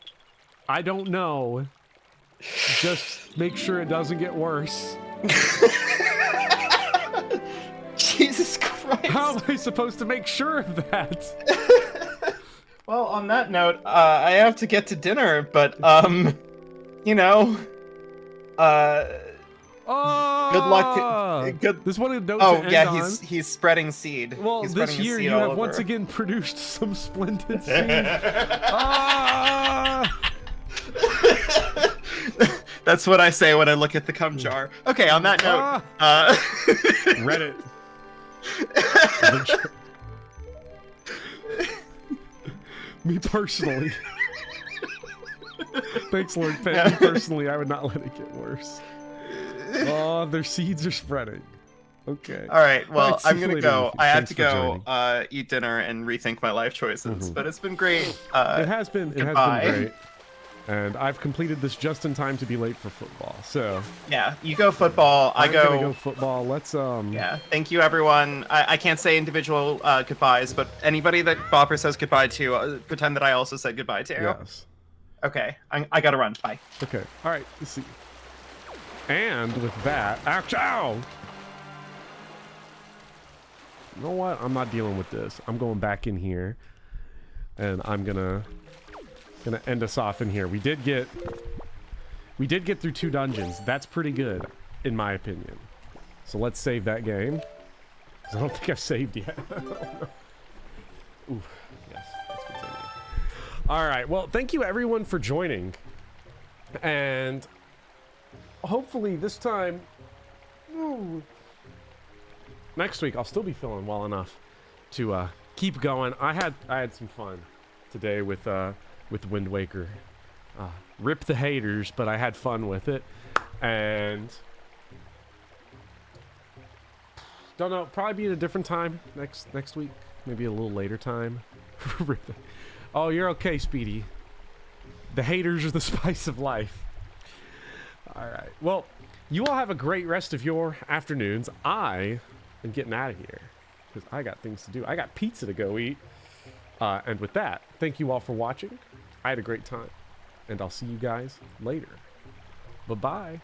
I don't know. Just make sure it doesn't get worse. Jesus Christ. How am I supposed to make sure of that? Well, on that note, I have to get to dinner, but, you know, good luck. Good. This one note Oh to end yeah, on. he's spreading seed. Well, he's this spreading year seed you all have over. once again produced some splendid seed. Ah! That's what I say when I look at the cum jar. Okay, on that note, Reddit. Me personally. Thanks, Lord Pet. Me personally, I would not let it get worse. Oh, their seeds are spreading. Okay. all right, well, Alright, see I'm you gonna later, go. Luffy. I have Thanks to for go joining. eat dinner and rethink my life choices. Mhm. But it's been great. It has been goodbye. great. And I've completed this just in time to be late for football. So Yeah, you go football. I'm gonna go football. Let's Yeah, thank you everyone. I can't say individual goodbyes, but anybody that Bopper says goodbye to, pretend that I also said goodbye to. Yes. Okay, I gotta run. Bye. Okay. All right. Let's see. And with that, ouch! Ow! You know what? I'm not dealing with this. I'm going back in here, and I'm gonna end us off in here. We did get through 2 dungeons. That's pretty good, in my opinion. So let's save that game. 'Cause I don't think I've saved yet. Ooh, yes. Let's continue. All right. Well, thank you everyone for joining, and hopefully this time. Ooh, next week I'll still be feeling well enough to keep going. I had some fun today with Wind Waker. Rip the haters, but I had fun with it, and don't know, probably be at a different time next week, maybe a little later time. Oh, you're okay, Speedy. The haters are the spice of life. All right. Well, you all have a great rest of your afternoons. I am getting out of here because I got things to do. I got pizza to go eat. And with that, thank you all for watching. I had a great time, and I'll see you guys later. Bye-bye.